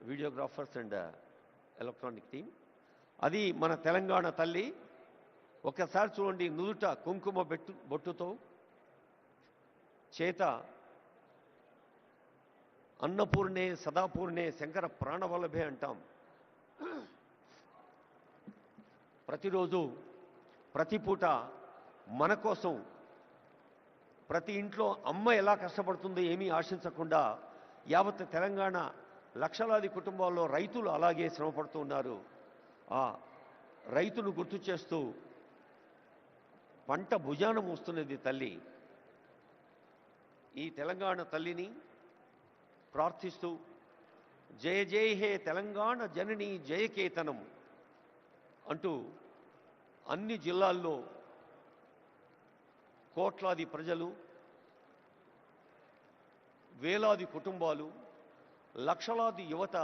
Videographers and electronic team. అది మన తెలంగాణ తల్లి. ఒక్కసారి చూడండి, నుదుట కుంకుమ బొట్టుతో, చేత అన్నపూర్ణే సదాపూర్ణే శంకర ప్రాణవల్లభే అంటాం. ప్రతిరోజు ప్రతి పూట మన కోసం ప్రతి ఇంట్లో అమ్మ ఎలా కష్టపడుతుందో ఏమీ ఆశించకుండా యావత్ తెలంగాణ లక్షలాది కుటుంబాల్లో రైతులు అలాగే శ్రమపడుతూ ఉన్నారు. ఆ రైతును గుర్తు చేస్తూ పంట భుజాన మోస్తున్నది తల్లి. ఈ తెలంగాణ తల్లిని ప్రార్థిస్తూ జయ జయ హే తెలంగాణ జనని జయకేతనం అంటూ అన్ని జిల్లాల్లో కోట్లాది ప్రజలు, వేలాది కుటుంబాలు, లక్షలాది యువత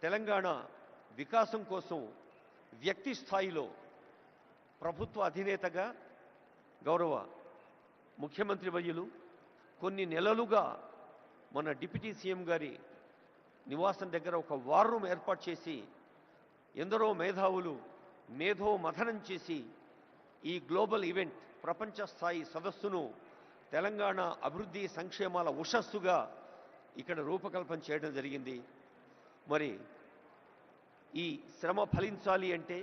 తెలంగాణ వికాసం కోసం వ్యక్తి స్థాయిలో ప్రభుత్వ అధినేతగా గౌరవ ముఖ్యమంత్రి వర్యులు కొన్ని నెలలుగా మన డిప్యూటీ సీఎం గారి నివాసం దగ్గర ఒక వార్ రూమ్ ఏర్పాటు చేసి ఎందరో మేధావులు మేధో మథనం చేసి ఈ గ్లోబల్ ఈవెంట్ ప్రపంచ స్థాయి సదస్సును తెలంగాణ అభివృద్ధి సంక్షేమాల ఉషస్సుగా ఇక్కడ రూపకల్పన చేయడం జరిగింది. మరి ఈ శ్రమ ఫలించాలి అంటే,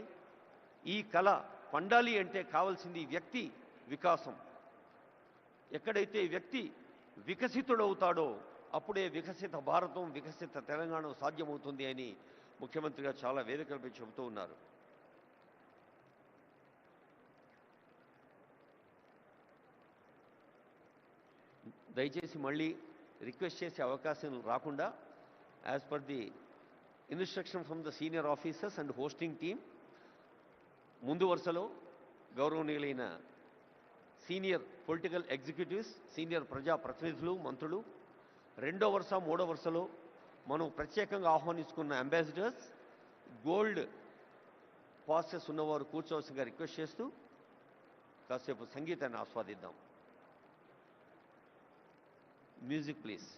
ఈ కళ పండాలి అంటే కావాల్సింది వ్యక్తి వికాసం. ఎక్కడైతే వ్యక్తి వికసితుడవుతాడో అప్పుడే వికసిత భారతం, వికసిత తెలంగాణ సాధ్యమవుతుంది అని ముఖ్యమంత్రిగా చాలా వేదికలపై చెబుతూ ఉన్నారు. దయచేసి మళ్ళీ రిక్వెస్ట్ చేసే అవకాశం రాకుండా, as per the instruction from the senior officers and hosting team, ముందు వరుసలో గౌరవనీయులైన సీనియర్ పొలిటికల్ ఎగ్జిక్యూటివ్స్, సీనియర్ ప్రజాప్రతినిధులు, మంత్రులు, రెండో వరుస మూడో వరుసలో మనం ప్రత్యేకంగా ఆహ్వానించుకున్న అంబాసిడర్స్, గోల్డ్ పాసెస్ ఉన్నవారు కూర్చోవలసిందిగా రిక్వెస్ట్ చేస్తూ కాసేపు సంగీతాన్ని ఆస్వాదిద్దాం. Music please.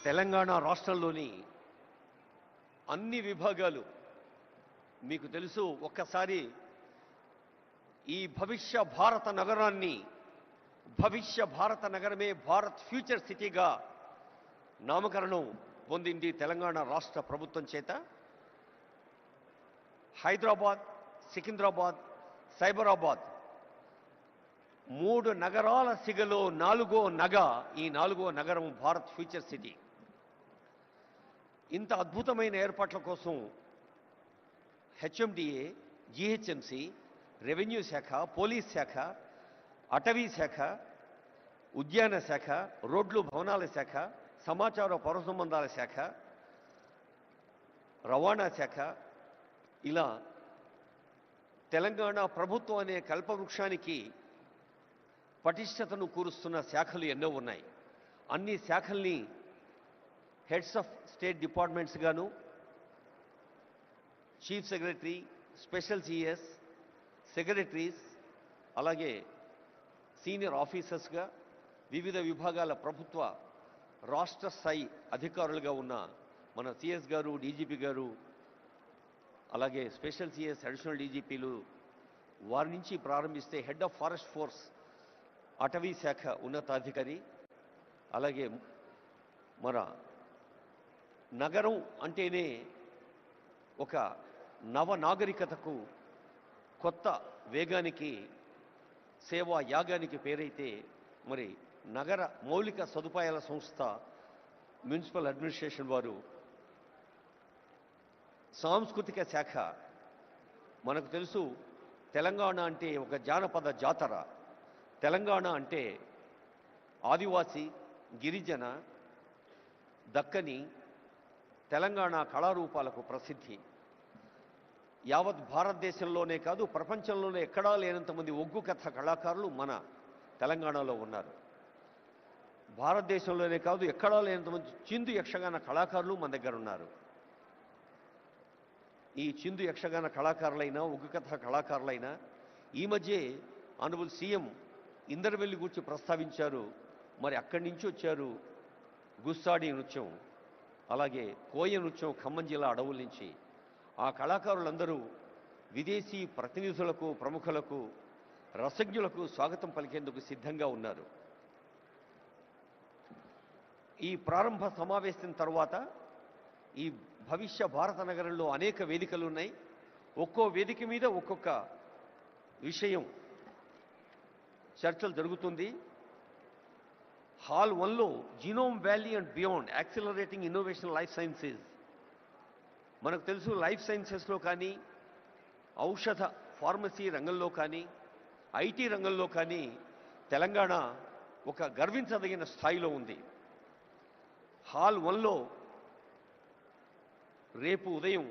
తెలంగాణ రాష్ట్రంలోని అన్ని విభాగాలు మీకు తెలుసు. ఒక్కసారి ఈ భవిష్య భారత నగరాన్ని, భవిష్య భారత నగరమే భారత్ ఫ్యూచర్ సిటీగా నామకరణం పొందింది తెలంగాణ రాష్ట్ర ప్రభుత్వం చేత. హైదరాబాద్, సికింద్రాబాద్, సైబరాబాద్ 3 నగరాల సిగలో 4వ నగ, ఈ 4వ నగరం భారత్ ఫ్యూచర్ సిటీ. ఇంత అద్భుతమైన ఏర్పాట్ల కోసం హెచ్ఎండిఏ, జిహెచ్ఎంసి, రెవెన్యూ శాఖ, పోలీస్ శాఖ, అటవీ శాఖ, ఉద్యాన శాఖ, రోడ్లు భవనాల శాఖ, సమాచార పౌర సంబంధాల శాఖ, రవాణా శాఖ, ఇలా తెలంగాణ ప్రభుత్వం అనే కల్పవృక్షానికి పటిష్టతను కూరుస్తున్న శాఖలు ఎన్నో ఉన్నాయి. అన్ని శాఖల్ని హెడ్స్ ఆఫ్ స్టేట్ డిపార్ట్మెంట్స్ గాను, chief secretary, special CS, secretaries, అలాగే సీనియర్ ఆఫీసర్స్గా వివిధ విభాగాల ప్రభుత్వ రాష్ట్ర స్థాయి అధికారులుగా ఉన్న మన సిఎస్ గారు, డీజీపీ గారు, అలాగే స్పెషల్ సిఎస్, అడిషనల్ డీజీపీలు, వారి నుంచి ప్రారంభిస్తే హెడ్ ఆఫ్ ఫారెస్ట్ ఫోర్స్, అటవీ శాఖ ఉన్నతాధికారి, అలాగే మన నగరం అంటేనే ఒక నవనాగరికతకు, కొత్త వేగానికి, సేవా యాగానికి పేరైతే మరి నగర మౌలిక సదుపాయాల సంస్థ మున్సిపల్ అడ్మినిస్ట్రేషన్ వారు, సాంస్కృతిక శాఖ, మనకు తెలుసు తెలంగాణ అంటే ఒక జానపద జాతర. తెలంగాణ అంటే ఆదివాసీ, గిరిజన, దక్కని తెలంగాణ కళారూపాలకు ప్రసిద్ధి. యావత్ భారతదేశంలోనే కాదు, ప్రపంచంలోనే ఎక్కడా లేనంతమంది ఒగ్గు కథ కళాకారులు మన తెలంగాణలో ఉన్నారు. భారతదేశంలోనే కాదు, ఎక్కడా లేనంతమంది చిందు యక్షగాన కళాకారులు మన దగ్గర ఉన్నారు. ఈ చిందు యక్షగాన కళాకారులైనా, ఒగ్గు కథ కళాకారులైనా ఈ మధ్య ఆనరబుల్ సీఎం ఇందరవెల్లి గురించి ప్రస్తావించారు. మరి అక్కడి నుంచి వచ్చారు గుస్సాడి నృత్యం, అలాగే కోయ నృత్యం ఖమ్మం జిల్లా అడవుల నుంచి. ఆ కళాకారులందరూ విదేశీ ప్రతినిధులకు, ప్రముఖులకు, రసజ్ఞులకు స్వాగతం పలికేందుకు సిద్ధంగా ఉన్నారు. ఈ ప్రారంభ సమావేశం తర్వాత ఈ భవిష్య భారత నగరంలో అనేక వేదికలు ఉన్నాయి. ఒక్కో వేదిక మీద ఒక్కొక్క విషయం చర్చలు జరుగుతుంది. హాల్ 1లో genome valley and beyond accelerating innovation life sciences. మనకు తెలుసు, లైఫ్ సైన్సెస్లో కానీ, ఔషధ ఫార్మసీ రంగంలో కానీ, ఐటీ రంగంలో కానీ తెలంగాణ ఒక గర్వించదగిన స్థాయిలో ఉంది. హాల్ 1లో రేపు ఉదయం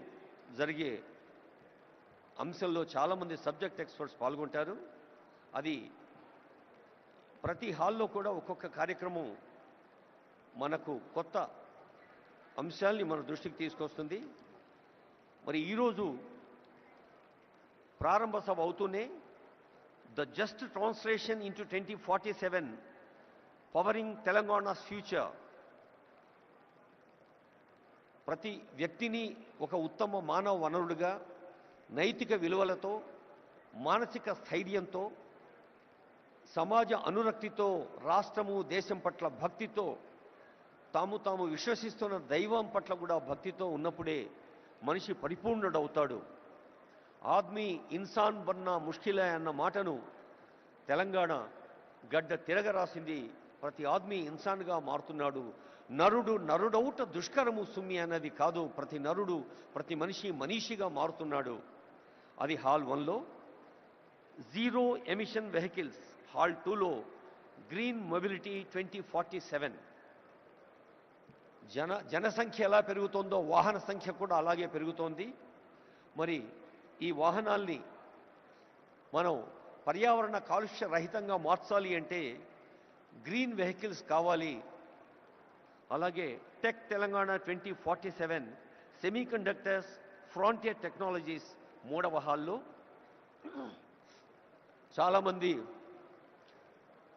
జరిగే అంశంలో చాలామంది సబ్జెక్ట్ ఎక్స్పర్ట్స్ పాల్గొంటారు. అది ప్రతి హాల్లో కూడా ఒక్కొక్క కార్యక్రమం మనకు కొత్త అంశాల్ని మన దృష్టికి తీసుకొస్తుంది. మరి ఈరోజు ప్రారంభ సభ అవుతూనే the just translation into 2047 pouring Telangana's future, ప్రతి వ్యక్తిని ఒక ఉత్తమ మానవ వనరుడిగా, నైతిక విలువలతో, మానసిక స్థైర్యంతో, సమాజ అనురక్తితో, రాష్ట్రము దేశం పట్ల భక్తితో, తాము విశ్వసిస్తున్న దైవం పట్ల కూడా భక్తితో ఉన్నప్పుడే మనిషి పరిపూర్ణుడవుతాడు. ఆద్మీ ఇన్సాన్ బన్నా ముష్కిలే అన్న మాటను తెలంగాణ గడ్డ తిరగరాసింది. ప్రతి ఆద్మీ ఇన్సాన్గా మారుతున్నాడు. నరుడౌట దుష్కరము సుమ్మి అన్నది కాదు, ప్రతి నరుడు, ప్రతి మనిషి మనీషిగా మారుతున్నాడు. అది హాల్ 1లో. జీరో ఎమిషన్ వెహికల్స్ హాల్ 2లో గ్రీన్ మొబిలిటీ 2047. జనసంఖ్య ఎలా పెరుగుతోందో వాహన సంఖ్య కూడా అలాగే పెరుగుతోంది. మరి ఈ వాహనాల్ని మనం పర్యావరణ కాలుష్య రహితంగా మార్చాలి అంటే గ్రీన్ వెహికల్స్ కావాలి. అలాగే tech Telangana 2047 semi conductors frontier technologies 3వ హాల్లో చాలామంది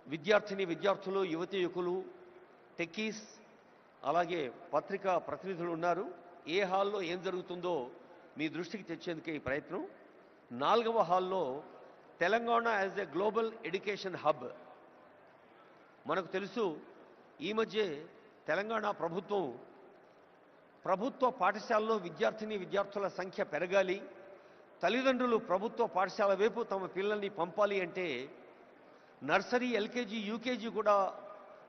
విద్యార్థులు, యువతీయువకులు, టెక్కీస్, అలాగే పత్రికా ప్రతినిధులు ఉన్నారు. ఏ హాల్లో ఏం జరుగుతుందో మీ దృష్టికి తెచ్చేందుకే ఈ ప్రయత్నం. 4వ హాల్లో Telangana as a global education hub. మనకు తెలుసు, ఈ మధ్య తెలంగాణ ప్రభుత్వ పాఠశాలలో విద్యార్థుల సంఖ్య పెరగాలి, తల్లిదండ్రులు ప్రభుత్వ పాఠశాల వైపు తమ పిల్లల్ని పంపాలి అంటే నర్సరీ, ఎల్కేజీ, యూకేజీ కూడా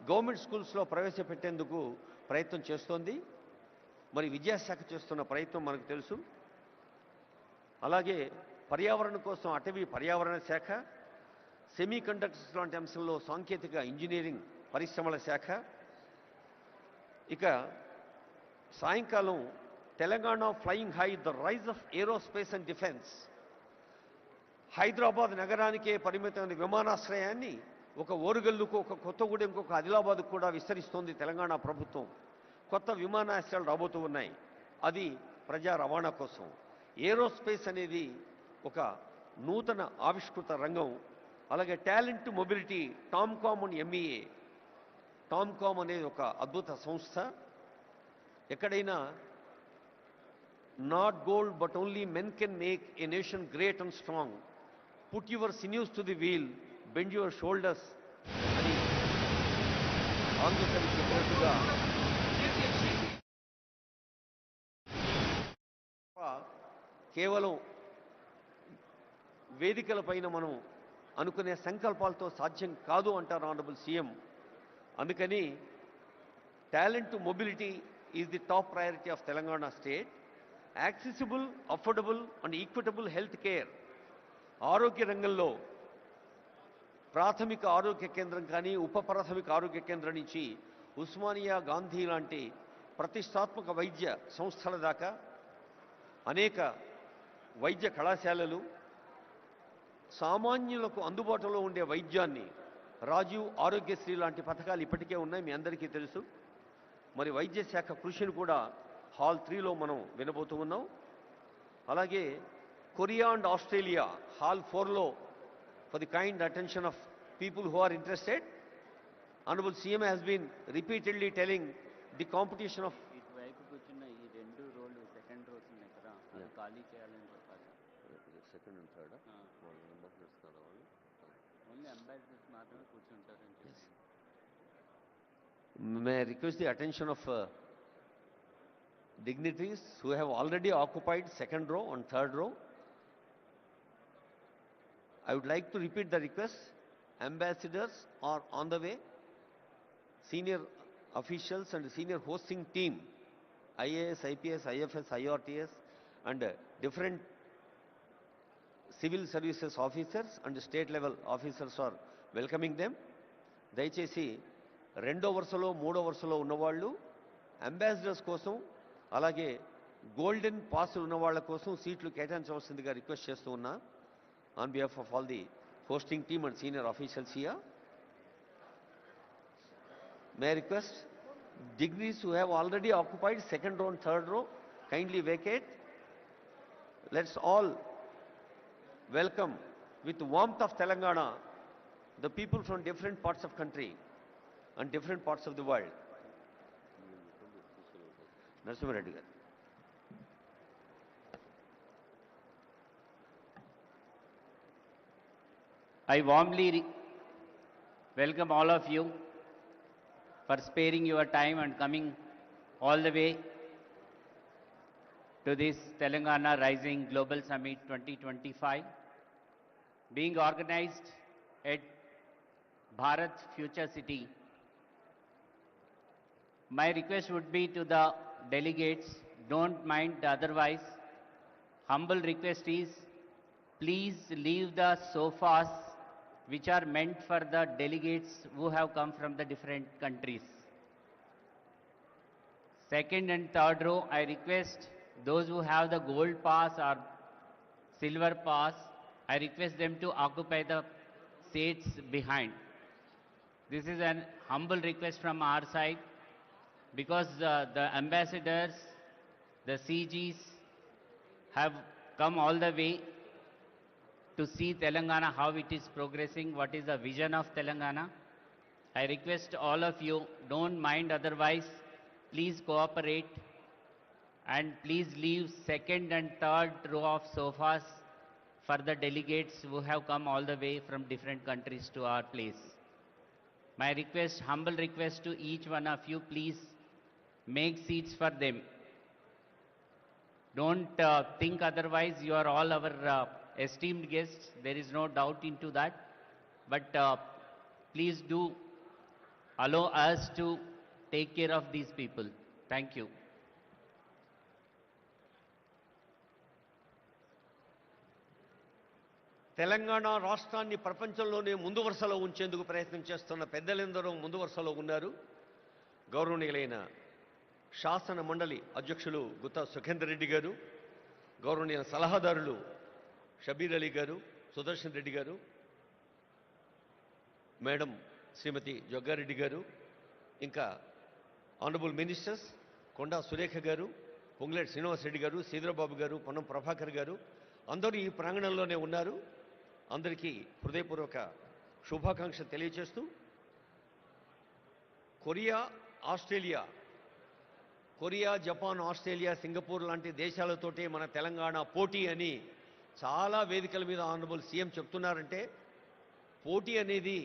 గవర్నమెంట్ స్కూల్స్లో ప్రవేశపెట్టేందుకు ప్రయత్నం చేస్తోంది. మరి విద్యాశాఖ చేస్తున్న ప్రయత్నం మనకు తెలుసు. అలాగే పర్యావరణం కోసం అటవీ పర్యావరణ శాఖ, సెమీ కండక్టర్స్ లాంటి అంశంలో సాంకేతిక ఇంజనీరింగ్ పరిశ్రమల శాఖ. ఇక సాయంకాలం Telangana flying high, the rise of aerospace and defence. Hyderabad నగరానికే పరిమితమైన విమానాశ్రయాన్ని ఒక ఓరుగల్లుకు, ఒక కొత్తగూడెంకు, ఒక ఆదిలాబాద్కు కూడా విస్తరిస్తోంది తెలంగాణ ప్రభుత్వం. కొత్త విమానాశ్రయాలు రాబోతూ ఉన్నాయి. అది ప్రజా రవాణా కోసం. ఏరోస్పేస్ అనేది ఒక నూతన ఆవిష్కృత రంగం. అలాగే talent mobility, Tomcom and MEA. Tomcom అనేది ఒక అద్భుత సంస్థ. ఎక్కడైనా not gold but only men can make a nation great and strong, put your sinews to the wheel, bend your shoulders అని ఆంగ్ల కవి చెప్పినట్టుగా కేవలం వేదికల పైన మనం అనుకునే సంకల్పాలతో సాధ్యం కాదు అంటారు ఆనరబుల్ సీఎం. అందుకని talent mobility is the top priority of Telangana state. Accessible, affordable and equitable health care. ఆరోగ్య రంగంలో ప్రాథమిక ఆరోగ్య కేంద్రం కానీ, ఉప ప్రాథమిక ఆరోగ్య కేంద్రం నుంచి ఉస్మానియా, గాంధీ లాంటి ప్రతిష్టాత్మక వైద్య సంస్థల దాకా అనేక వైద్య కళాశాలలు, సామాన్యులకు అందుబాటులో ఉండే వైద్యాన్ని, రాజీవ్ ఆరోగ్యశ్రీ లాంటి పథకాలు ఇప్పటికే ఉన్నాయి, మీ అందరికీ తెలుసు. మరి వైద్య శాఖ కృషిని కూడా హాల్ 3లో మనం వినబోతూ ఉన్నాం. అలాగే కొరియా అండ్ ఆస్ట్రేలియా హాల్ 4లో for the kind attention of people who are interested. Honorable CM has been repeatedly telling the competition of ఇటువైపు కూర్చున్న ఈ రెండు రోలు సెకండ్ రోస్ ఉన్నాయి కదా, అది ఖాళీ చేయాలని చెప్పాలి. Second and third only ambassadors మాత్రమే కూర్చుంటారని చెప్పి. May I request the attention of dignitaries who have already occupied second row and third row. I would like to repeat the request. Ambassadors are on the way. Senior officials and senior hosting team, IAS, IPS, IFS, IRTS and different civil services officers and state level officers are welcoming them. దయచేసి రెండో వరుసలో మూడో వరుసలో ఉన్నవాళ్ళు ambassadors కోసం అలాగే golden pass ఉన్న వాళ్ళ కోసం సీట్లు కేటాయించవలసిందిగా రిక్వెస్ట్ చేస్తూ ఉన్నా on behalf of all the hosting team and senior officials here. May I request dignitaries who have already occupied second row and third row kindly vacate. Let's all welcome with warmth of Telangana the people from different parts of country and different parts of the world. Narasimha Reddy garu. I warmly welcome all of you for sparing your time and coming all the way to this Telangana Rising Global Summit 2025, being organized at Bharat Future City. My request would be to the delegates, don't mind otherwise. Humble request is, please leave the sofas which are meant for the delegates who have come from the different countries. Second and third row, I request those who have the gold pass or silver pass, I request them to occupy the seats behind. This is an humble request from our side because the ambassadors, the CGs have come all the way to see Telangana, how it is progressing, what is the vision of Telangana. I request all of you, don't mind otherwise, please cooperate and please leave second and third row of sofas for the delegates who have come all the way from different countries to our place. My request, humble request to each one of you, please make seats for them. Don't think otherwise, you are all our esteemed guests, there is no doubt into that, but please do allow us to take care of these people. Thank you. Telangana రాష్ట్రాన్ని ప్రపంచంలోనే ముందు వరుసలో ఉంచేందుకు ప్రయత్నం చేస్తున్న పెద్దలందరూ ముందు వరుసలో ఉన్నారు. గౌరవనీయులైన శాసన మండలి అధ్యక్షులు గుత్తా సుఖేందర్ రెడ్డి గారు, గౌరవనీయ సలహాదారులు షబీర్ అలీ గారు, సుదర్శన్ రెడ్డి గారు, మేడం శ్రీమతి జగ్గారెడ్డి గారు, ఇంకా ఆనరబుల్ మినిస్టర్స్ కొండా సురేఖ గారు, పొంగులేటి శ్రీనివాస్ రెడ్డి గారు, శ్రీధరబాబు గారు, పొన్నం ప్రభాకర్ గారు అందరూ ఈ ప్రాంగణంలోనే ఉన్నారు. అందరికీ హృదయపూర్వక శుభాకాంక్షలు తెలియజేస్తూ కొరియా, జపాన్, ఆస్ట్రేలియా, సింగపూర్ లాంటి దేశాలతోటే మన తెలంగాణ పోటీ అని చాలా వేదికల మీద ఆనరబుల్ సీఎం చెప్తున్నారంటే, పోటీ అనేది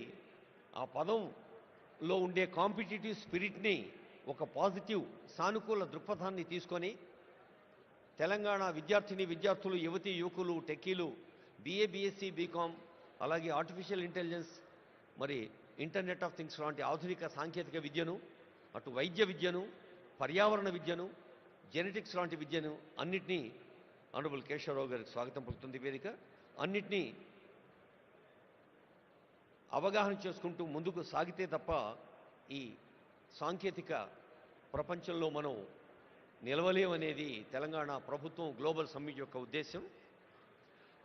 ఆ పదంలో ఉండే కాంపిటిటివ్ స్పిరిట్ని ఒక పాజిటివ్ సానుకూల దృక్పథాన్ని తీసుకొని తెలంగాణ విద్యార్థులు, యువతీ యువకులు, టెక్కీలు, BA, BSc, BCom, అలాగే ఆర్టిఫిషియల్ ఇంటెలిజెన్స్, మరి ఇంటర్నెట్ ఆఫ్ థింగ్స్ లాంటి ఆధునిక సాంకేతిక విద్యను, అటు వైద్య విద్యను, పర్యావరణ విద్యను, జెనెటిక్స్ లాంటి విద్యను అన్నిటినీ ఆనరబుల్ కేశవరావు గారికి స్వాగతం పలుకుతుంది వేదిక. అన్నిటినీ అవగాహన చేసుకుంటూ ముందుకు సాగితే తప్ప ఈ సాంకేతిక ప్రపంచంలో మనం నిలవలేమనేది తెలంగాణ ప్రభుత్వం గ్లోబల్ సమ్మిట్ యొక్క ఉద్దేశం.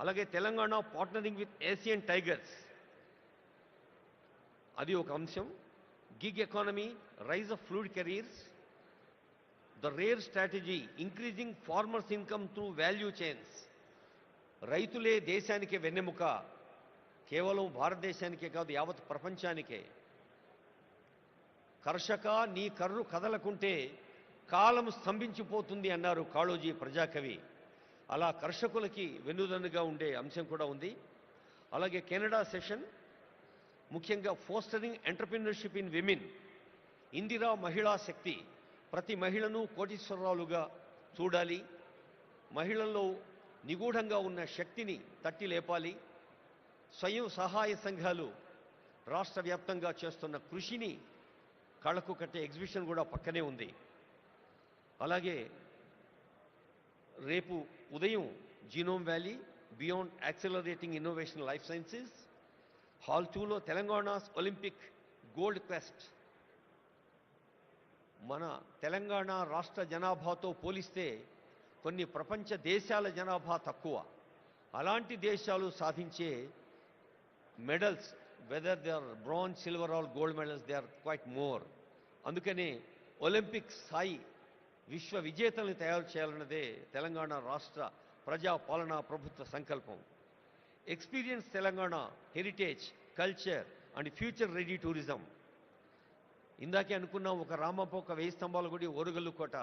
అలాగే Telangana partnering with Asian tigers, అది ఒక అంశం. Gig economy, rise of fluid careers, the rare strategy increasing farmers income through value chains. రైతులే దేశానికే వెన్నెముక, కేవలం భారతదేశానికే కాదు యావత్ ప్రపంచానికే. కర్షక నీ కర్రు కదలకుంటే కాలం స్తంభించిపోతుంది అన్నారు కాళోజీ ప్రజాకవి. అలా కర్షకులకి వెన్నుదన్నుగా ఉండే అంశం కూడా ఉంది. అలాగే కెనడా సెషన్, ముఖ్యంగా fostering entrepreneurship in women, Indira మహిళా శక్తి, ప్రతి మహిళను కోటీశ్వరరాలుగా చూడాలి, మహిళల్లో నిగూఢంగా ఉన్న శక్తిని తట్టి లేపాలి, స్వయం సహాయ సంఘాలు రాష్ట్ర వ్యాప్తంగా చేస్తున్న కృషిని కళ్ళకు కట్టే ఎగ్జిబిషన్ కూడా పక్కనే ఉంది. అలాగే రేపు ఉదయం genome valley beyond accelerating innovation life sciences, hall 2లో తెలంగాణస్ ఒలింపిక్ గోల్డ్ క్వెస్ట్. మన తెలంగాణ రాష్ట్ర జనాభాతో పోలిస్తే కొన్ని ప్రపంచ దేశాల జనాభా తక్కువ. అలాంటి దేశాలు సాధించే medals, whether they are bronze, silver or gold medals, they are quite more. అందుకనే ఒలింపిక్ స్థాయి విశ్వ విజేతల్ని తయారు చేయాలన్నదే తెలంగాణ రాష్ట్ర ప్రజా పాలనా ప్రభుత్వ సంకల్పం. Experience Telangana heritage, culture and future ready tourism. ఇందాకే అనుకున్నాం, ఒక రామప్ప, ఒక 1000 స్తంభాల గుడి, ఓరుగల్లు కోట,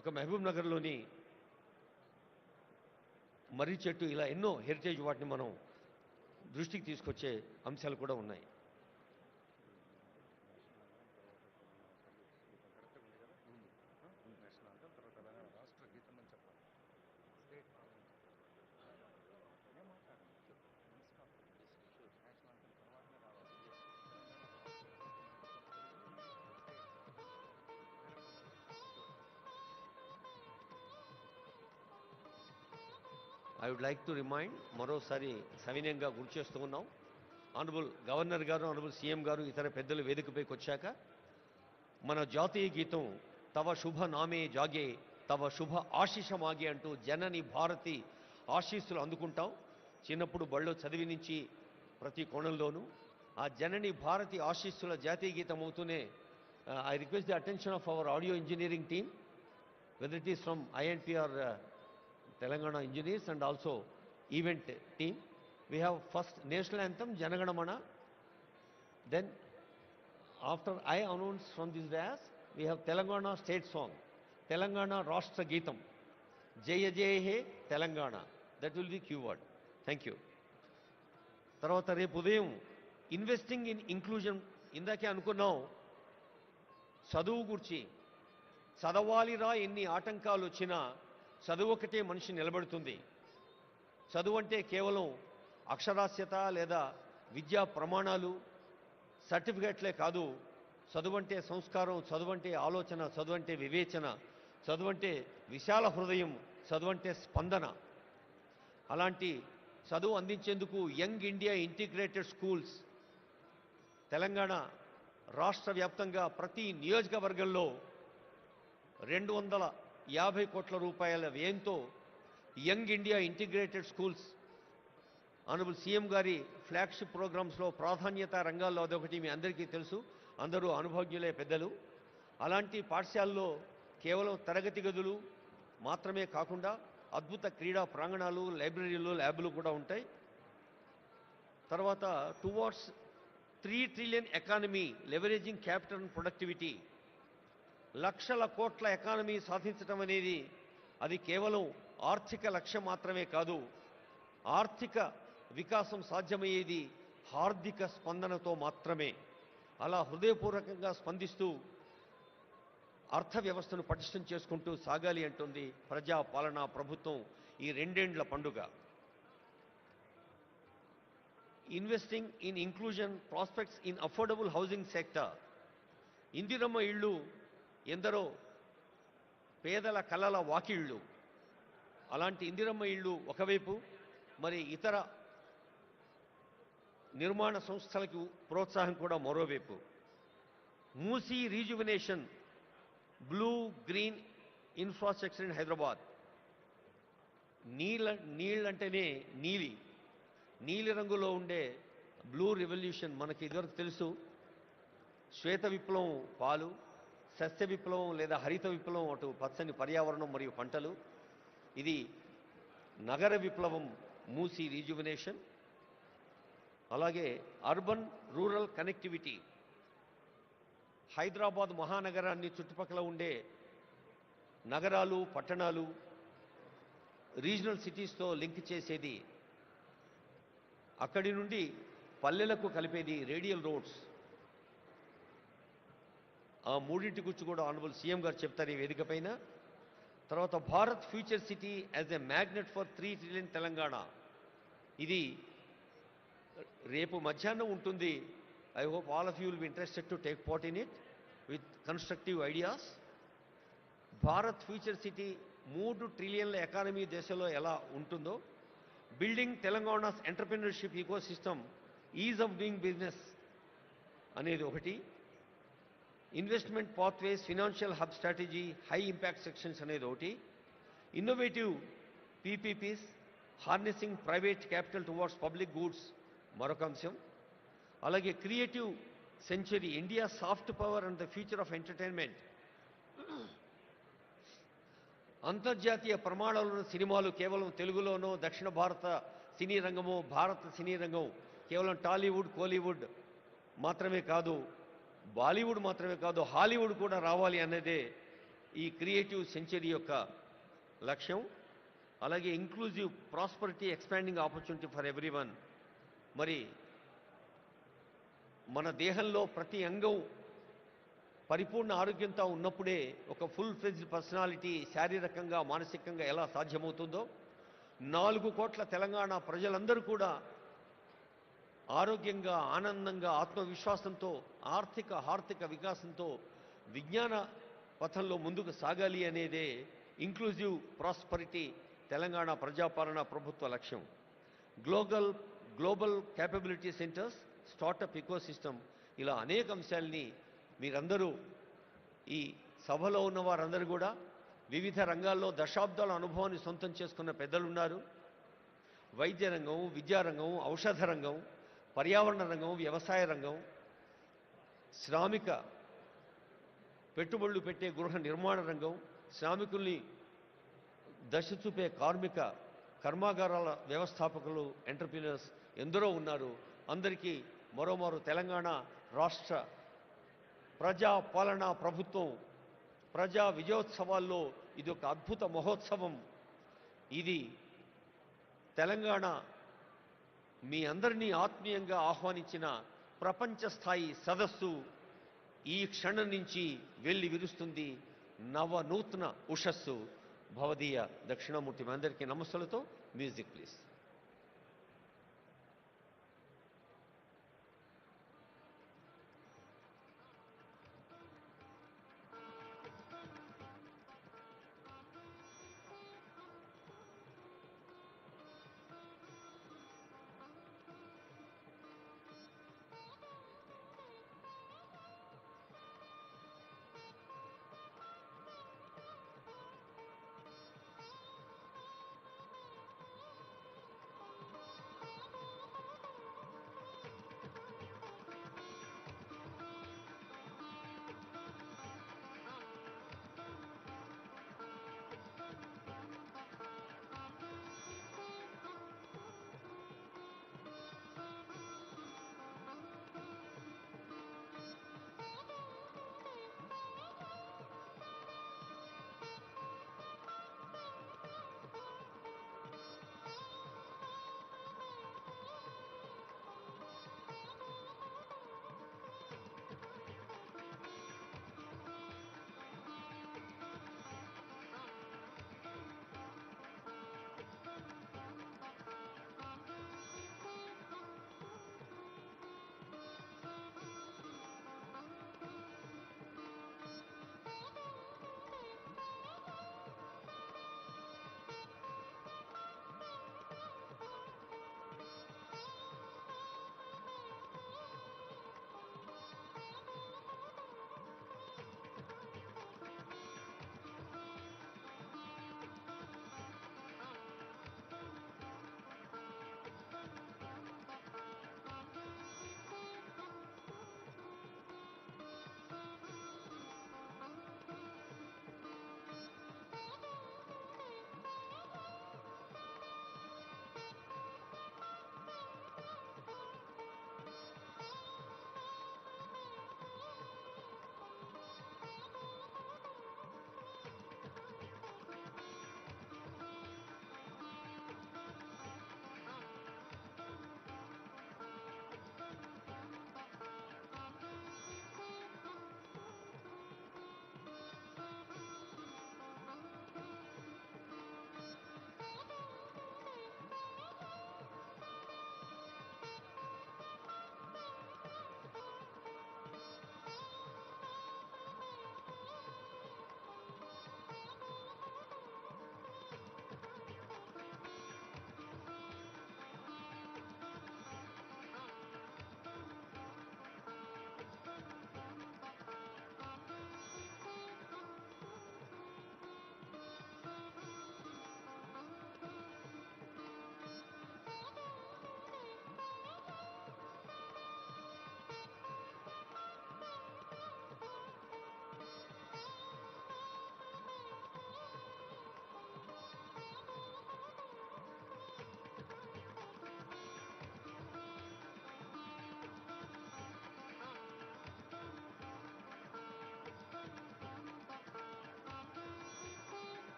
ఒక మహబూబ్ నగర్లోని మర్రి చెట్టు, ఇలా ఎన్నో హెరిటేజ్ వాటిని మనం దృష్టికి తీసుకొచ్చే అంశాలు కూడా ఉన్నాయి. I would like to remind, మరోసారి సవినయంగా గుర్తు చేస్తూ ఉన్నాం, ఆనరబుల్ గవర్నర్ గారు, ఆనరబుల్ సీఎం గారు, ఇతర పెద్దలు వేదికపైకి వచ్చాక మన జాతీయ గీతం తవ శుభ నామే జాగే తవ శుభ ఆశీష మాగే అంటూ జనని భారతి ఆశీస్సులు అందుకుంటాం. చిన్నప్పుడు బళ్ళో చదివి నుంచి ప్రతి కోణంలోనూ ఆ జనని భారతి ఆశీస్సుల జాతీయ గీతం అవుతూనే I request the attention of our audio engineering team, whether it is from INP or Telangana engineers and also event team. We have first national anthem Jana Mana, then after I announce from this dais we have Telangana state song, Telangana Rashtra Geetam, Jaya Jaya He Telangana. That will be keyword. Thank you. తర్వాత రేపు ఉదయం investing in inclusion. ఇందాకే అనుకున్నాం, చదువు గురించి, చదవాలిరా ఎన్ని ఆటంకాలు వచ్చినా చదువు ఒకటే మనిషి నిలబడుతుంది. చదువు అంటే కేవలం అక్షరాస్యత లేదా విద్యా ప్రమాణాలు, సర్టిఫికెట్లే కాదు. చదువు అంటే సంస్కారం, చదువు అంటే ఆలోచన, చదువు అంటే వివేచన, చదువు అంటే విశాల హృదయం, చదువు అంటే స్పందన. అలాంటి చదువు అందించేందుకు young India integrated schools Telangana రాష్ట్ర వ్యాప్తంగా ప్రతి నియోజకవర్గంలో 250 కోట్ల రూపాయల వ్యయంతో young India integrated schools, honourable CM గారి ఫ్లాగ్షిప్ ప్రోగ్రామ్స్లో ప్రాధాన్యత రంగాల్లో అదొకటి మీ అందరికీ తెలుసు, అందరూ అనుభవజ్ఞులే పెద్దలు. అలాంటి పాఠశాలలో కేవలం తరగతి గదులు మాత్రమే కాకుండా అద్భుత క్రీడా ప్రాంగణాలు, లైబ్రరీలు, ల్యాబ్లు కూడా ఉంటాయి. తర్వాత towards 3 trillion economy leveraging capital and productivity, లక్షల కోట్ల ఎకానమీ సాధించడం అనేది అది కేవలం ఆర్థిక లక్ష్యం మాత్రమే కాదు. ఆర్థిక వికాసం సాధ్యమయ్యేది హార్దిక స్పందనతో మాత్రమే. అలా హృదయపూర్వకంగా స్పందిస్తూ అర్థ వ్యవస్థను పటిష్టం చేసుకుంటూ సాగాలి అంటుంది ప్రజా పాలనా ప్రభుత్వం ఈ 2 ఏండ్ల పండుగ. Investing in inclusion prospects in affordable housing sector. Indiramma ఇళ్ళు ఎందరో పేదల కలల వాకిళ్ళు. అలాంటి ఇందిరమ్మ ఇళ్ళు ఒకవైపు, మరి ఇతర నిర్మాణ సంస్థలకు ప్రోత్సాహం కూడా మరోవైపు. Musi rejuvenation blue green infrastructure in Hyderabad. నీళ్ళంటేనే నీలి రంగులో ఉండే బ్లూ రెవల్యూషన్ మనకి ఇదివరకు తెలుసు. శ్వేత విప్లవం పాలు, సస్య విప్లవం లేదా హరిత విప్లవం అటు పచ్చని పర్యావరణం మరియు పంటలు, ఇది నగర విప్లవం మూసి రీజువినేషన్. అలాగే అర్బన్ రూరల్ కనెక్టివిటీ, హైదరాబాద్ మహానగరాన్ని చుట్టుపక్కల ఉండే నగరాలు పట్టణాలు రీజనల్ సిటీస్తో లింక్ చేసేది, అక్కడి నుండి పల్లెలకు కలిపేది రేడియల్ రోడ్స్. ఆ మూడింటి గురించి కూడా ఆనరబుల్ సీఎం గారు చెప్తారు ఈ వేదిక పైన. తర్వాత Bharat future city as a magnet for 3 trillion Telangana, ఇది రేపు మధ్యాహ్నం ఉంటుంది. I hope all of you will be interested to take part in it with constructive ideas. Bharat future city 3 ట్రిలియన్ల ఎకానమీ దేశంలో ఎలా ఉంటుందో, building Telangana's entrepreneurship ecosystem, ease of doing business అనేది ఒకటి, investment pathways, financial hub strategy, high impact sections అనేది ఒకటి, innovative PPPs, harnessing private capital towards public goods మరొక అంశం. అలాగే creative century, India soft power and the future of entertainment, అంతర్జాతీయ ప్రమాణాలను సినిమాలు కేవలం తెలుగులోనో, దక్షిణ భారత సినీ రంగమో, భారత సినీ రంగం కేవలం టాలీవుడ్ కోలీవుడ్ మాత్రమే కాదు, బాలీవుడ్ మాత్రమే కాదు, హాలీవుడ్ కూడా రావాలి అన్నదే ఈ క్రియేటివ్ సెంచరీ యొక్క లక్ష్యం. అలాగే inclusive prosperity, expanding opportunity for everyone. మరి మన దేహంలో ప్రతి అంగం పరిపూర్ణ ఆరోగ్యంతో ఉన్నప్పుడే ఒక ఫుల్ ఫ్లెడ్జ్డ్ పర్సనాలిటీ శారీరకంగా మానసికంగా ఎలా సాధ్యమవుతుందో, 4 కోట్ల తెలంగాణ ప్రజలందరూ కూడా ఆరోగ్యంగా, ఆనందంగా, ఆత్మవిశ్వాసంతో, ఆర్థిక వికాసంతో విజ్ఞాన పథంలో ముందుకు సాగాలి అనేదే ఇంక్లూజివ్ ప్రాస్పరిటీ తెలంగాణ ప్రజాపాలన ప్రభుత్వ లక్ష్యం. Global capability centres, startup ecosystem, ఇలా అనేక అంశాలని మీరందరూ ఈ సభలో ఉన్న వారందరూ కూడా వివిధ రంగాల్లో దశాబ్దాల అనుభవాన్ని సొంతం చేసుకున్న పెద్దలున్నారు. వైద్య రంగం, విద్యారంగం, ఔషధ రంగం, పర్యావరణ రంగం, వ్యవసాయ రంగం, శ్రామిక పెట్టుబడులు పెట్టే గృహ నిర్మాణ రంగం, శ్రామికుల్ని దశ చూపే కార్మిక కర్మాగారాల వ్యవస్థాపకులు, ఎంటర్ప్రీనర్స్ ఎందరో ఉన్నారు. అందరికీ మరోమారు తెలంగాణ రాష్ట్ర ప్రజా పాలనా ప్రభుత్వం ప్రజా విజయోత్సవాల్లో ఇది ఒక అద్భుత మహోత్సవం. ఇది తెలంగాణ మీ అందరినీ ఆత్మీయంగా ఆహ్వానించిన ప్రపంచ స్థాయి సదస్సు ఈ క్షణం నుంచి వెళ్ళి విరుస్తుంది నవనూతన ఉషస్సు. భవదీయ దక్షిణామూర్తి మీ అందరికీ నమస్సులతో మ్యూజిక్ ప్లీజ్.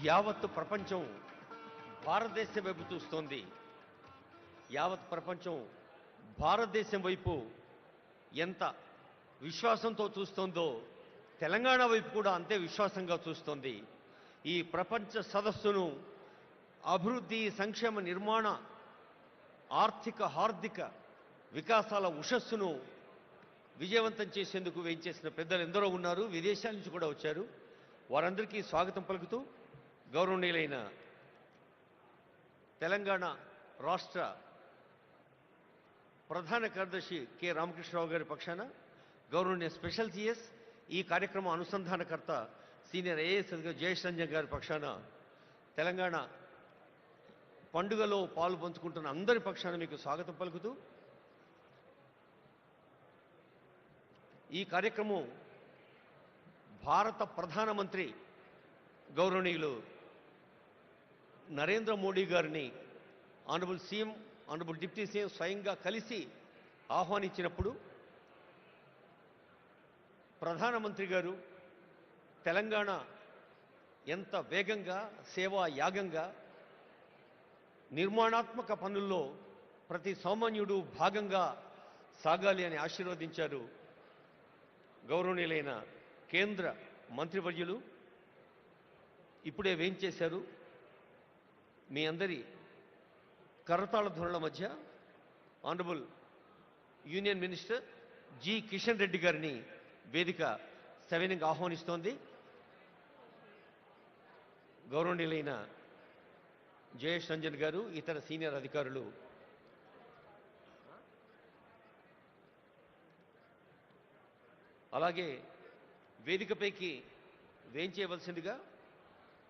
యావత్ ప్రపంచం భారతదేశం వైపు చూస్తోంది. యావత్ ప్రపంచం భారతదేశం వైపు ఎంత విశ్వాసంతో చూస్తోందో తెలంగాణ వైపు కూడా అంతే విశ్వాసంగా చూస్తోంది. ఈ ప్రపంచ సదస్సును అభివృద్ధి, సంక్షేమ, నిర్మాణ, ఆర్థిక, హార్దిక వికాసాల ఉషస్సును విజయవంతం చేసేందుకు వేయించేసిన పెద్దలు ఎందరో ఉన్నారు. విదేశాల నుంచి కూడా వచ్చారు. వారందరికీ స్వాగతం పలుకుతూ గౌరవనీయులైన తెలంగాణ రాష్ట్ర ప్రధాన కార్యదర్శి కె రామకృష్ణరావు గారి పక్షాన, గౌరవనీయ స్పెషల్ సిఎస్, ఈ కార్యక్రమం అనుసంధానకర్త సీనియర్ ఐఏఎస్ అధికారి జయేష్ రంజన్ గారి పక్షాన, తెలంగాణ పండుగలో పాలు పంచుకుంటున్న అందరి పక్షాన మీకు స్వాగతం పలుకుతూ, ఈ కార్యక్రమం భారత ప్రధానమంత్రి గౌరవనీయులు నరేంద్ర మోడీ గారిని honourable CM, honourable deputy CM స్వయంగా కలిసి ఆహ్వానించినప్పుడు ప్రధానమంత్రి గారు తెలంగాణ ఎంత వేగంగా, సేవా యాగంగా, నిర్మాణాత్మక పనుల్లో ప్రతి సామాన్యుడు భాగంగా సాగాలి అని ఆశీర్వదించారు. గౌరవనీయులైన కేంద్ర మంత్రివర్యులు ఇప్పుడే వేయించేశారు. మీ అందరి కరతాళ ధ్వనుల మధ్య honourable union minister G Kishan Reddy గారిని వేదిక సవినయంగా ఆహ్వానిస్తోంది. గౌరవనీయులైన జయేష్ రంజన్ గారు, ఇతర సీనియర్ అధికారులు అలాగే వేదికపైకి వేయించేయవలసిందిగా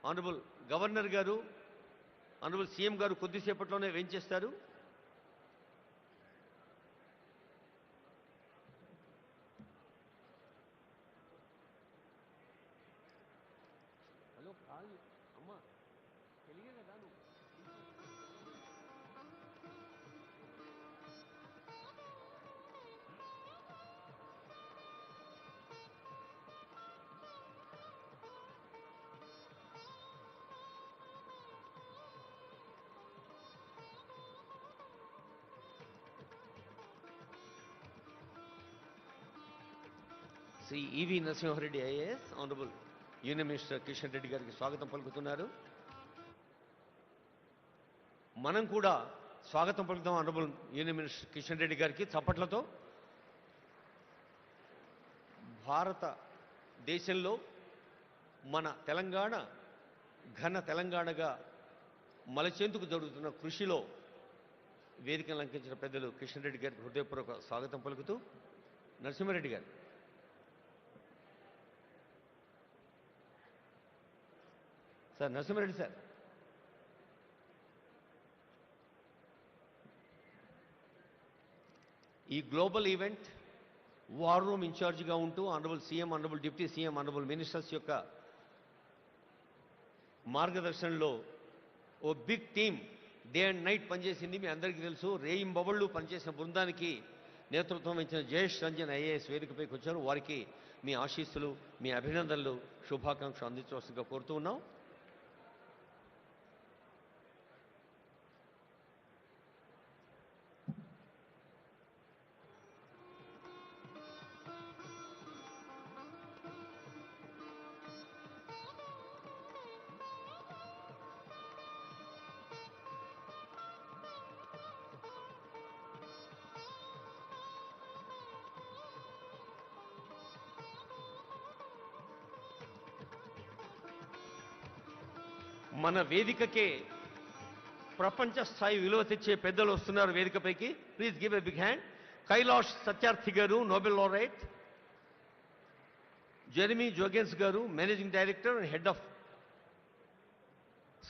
ఆనరబుల్ గవర్నర్ గారు, ఆనరబుల్ సీఎం గారు కొద్దిసేపట్లోనే వేయించేస్తారు. Shri E V Narasimhareddy IAS, honourable union minister Kishan Reddy గారికి స్వాగతం పలుకుతున్నారు. మనం కూడా స్వాగతం పలుకుతాం honourable union minister Kishan Reddy గారికి చప్పట్లతో. భారతదేశంలో మన తెలంగాణ ఘన తెలంగాణగా మలచేందుకు జరుగుతున్న కృషిలో వేదికను లంకించిన పెద్దలు కిషన్ రెడ్డి గారికి హృదయపూర్వక స్వాగతం పలుకుతూ, నరసింహారెడ్డి గారు సార్, నరసింహారెడ్డి సార్. ఈ గ్లోబల్ ఈవెంట్ వార్ రూమ్ ఇన్ఛార్జిగా ఉంటూ honourable CM, honourable deputy CM, honourable ministers యొక్క మార్గదర్శనంలో ఓ big team day and night పనిచేసింది. మీ అందరికీ తెలుసు. రేయింబవళ్ళు పనిచేసిన బృందానికి నేతృత్వం వహించిన జయేష్ రంజన్ ఐఏఎస్ వేదికపైకి వచ్చారు. వారికి మీ ఆశీస్సులు, మీ అభినందనలు, శుభాకాంక్షలు అందించవలసిందిగా కోరుతూ ఉన్నాం. మన వేదికకే ప్రపంచ స్థాయి విలువ తెచ్చే పెద్దలు వస్తున్నారు వేదికపైకి. Please give a big hand. Kailash Satyarthi గారు, నోబెల్ లారెట్. జెరెమీ జోగెన్స్ గారు, managing director and head of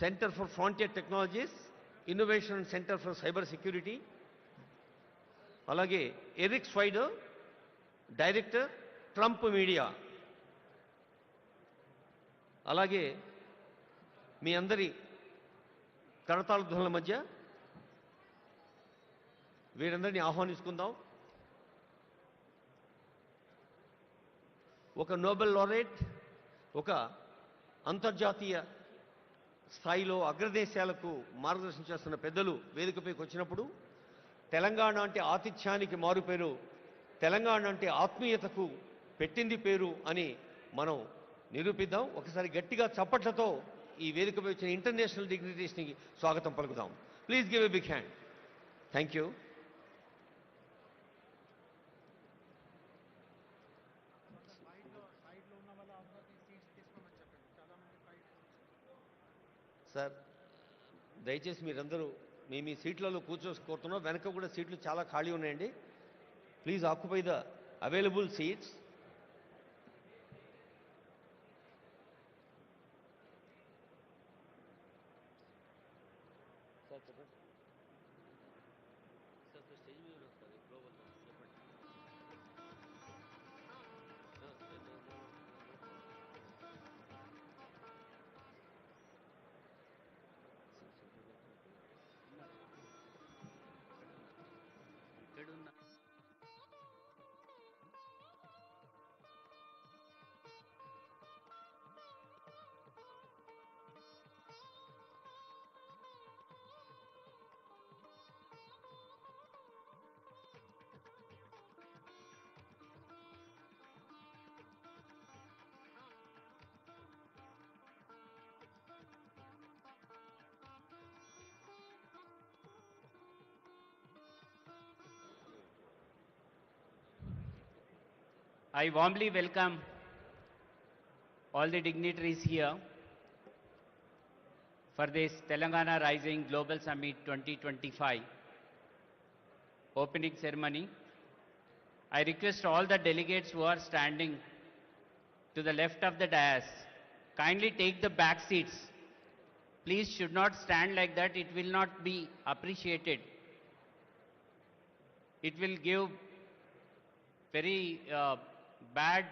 centre for frontier technologies, innovation centre for cyber security. అలాగే Eric Swider, director, Trump media. అలాగే మీ అందరి కరతాళ ధ్వనుల మధ్య వీరందరినీ ఆహ్వానించుకుందాం. ఒక నోబెల్ లారెట్, ఒక అంతర్జాతీయ స్థాయిలో అగ్రదేశాలకు మార్గదర్శనం చేస్తున్న పెద్దలు వేదికపైకి వచ్చినప్పుడు తెలంగాణ అంటే ఆతిథ్యానికి మారుపేరు, తెలంగాణ అంటే ఆత్మీయతకు పెట్టింది పేరు అని మనం నిరూపిద్దాం. ఒకసారి గట్టిగా చప్పట్లతో ఈ వేదికపై వచ్చిన ఇంటర్నేషనల్ డిగ్నిటీస్ని స్వాగతం పలుకుదాం. Please give a big hand. Thank you. Sir దయచేసి మీరందరూ మీ సీట్లలో కూర్చోకోరుతున్నాం. వెనక కూడా సీట్లు చాలా ఖాళీ ఉన్నాయండి. Please occupy the available seats. Sir చెప్పండి. సార్ స్టేజ్ మీద వస్తుంది గ్లోబల్ చెప్పండి. ఎక్కడున్నా I warmly welcome all the dignitaries here for this Telangana Rising Global Summit 2025 opening ceremony. I request all the delegates who are standing to the left of the dais, kindly take the back seats. Please should not stand like that. It will not be appreciated. It will give very bad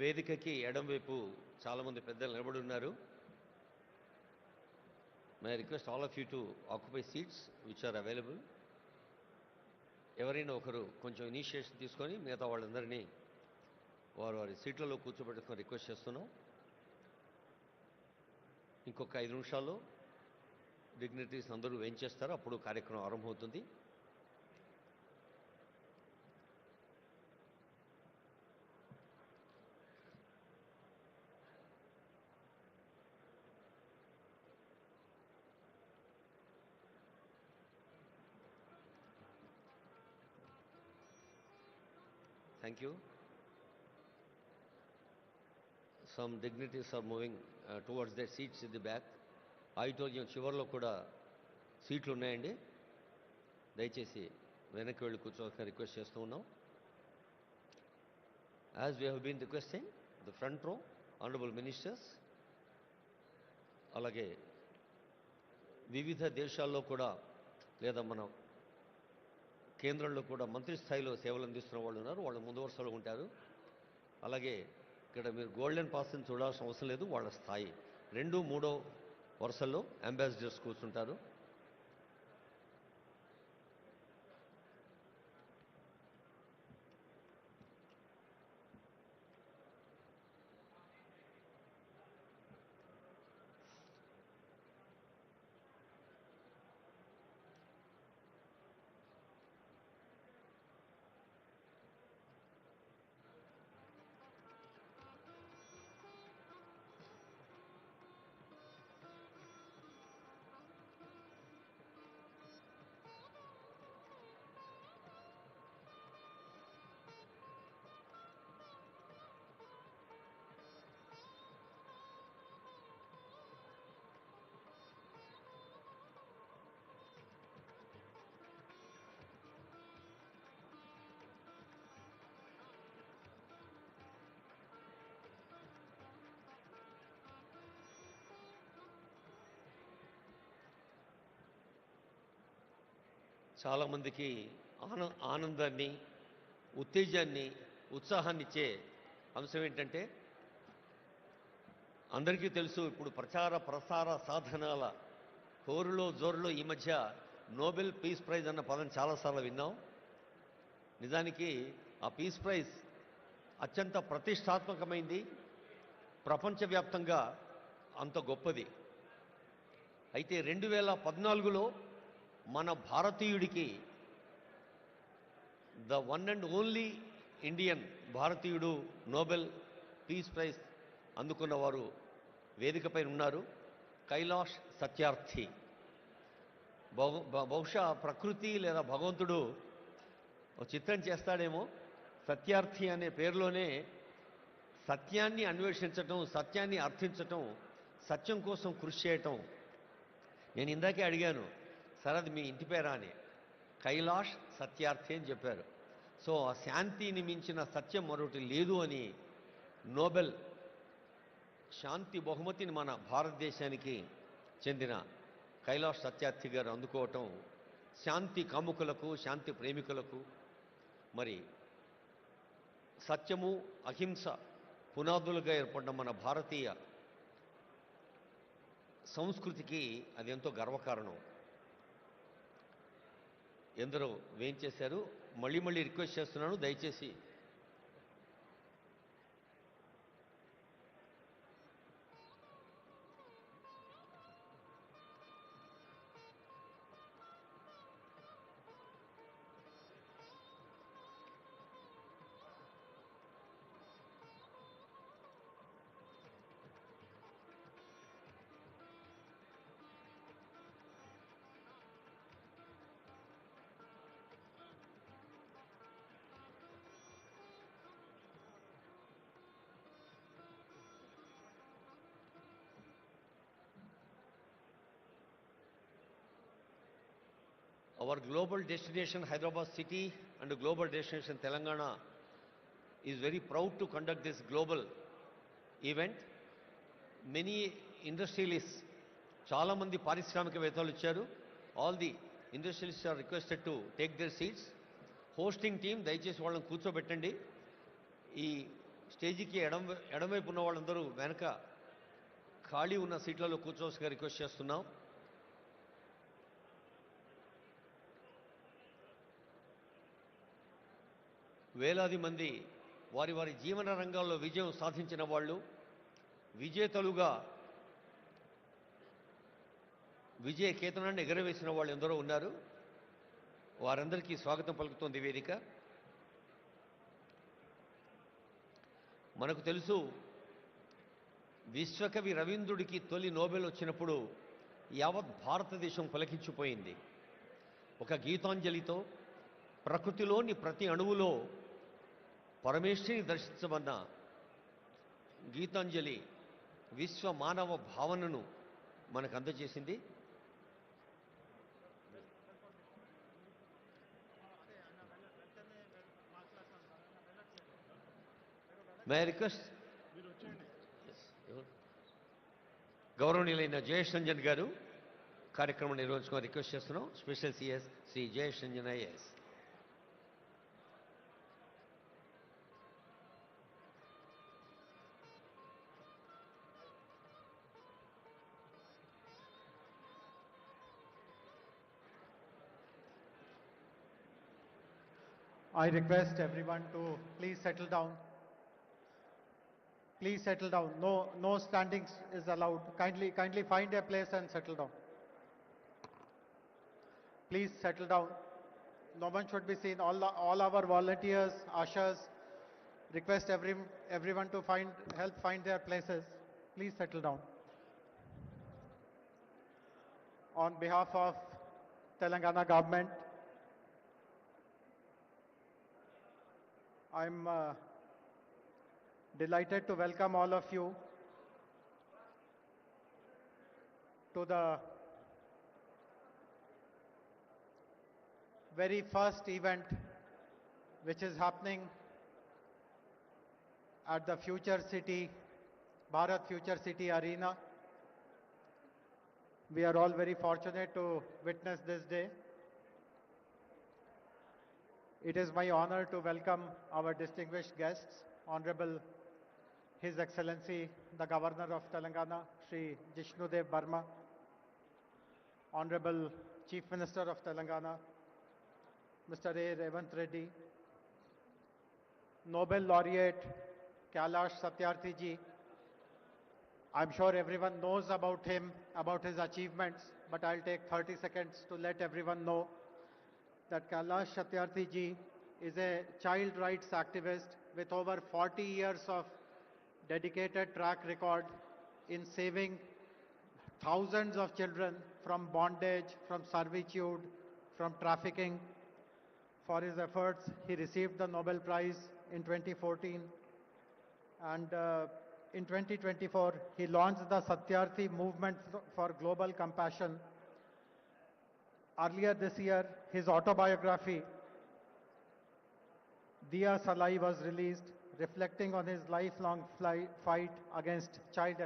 వేదికకి ఎడంవైపు చాలామంది పెద్దలు నిలబడి ఉన్నారు. May request all of you to occupy seats which are available. ఎవరైనా ఒకరు కొంచెం initiation తీసుకొని మిగతా వాళ్ళందరినీ వారి సీట్లలో కూర్చోబెట్టుకొని రిక్వెస్ట్ చేస్తున్నాం. ఇంకొక 5 నిమిషాల్లో డిగ్నిటరీస్ అందరూ వేయించేస్తారు, అప్పుడు కార్యక్రమం ఆరంభమవుతుంది. Thank you. Some dignitaries are moving towards their seats in the back. Auditorium చివరిలో కూడా సీట్లు ఉన్నాయండి. దయచేసి వెనక్కి వెళ్ళి కూర్చోవాల్సిన రిక్వెస్ట్ చేస్తూ ఉన్నాం. As we have been requesting, the front row, honorable ministers, అలాగే వివిధ దేశాల్లో కూడా లేదా మన కేంద్రంలో కూడా మంత్రి స్థాయిలో సేవలు అందిస్తున్న వాళ్ళు ఉన్నారు. వాళ్ళు ముందు వరుసలో ఉంటారు. అలాగే ఇక్కడ మీరు గోల్డెన్ పాస్ని చూడాల్సిన అవసరం లేదు. వాళ్ళ స్థాయి 2, 3 వరుసల్లో అంబాసిడర్స్ కూర్చుంటారు. చాలామందికి ఆనందాన్ని, ఉత్తేజాన్ని, ఉత్సాహాన్ని ఇచ్చే అంశం ఏంటంటే, అందరికీ తెలుసు ఇప్పుడు ప్రచార ప్రసార సాధనాల హోరులో జోరులో ఈ మధ్య నోబెల్ పీస్ ప్రైజ్ అన్న పదం చాలాసార్లు విన్నాం. నిజానికి ఆ పీస్ ప్రైజ్ అత్యంత ప్రతిష్టాత్మకమైంది, ప్రపంచవ్యాప్తంగా అంత గొప్పది. అయితే 2014లో మన భారతీయుడికి the one and only Indian భారతీయుడు నోబెల్ పీస్ ప్రైజ్ అందుకున్నవారు వేదికపై ఉన్నారు. కైలాష్ సత్యార్థి. బహుశా ప్రకృతి లేదా భగవంతుడు చిత్రం చేస్తాడేమో, సత్యార్థి అనే పేరులోనే సత్యాన్ని అన్వేషించటం, సత్యాన్ని అర్థించటం, సత్యం కోసం కృషి చేయటం. నేను ఇందాకే అడిగాను, సార్ అది మీ ఇంటి పేరా అని. కైలాష్ సత్యార్థి అని చెప్పారు. సో ఆ శాంతిని మించిన సత్యం మరొకటి లేదు అని నోబెల్ శాంతి బహుమతిని మన భారతదేశానికి చెందిన కైలాష్ సత్యార్థి గారు అందుకోవటం శాంతి కాముకులకు, శాంతి ప్రేమికులకు, మరి సత్యము అహింస పునాదులుగా ఏర్పడిన మన భారతీయ సంస్కృతికి అది ఎంతో గర్వకారణం. ఎందరో వేయించేశారు. మళ్ళీ మళ్ళీ రిక్వెస్ట్ చేస్తున్నాను, దయచేసి our global destination Hyderabad city and global destination Telangana is very proud to conduct this global event. Many industrialists, చాలా మంది పారిశ్రామికవేత్తలు వచ్చారు. All the industrialists are requested to take their seats. Hosting team దయచేసి వాళ్ళని కూర్చోబెట్టండి. ఈ స్టేజీకి ఎడమవైపు ఉన్న వాళ్ళందరూ వెనక ఖాళీ ఉన్న సీట్లలో కూర్చోవలసిగా రిక్వెస్ట్ చేస్తున్నాం. వేలాది మంది వారి వారి జీవన రంగాల్లో విజయం సాధించిన వాళ్ళు, విజేతలుగా విజయ కేతనాన్ని ఎగరవేసిన వాళ్ళు ఎందరో ఉన్నారు. వారందరికీ స్వాగతం పలుకుతోంది వేదిక. మనకు తెలుసు, విశ్వకవి రవీంద్రుడికి తొలి నోబెల్ వచ్చినప్పుడు యావత్ భారతదేశం పులకించిపోయింది. ఒక గీతాంజలితో ప్రకృతిలోని ప్రతి అణువులో పరమేశ్వరిని దర్శించమన్న గీతాంజలి విశ్వ మానవ భావనను మనకు అందజేసింది. మే రిక్వెస్ట్ గౌరవనీయులైన జయేష్ రంజన్ గారు కార్యక్రమం నిర్వహించుకొని రిక్వెస్ట్ చేస్తున్నాం. Special CS Shri Jayesh Ranjan IAS. I request everyone to please settle down. Please settle down. No standing is allowed. Kindly find a place and settle down. Please settle down. No one should be seen. All our volunteers, ushers, request everyone to help find their places. Please settle down. On behalf of Telangana government, I'm delighted to welcome all of you to the very first event which is happening at the Future City, Bharat Future City Arena. We are all very fortunate to witness this day. It is my honor to welcome our distinguished guests, Honorable His Excellency, the Governor of Telangana, Shri Jishnudev Burma, Honorable Chief Minister of Telangana, Mr. A. Revanth Reddy, Nobel Laureate Kailash Satyarthi ji. I'm sure everyone knows about him, about his achievements, but I'll take 30 seconds to let everyone know that Kailash Satyarthi ji is a child rights activist with over 40 years of dedicated track record in saving thousands of children from bondage, from servitude, from trafficking. For his efforts, he received the Nobel Prize in 2014, and in 2024, he launched the Satyarthi movement for global compassion. Earlier this year, his autobiography, Diya Salai, was released, reflecting on his lifelong fight against child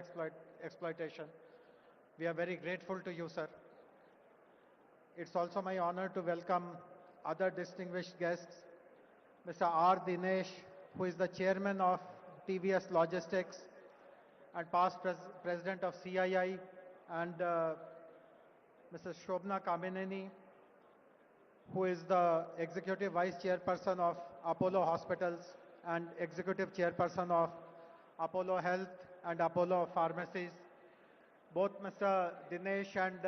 exploitation. We are very grateful to you, sir. It's also my honor to welcome other distinguished guests, Mr. R. Dinesh, who is the chairman of TVS Logistics and past president of CII, and Mrs. Swapna Talking, who is the executive vice chairperson of Apollo Hospitals and executive chairperson of Apollo Health and Apollo Pharmacies. Both Mr. Dinesh and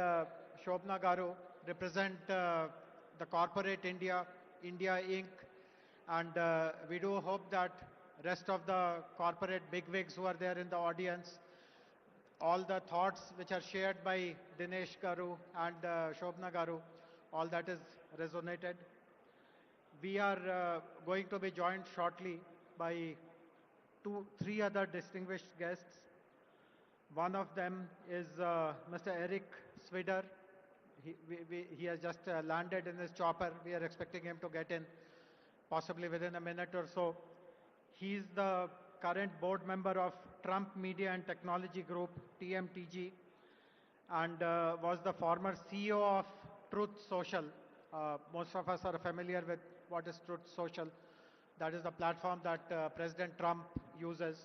Swapna Garu represent the corporate India Inc. And we do hope that rest of the corporate bigwigs who are there in the audience, all the thoughts which are shared by Dinesh Garu and Swapna Garu, all that is resonated. We are going to be joined shortly by three other distinguished guests. One of them is Mr. Eric Swider. He has just landed in his chopper. We are expecting him to get in possibly within a minute or so. He is the current board member of Trump Media and Technology Group, TMTG, and was the former CEO of Truth Social. Most of us are familiar with what is Truth Social. That is the platform that President Trump uses.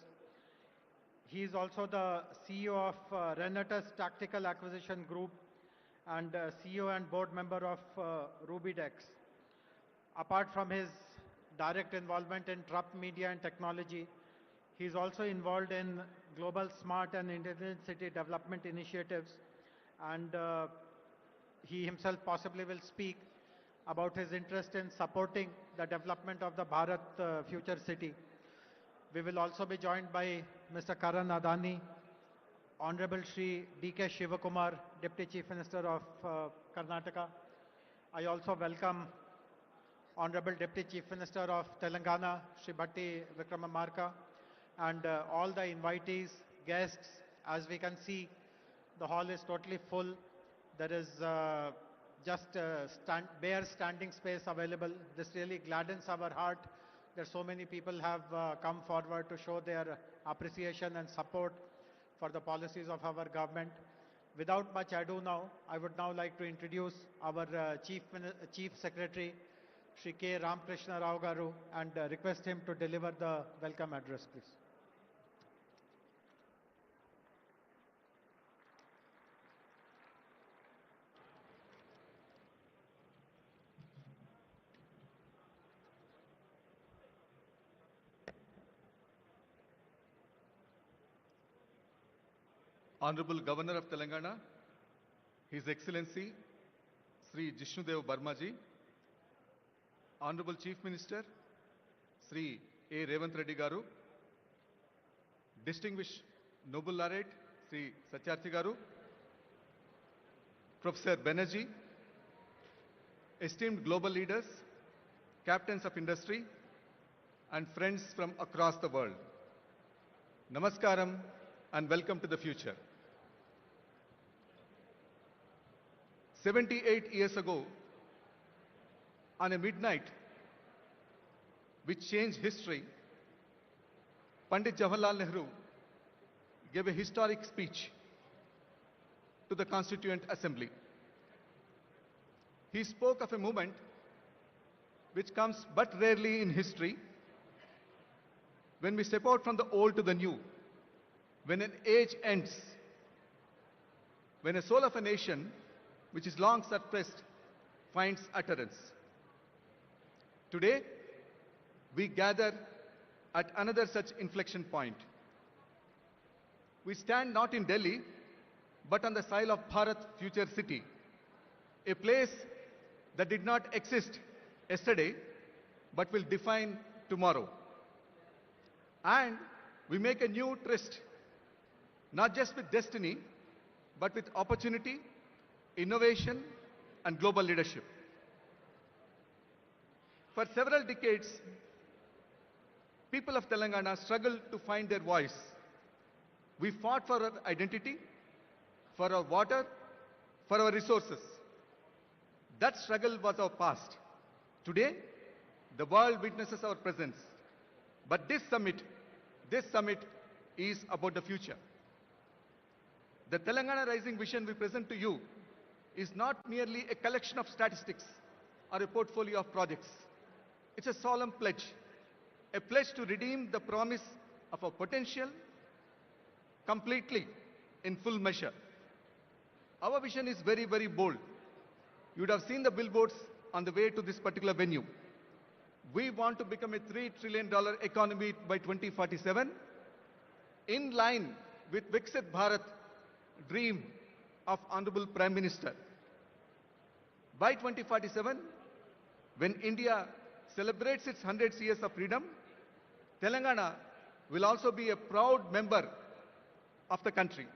He is also the CEO of Renatus Tactical Acquisition Group and CEO and board member of Rubidex. Apart from his direct involvement in Trump media and technology, he is also involved in global smart and intelligent city development initiatives, and he himself possibly will speak about his interest in supporting the development of the Bharat Future City. We will also be joined by Mr. Karan Adani, Honorable Shri D.K. Shivakumar, Deputy Chief Minister of Karnataka. I also welcome Honorable Deputy Chief Minister of Telangana, Shri Bhatti Vikramamarka, and all the invitees, guests. As we can see, the hall is totally full. There is just bare standing space available. This really gladdens our heart that so many people have come forward to show their appreciation and support for the policies of our government. Without much ado now, I would now like to introduce our Chief Secretary, Shri K. Ramakrishna Rao Garu, and request him to deliver the welcome address, please. Honorable Governor of Telangana, His Excellency Sri Jishnudev Barmaji, Honorable Chief Minister Sri A. Revanth Reddy Garu, Distinguished Noble Laureate Sri Satyarthi Garu, Professor Banerjee, esteemed global leaders, captains of industry, and friends from across the world. Namaskaram and welcome to the future. 78 years ago, on a midnight which changed history, Pandit Jawaharlal Nehru gave a historic speech to the Constituent Assembly. He spoke of a moment which comes but rarely in history, when we step out from the old to the new, when an age ends, when a soul of a nation which is long suppressed finds utterance. Today, we gather at another such inflection point. We stand not in Delhi, but on the soil of Bharat Future City, a place that did not exist yesterday, but will define tomorrow. And we make a new tryst, not just with destiny, but with opportunity, innovation, and global leadership. For several decades, people of Telangana struggled to find their voice. We fought for our identity, for our water, for our resources. That struggle was our past. Today, the world witnesses our presence. But this summit is about the future. The Telangana Rising Vision we present to you is not merely a collection of statistics or a portfolio of projects. It's a solemn pledge, a pledge to redeem the promise of our potential completely in full measure. Our vision is very, very bold. You would have seen the billboards on the way to this particular venue. We want to become a $3 trillion economy by 2047, in line with Viksit Bharat dream of Honorable Prime Minister. By 2047, when India celebrates its 100 years of freedom, Telangana will also be a proud member of the country.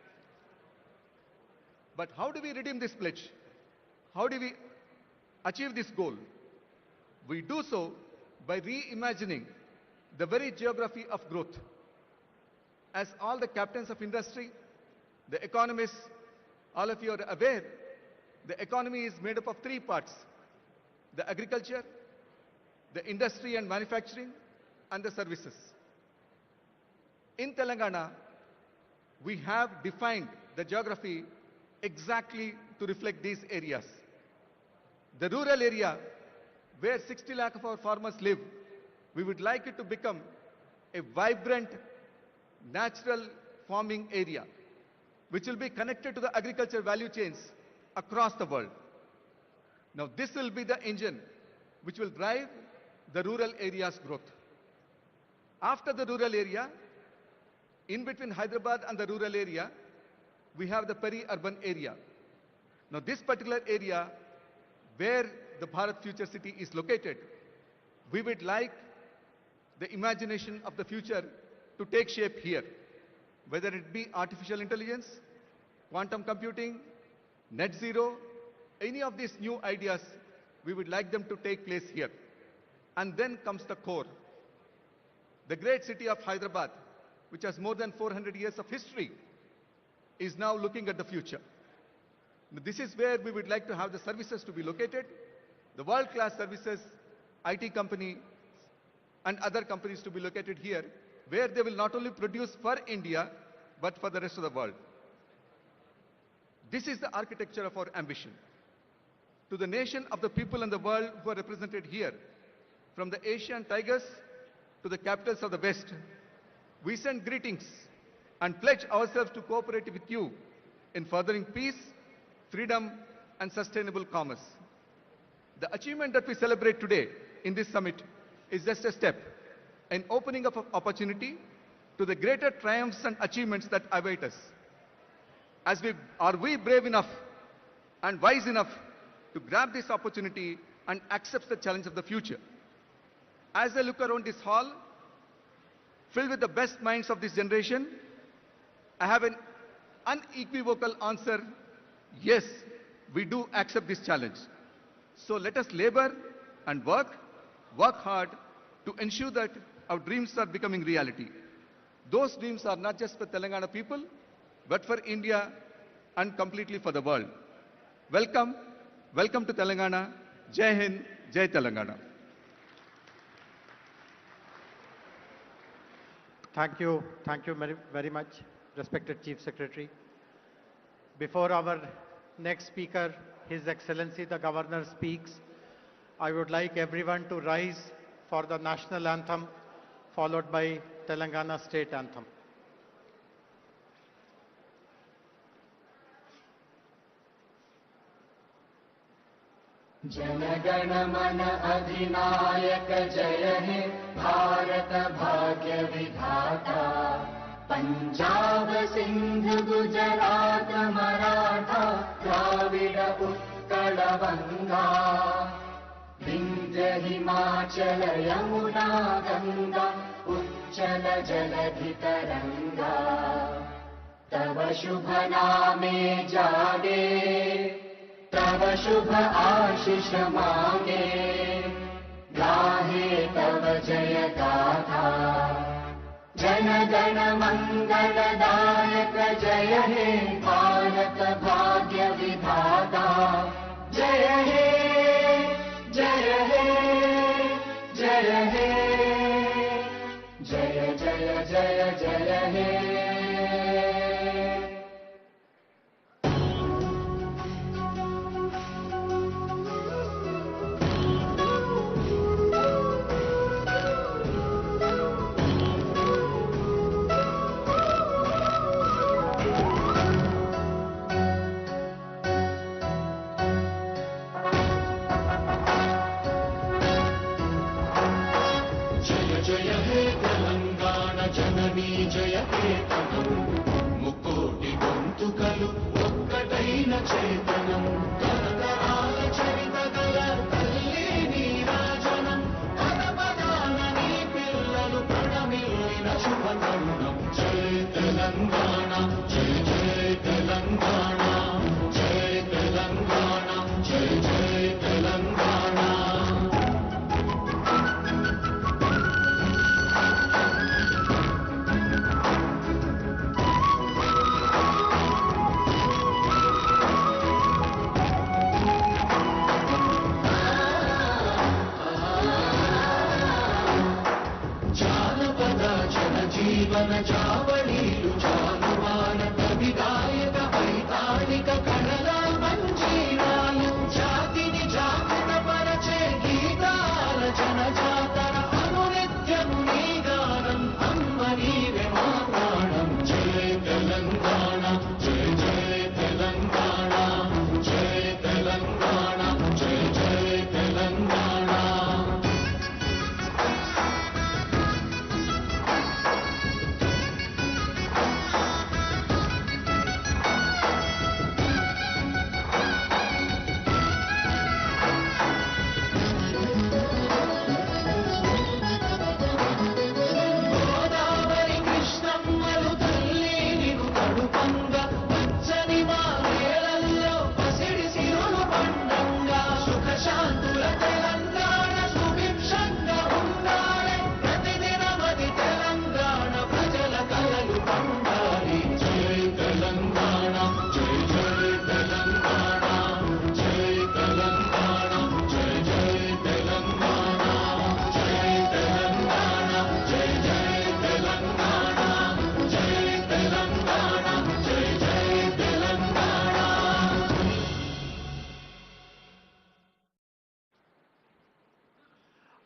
But how do we redeem this pledge? How do we achieve this goal? We do so by reimagining the very geography of growth. As all the captains of industry, the economists, all of you are aware, the economy is made up of three parts: the agriculture, the industry and manufacturing, and the services. In Telangana, we have defined the geography exactly to reflect these areas. The rural area, where 60 lakh of our farmers live, We would like it to become a vibrant, natural farming area, which will be connected to the agriculture value chains across the world. Now, this will be the engine which will drive the rural area's growth. After the rural area, in between Hyderabad and the rural area, we have the peri-urban area. Now, this particular area where the Bharat Future City is located, we would like the imagination of the future to take shape here, whether it be artificial intelligence, quantum computing, net zero, any of these new ideas, we would like them to take place here. And then comes the core. The great city of Hyderabad, which has more than 400 years of history, is now looking at the future. This is where we would like to have the services to be located, the world-class services, IT company, and other companies to be located here, where they will not only produce for India, but for the rest of the world. This is the architecture of our ambition. To the nation of the people in the world who are represented here, from the Asian tigers to the capitals of the West, we send greetings and pledge ourselves to cooperate with you in furthering peace, freedom, and sustainable commerce. The achievement that we celebrate today in this summit is just a step, an opening of opportunity to the greater triumphs and achievements that await us. Are we brave enough and wise enough to grab this opportunity and accept the challenge of the future? As I look around this hall, filled with the best minds of this generation, I have an unequivocal answer: yes, we do accept this challenge. So let us labor and work hard to ensure that our dreams are becoming reality. Those dreams are not just for Telangana people, but for India and completely for the world. Welcome, welcome to Telangana. Jai Hind, Jai Telangana. Thank you very much, respected Chief Secretary. Before our next speaker, His Excellency the Governor, speaks, I would like everyone to rise for the national anthem, followed by Telangana state anthem. जनगण मन अधिनायक जय हे भारत भाग्य विधाता पंजाब सिंध गुजरात मराठा द्राविड उत्कल गंगा विंध्य हिमाचल यमुना गंगा उच्चल जलधि तरंगा तव शुभ नामे जागे तव शुभ आशीष मांगे गाहे तव जय गाथा जन गण मंगलदायक जय हे भारत भाग्य विधाता जय हे जय हे जय हे जय जय जय जय हे ముకోటి గొంతుకలు ఒక్కటైన చేతనం తరతరాల చరిత గల తల్లి నీరాజనం పదపదాన నీ పిల్లలు ప్రణమిల్లిన శుభ తరుణం జై తెలంగాణ జై జై తెలంగాణ జై తెలంగాణ జై జై తెలంగాణ జీవన చావళీలు చాలువాన కవి గాయక వైతాళిక కళల మంజీరాలు జాతిని జాగృత పరచే గీతాల జనజాతర అనునిత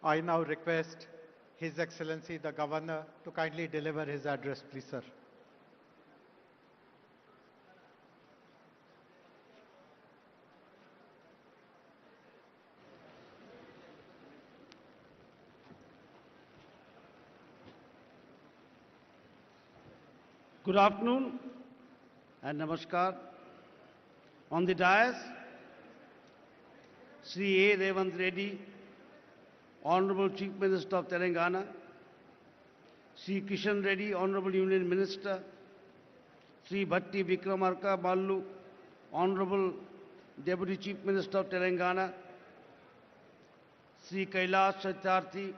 I now request His Excellency the Governor to kindly deliver his address, please, sir. Good afternoon and namaskar. On the dais, Sri A. Revanth Reddy, Honorable Chief Minister of Telangana, Sri Kishan Reddy, Honorable Union Minister, Sri Bhatti Vikramarka Mallu, Honorable Deputy Chief Minister of Telangana, Sri Kailash Satyarthi,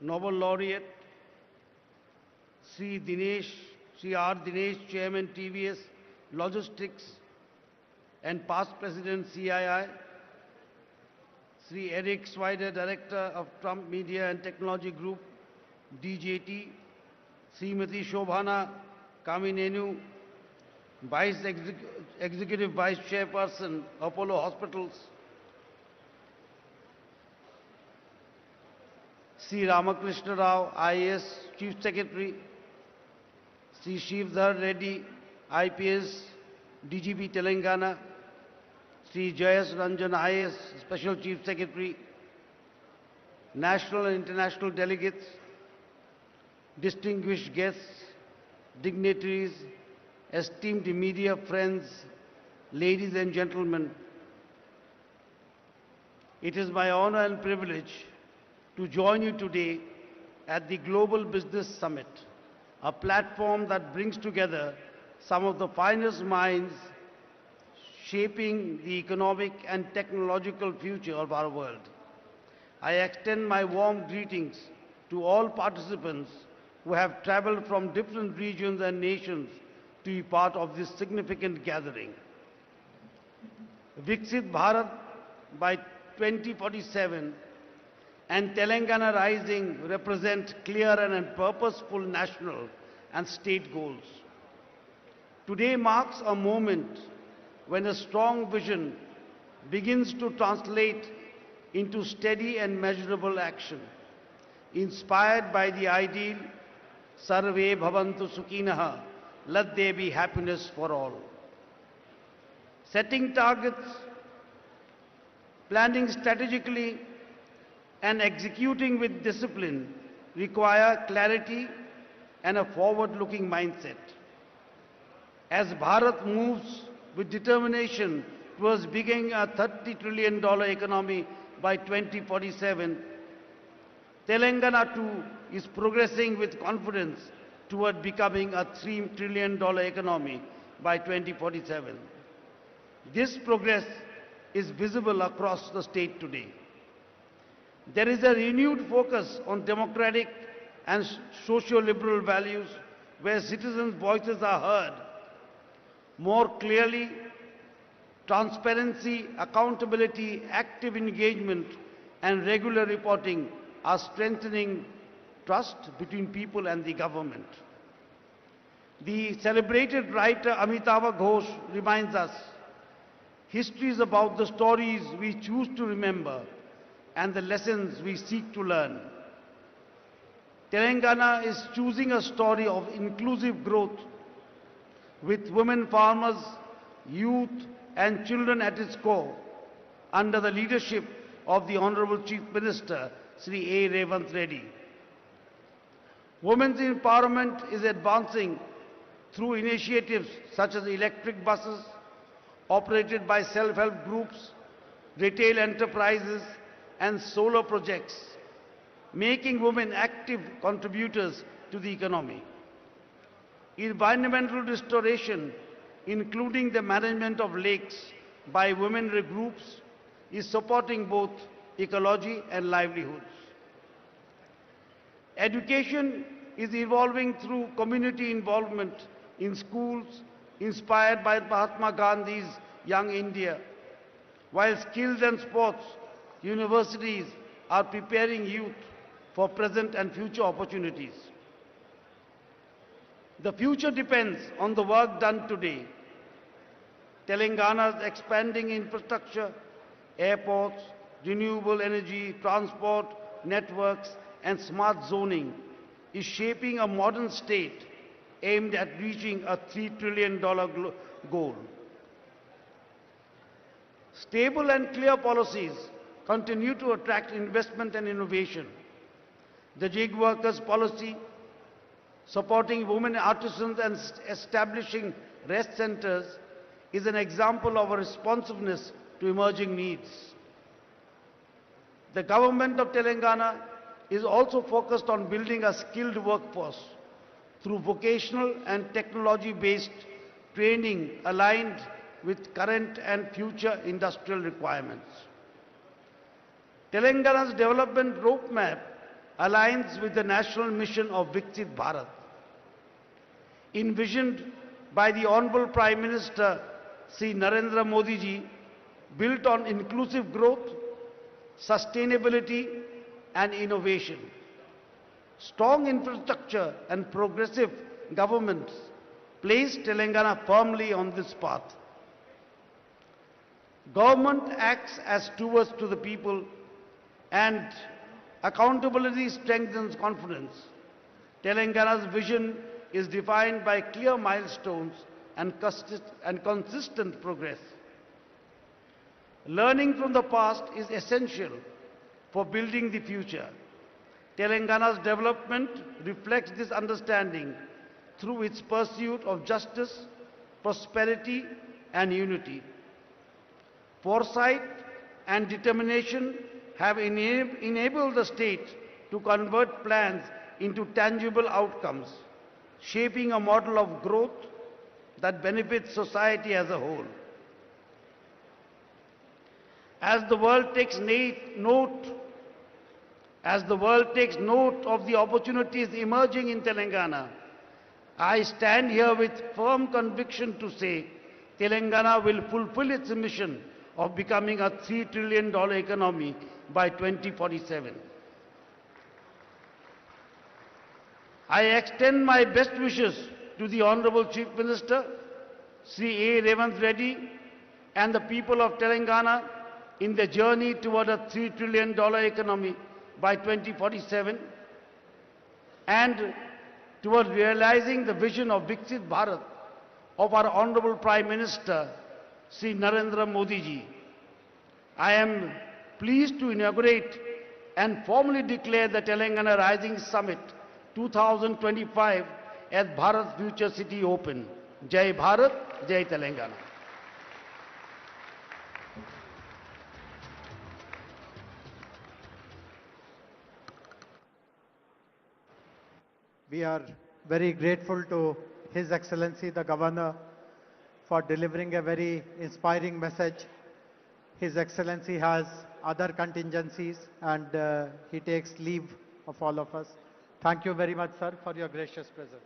Nobel Laureate, Sri R. Dinesh, Chairman TVS Logistics and past President CII, Sri Eric Swider, Director of Trump Media and Technology Group, DJT, Srimati Shobhana Kaminenu, Executive Vice Chairperson, Apollo Hospitals, Sri Ramakrishna Rao, IAS Chief Secretary, Sri Shivdhar Reddy, IPS, DGP Telangana, Sri Jayas Ranjan, IAS Special Chief Secretary, national and international delegates, distinguished guests, dignitaries, esteemed media friends, ladies and gentlemen, it is my honor and privilege to join you today at the Global Business Summit, a platform that brings together some of the finest minds shaping the economic and technological future of our world. I extend my warm greetings to all participants who have traveled from different regions and nations to be part of this significant gathering. Viksit Bharat by 2047 and Telangana Rising represent clear and purposeful national and state goals. Today marks a moment when a strong vision begins to translate into steady and measurable action, inspired by the ideal, Sarve Bhavantu Sukhinaha, let there be happiness for all. Setting targets, planning strategically, and executing with discipline require clarity and a forward-looking mindset. As Bharat moves with determination towards becoming a $30 trillion economy by 2047, Telangana too is progressing with confidence toward becoming a $3 trillion economy by 2047. This progress is visible across the state today. There is a renewed focus on democratic and socio-liberal values where citizens' voices are heard more clearly. Transparency, accountability, active engagement, and regular reporting are strengthening trust between people and the government. The celebrated writer Amitabh Ghosh reminds us, history is about the stories we choose to remember and the lessons we seek to learn. Telangana is choosing a story of inclusive growth with women farmers, youth and children at its core under the leadership of the Honorable Chief Minister, Sri A. Revanth Reddy. Women's empowerment is advancing through initiatives such as electric buses operated by self-help groups, retail enterprises and solar projects, making women active contributors to the economy. Environmental restoration, including the management of lakes by women groups, is supporting both ecology and livelihoods. Education is evolving through community involvement in schools inspired by Mahatma Gandhi's Young India, while skills and sports universities are preparing youth for present and future opportunities. The future depends on the work done today. Telangana's expanding infrastructure, airports, renewable energy, transport, networks, and smart zoning is shaping a modern state aimed at reaching a $3 trillion goal. Stable and clear policies continue to attract investment and innovation. The gig workers policy, supporting women artisans and establishing rest centers, is an example of a responsiveness to emerging needs. The government of Telangana is also focused on building a skilled workforce through vocational and technology-based training aligned with current and future industrial requirements. Telangana's development roadmap aligns with the national mission of Victims Bharat, envisioned by the Honorable Prime Minister Sri Narendra Modi ji, built on inclusive growth, sustainability and innovation. Strong infrastructure and progressive governments place Telangana firmly on this path. Government acts as stewards to the people and accountability strengthens confidence. Telangana's vision is defined by clear milestones and consistent progress. Learning from the past is essential for building the future. Telangana's development reflects this understanding through its pursuit of justice, prosperity and unity. Foresight and determination have enabled the state to convert plans into tangible outcomes, shaping a model of growth that benefits society as a whole. As the world takes note of the opportunities emerging in Telangana, I stand here with firm conviction to say Telangana will fulfill its mission of becoming a $3 trillion economy by 2047. I extend my best wishes to the Honorable Chief Minister, Sri A. Revanth Reddy, and the people of Telangana in the journey toward a $3 trillion economy by 2047 and toward realizing the vision of Victims Bharat of our Honorable Prime Minister, Sri Narendra Modi ji. I am pleased to inaugurate and formally declare the Telangana Rising Summit 2025 as Bharat Future City Open. Jai Bharat, Jai Telangana. We are very grateful to His Excellency the Governor for delivering a very inspiring message. His Excellency has other contingencies and he takes leave of all of us. Thank you very much, sir, for your gracious presence.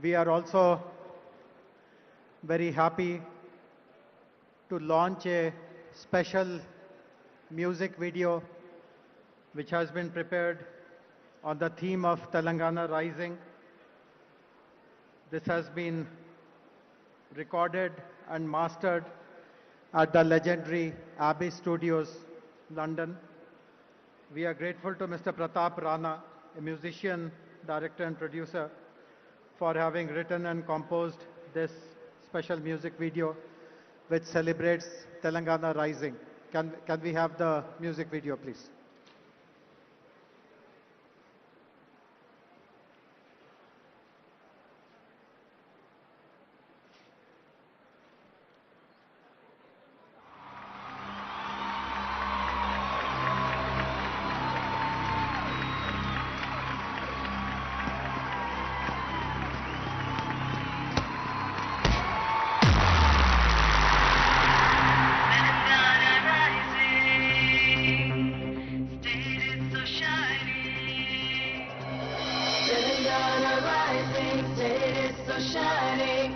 We are also very happy to launch a special music video which has been prepared on the theme of Telangana Rising. This has been recorded and mastered at the legendary Abbey Studios, London. We are grateful to Mr. Pratap Rana, a musician, director and producer, for having written and composed this special music video which celebrates Telangana Rising. Can we have the music video, please?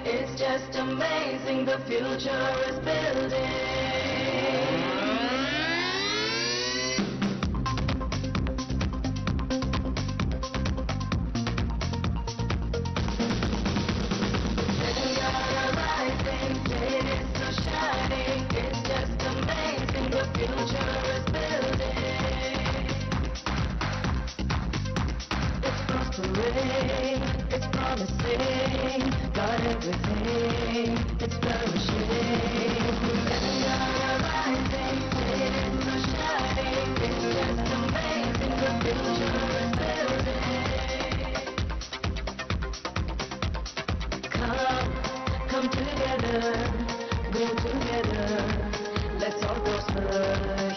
It's just amazing, the future is building. promising, got everything, it's flourishing. Telangana rising, it's so shining, it's just amazing, the future is building. Come together, go together, let's all prosper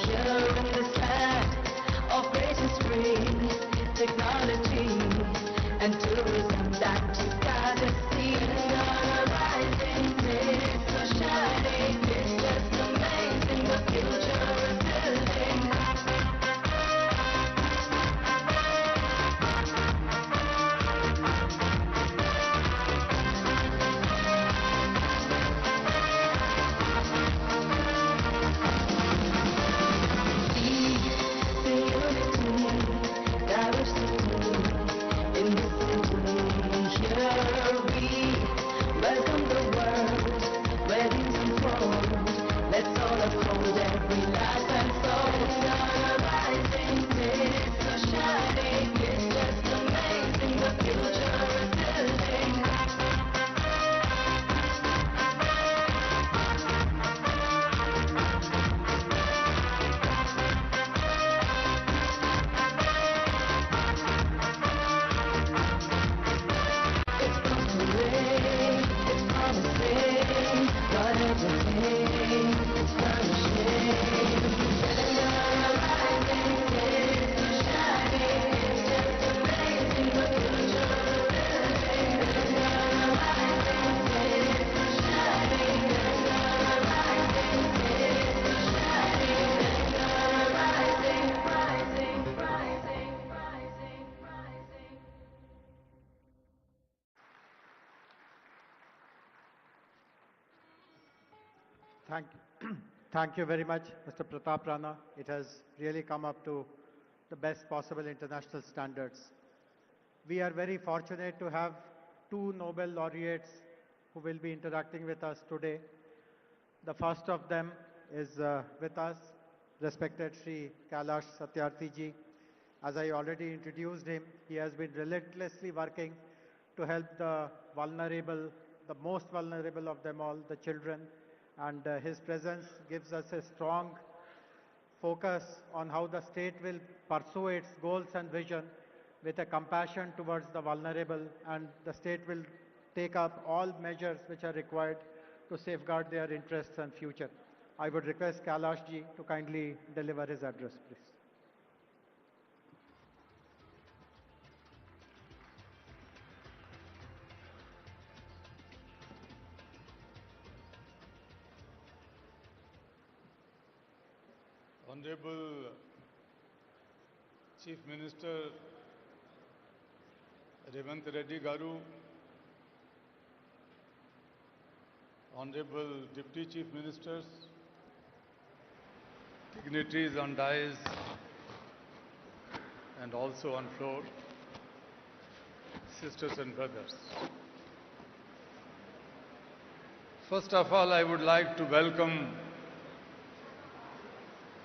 here in this land of great history, technology, and tourism that you gotta see. Telangana rising, it's so shining, it's just amazing, the future is building. Thank you very much, Mr. Pratap Rana. It has really come up to the best possible international standards. We are very fortunate to have two Nobel laureates who will be interacting with us today. The first of them is with us, respected Sri Kailash Satyarthi ji. As I already introduced him, he has been relentlessly working to help the vulnerable, the most vulnerable of them all, the children. And his presence gives us a strong focus on how the state will pursue its goals and vision with a compassion towards the vulnerable, and the state will take up all measures which are required to safeguard their interests and future. I would request Kailash ji to kindly deliver his address, please. Honorable Chief Minister Revanth Reddy Garu, Honorable Deputy Chief Ministers, dignitaries on dais and also on floor, sisters and brothers. First of all, I would like to welcome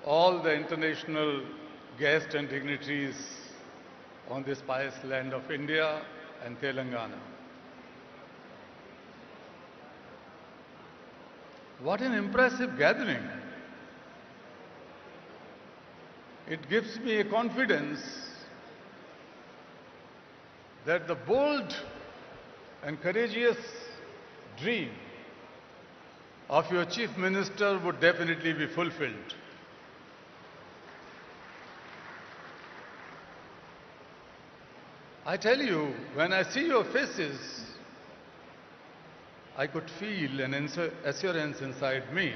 all the international guests and dignitaries on this pious land of India and Telangana. What an impressive gathering. It gives me a confidence that the bold and courageous dream of your Chief Minister would definitely be fulfilled. I tell you, when I see your faces, I could feel an assurance inside me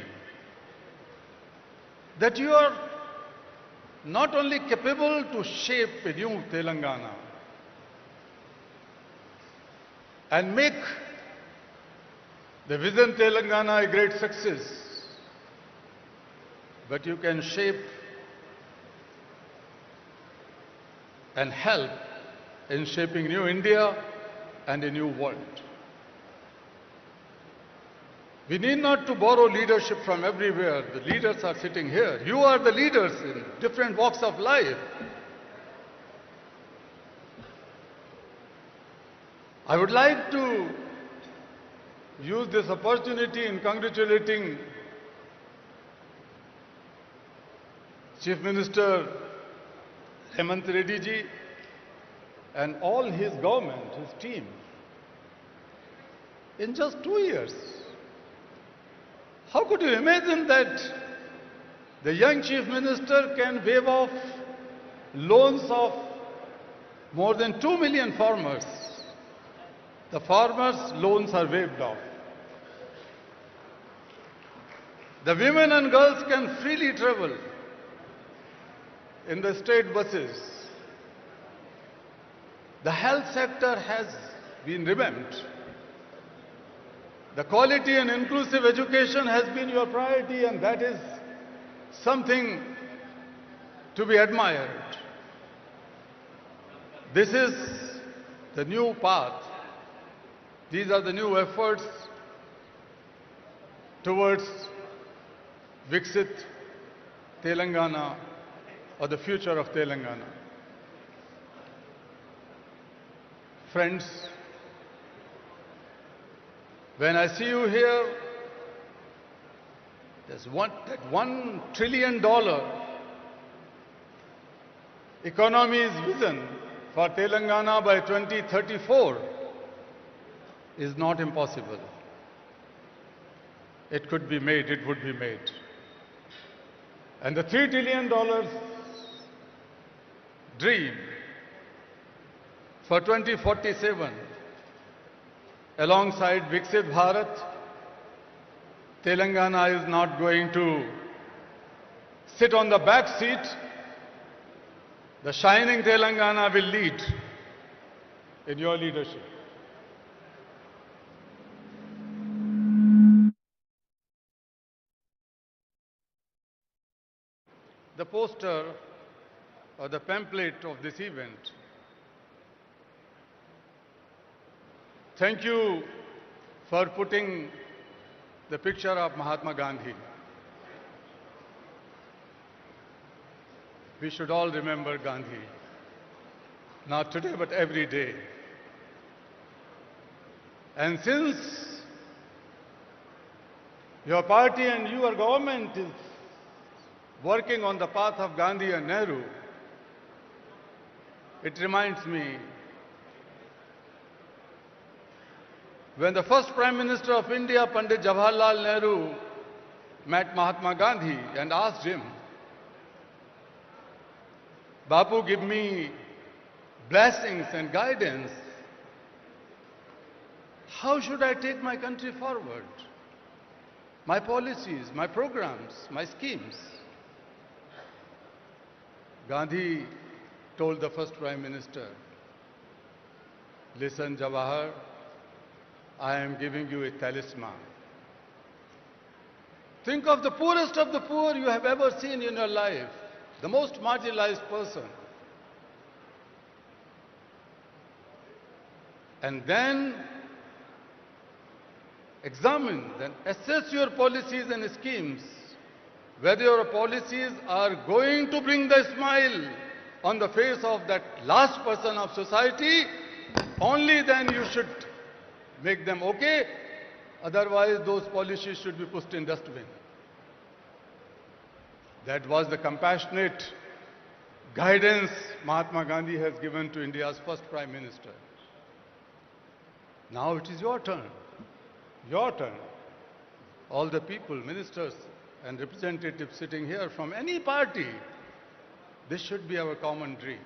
that you are not only capable to shape a new Telangana and make the Vision Telangana a great success, but you can shape and help in shaping new India and a new world. We need not to borrow leadership from everywhere. The leaders are sitting here. You are the leaders in different walks of life. I would like to use this opportunity in congratulating Chief Minister Revanth Reddy ji and all his government, his team. In just 2 years, how could you imagine that the young Chief Minister can waive off loans of more than 2 million farmers? The farmers' loans are waived off. The women and girls can freely travel in the state buses. The health sector has been revamped. The quality and inclusive education has been your priority, and that is something to be admired. This is the new path. These are the new efforts towards Viksit Telangana, or the future of Telangana. Friends, when I see you here, there's that $1 trillion economy's vision for Telangana by 2034 is not impossible. It could be made, it would be made. And the $3 trillion dream for 2047, alongside Viksit Bharat, Telangana is not going to sit on the back seat. The shining Telangana will lead in your leadership. The poster or the pamphlet of this event. Thank you for putting the picture of Mahatma Gandhi. We should all remember Gandhi, not today but every day. And since your party and your government is working on the path of Gandhi and Nehru, it reminds me when the first Prime Minister of India, Pandit Jawaharlal Nehru, met Mahatma Gandhi and asked him, Bapu, give me blessings and guidance. How should I take my country forward? My policies, my programs, my schemes. Gandhi told the first Prime Minister, listen, Jawahar, I am giving you a talisman. Think of the poorest of the poor you have ever seen in your life, the most marginalized person. And then examine, then assess your policies and schemes, whether your policies are going to bring the smile on the face of that last person of society. Only then you should make them okay. Otherwise, those policies should be pushed in dustbin. That was the compassionate guidance Mahatma Gandhi has given to India's first Prime Minister. Now it is your turn. Your turn. All the people, ministers and representatives sitting here from any party, this should be our common dream.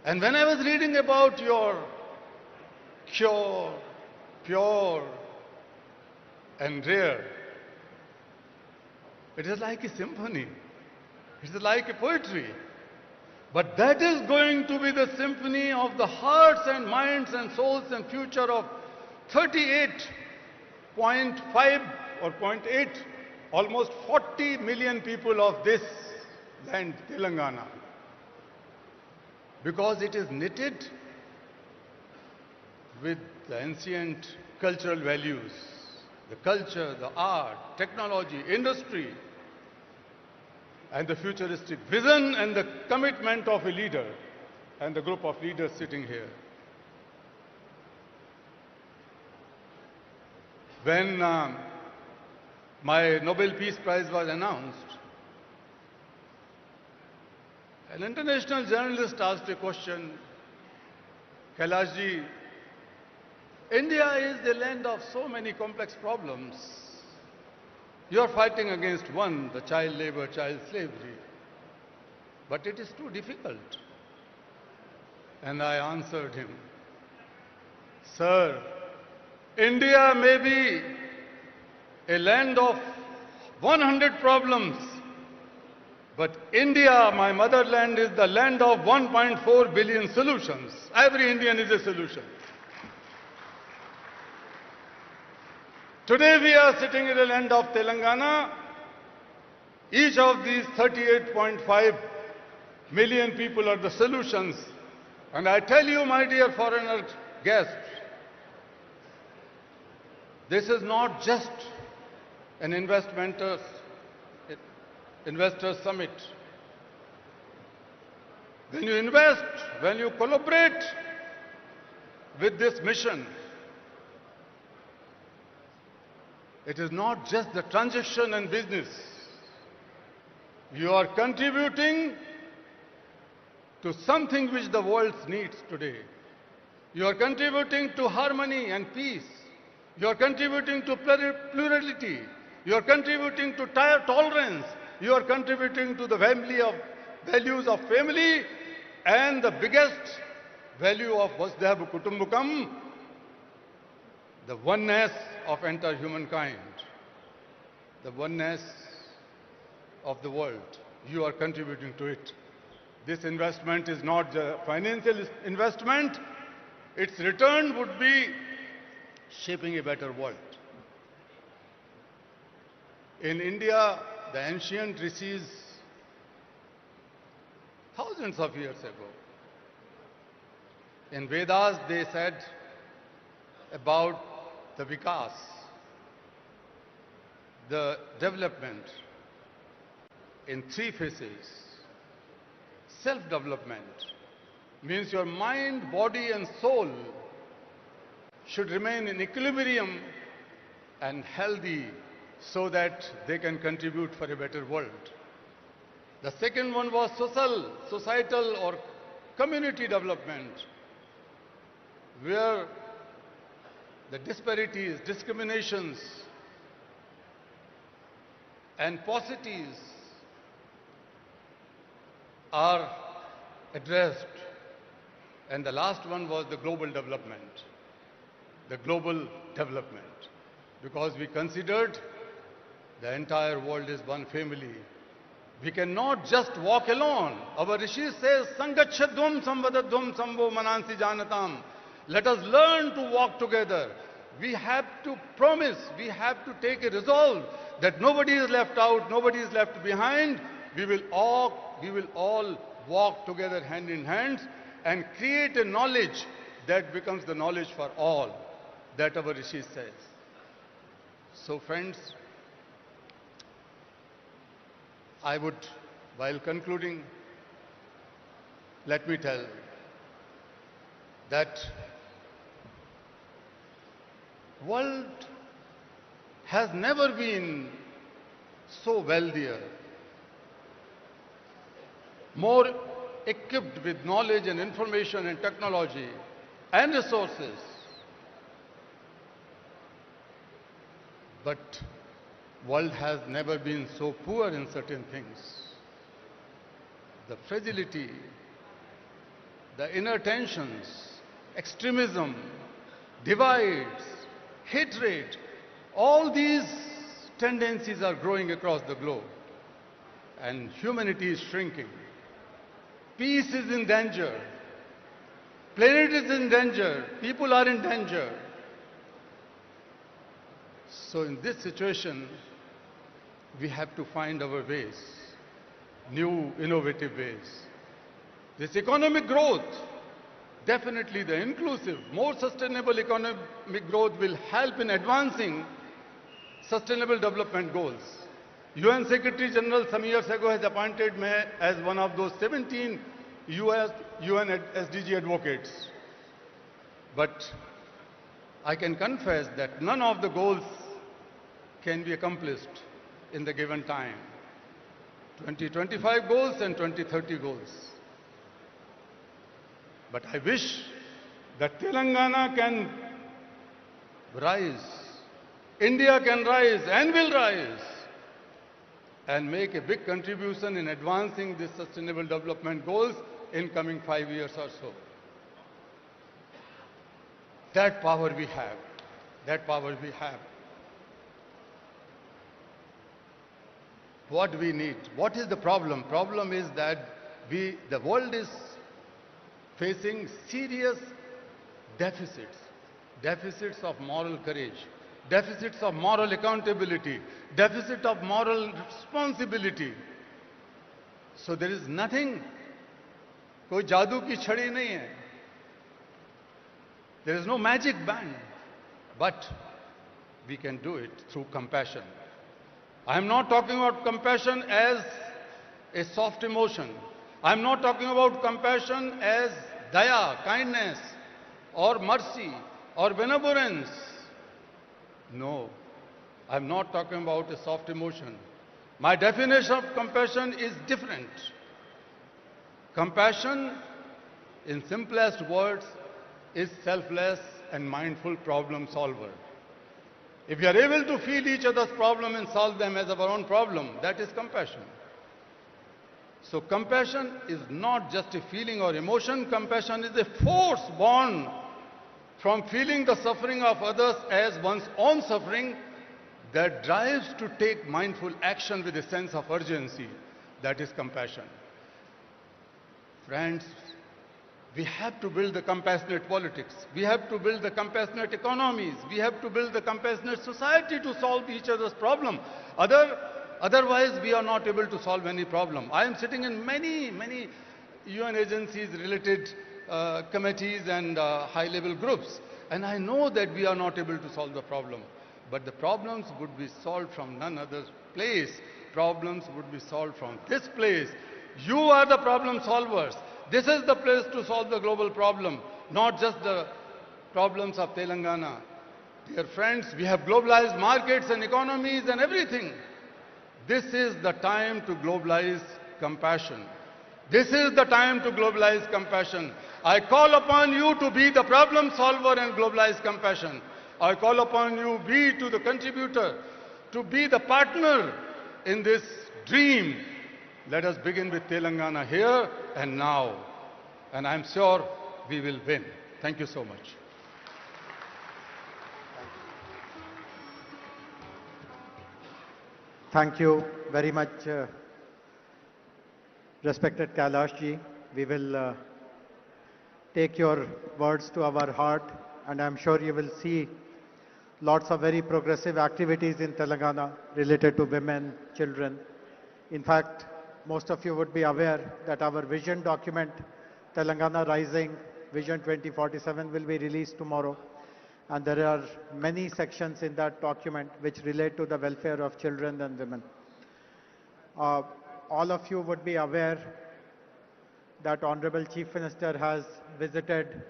And when I was reading about your pure and rare, it is like a symphony. It is like a poetry. But that is going to be the symphony of the hearts and minds and souls and future of 38.5 or 0.8, almost 40 million people of this land, Telangana. Because it is knitted with the ancient cultural values, the culture, the art, technology, industry, and the futuristic vision and the commitment of a leader and the group of leaders sitting here. When my Nobel Peace Prize was announced, an international journalist asked a question, Kailash ji, India is the land of so many complex problems. You are fighting against one, the child labor, child slavery. But it is too difficult. And I answered him, Sir, India may be a land of 100 problems, but India, my motherland, is the land of 1.4 billion solutions. Every Indian is a solution. Today we are sitting in the land of Telangana. Each of these 38.5 million people are the solutions. And I tell you, my dear foreigner guests, this is not just an investor summit. When you invest, when you collaborate with this mission, it is not just the transaction and business. You are contributing to something which the world needs today. You are contributing to harmony and peace. You are contributing to plurality. You are contributing to tolerance. You are contributing to the values of family and the biggest value of Vasudhaiva Kutumbakam, the oneness of entire humankind, the oneness of the world. You are contributing to it. This investment is not a financial investment. Its return would be shaping a better world. In India, the ancient rishis, thousands of years ago, in Vedas they said about the vikas, the development in three phases. Self-development means your mind, body and soul should remain in equilibrium and healthy so that they can contribute for a better world. The second one was societal or community development, where the disparities, discriminations and paucities are addressed. And the last one was the global development. The global development. Because we considered the entire world is one family. We cannot just walk alone. Our Rishi says, Sangachadvam samvadadvam samvo manansi janatam. Let us learn to walk together. We have to promise, we have to take a resolve that nobody is left out, nobody is left behind. We will all walk together hand in hand and create a knowledge that becomes the knowledge for all, that our Rishi says. So friends, I would, while concluding, let me tell that world has never been so wealthier, more equipped with knowledge and information and technology and resources. But world has never been so poor in certain things. The fragility, the inner tensions, extremism, divides, hatred, all these tendencies are growing across the globe. And humanity is shrinking. Peace is in danger. Planet is in danger. People are in danger. So in this situation, we have to find our ways, new innovative ways. This economic growth, definitely the inclusive, more sustainable economic growth will help in advancing sustainable development goals. UN Secretary General some years ago has appointed me as one of those 17 UN SDG advocates. But I can confess that none of the goals can be accomplished in the given time. 2025 goals and 2030 goals. But I wish that Telangana can rise, India can rise and will rise and make a big contribution in advancing these sustainable development goals in coming 5 years or so. That power we have. That power we have. What we need? What is the problem? Problem is that the world is facing serious deficits. Deficits of moral courage. Deficits of moral accountability. Deficit of moral responsibility. So there is nothing. कोई जादू की छड़ी नहीं है. There is no magic band, but we can do it through compassion. I am not talking about compassion as a soft emotion. I am not talking about compassion as daya, kindness, or mercy, or benevolence. No, I am not talking about a soft emotion. My definition of compassion is different. Compassion, in simplest words, is selfless and mindful problem solver. If we are able to feel each other's problem and solve them as our own problem, that is compassion. So compassion is not just a feeling or emotion. Compassion is a force born from feeling the suffering of others as one's own suffering that drives to take mindful action with a sense of urgency. That is compassion. Friends, we have to build the compassionate politics. We have to build the compassionate economies. We have to build the compassionate society to solve each other's problem. Otherwise, we are not able to solve any problem. I am sitting in many UN agencies related committees and high-level groups. And I know that we are not able to solve the problem. But the problems would be solved from none other place. Problems would be solved from this place. You are the problem solvers. This is the place to solve the global problem, not just the problems of Telangana. Dear friends, we have globalized markets and economies and everything. This is the time to globalize compassion. This is the time to globalize compassion. I call upon you to be the problem solver and globalize compassion. I call upon you be to the contributor, to be the partner in this dream. Let us begin with Telangana here and now. And I'm sure we will win. Thank you so much. Thank you very much, respected Kailash ji. We will take your words to our heart, and I'm sure you will see lots of very progressive activities in Telangana related to women, children. In fact, most of you would be aware that our vision document, Telangana Rising Vision 2047, will be released tomorrow. And there are many sections in that document which relate to the welfare of children and women. All of you would be aware that Honorable Chief Minister has visited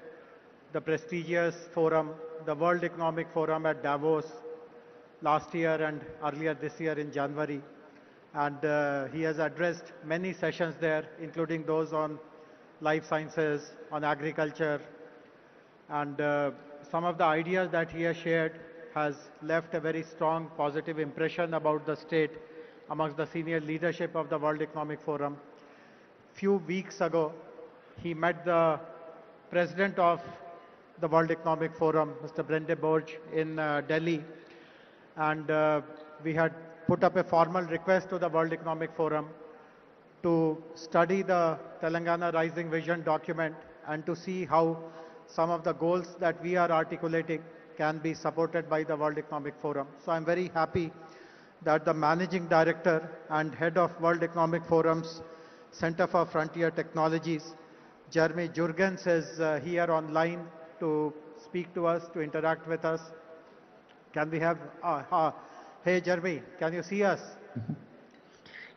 the prestigious forum, the World Economic Forum at Davos last year and earlier this year in January. And he has addressed many sessions there, including those on life sciences, on agriculture. And some of the ideas that he has shared has left a very strong positive impression about the state amongst the senior leadership of the World Economic Forum. Few weeks ago, he met the president of the World Economic Forum, Mr. Brende Borge, in Delhi. And we had put up a formal request to the World Economic Forum to study the Telangana Rising Vision document and to see how some of the goals that we are articulating can be supported by the World Economic Forum. So I'm very happy that the Managing Director and Head of World Economic Forum's Center for Frontier Technologies, Jeremy Jurgens, is here online to speak to us, to interact with us. Can we have, hey Jeremy, can you see us?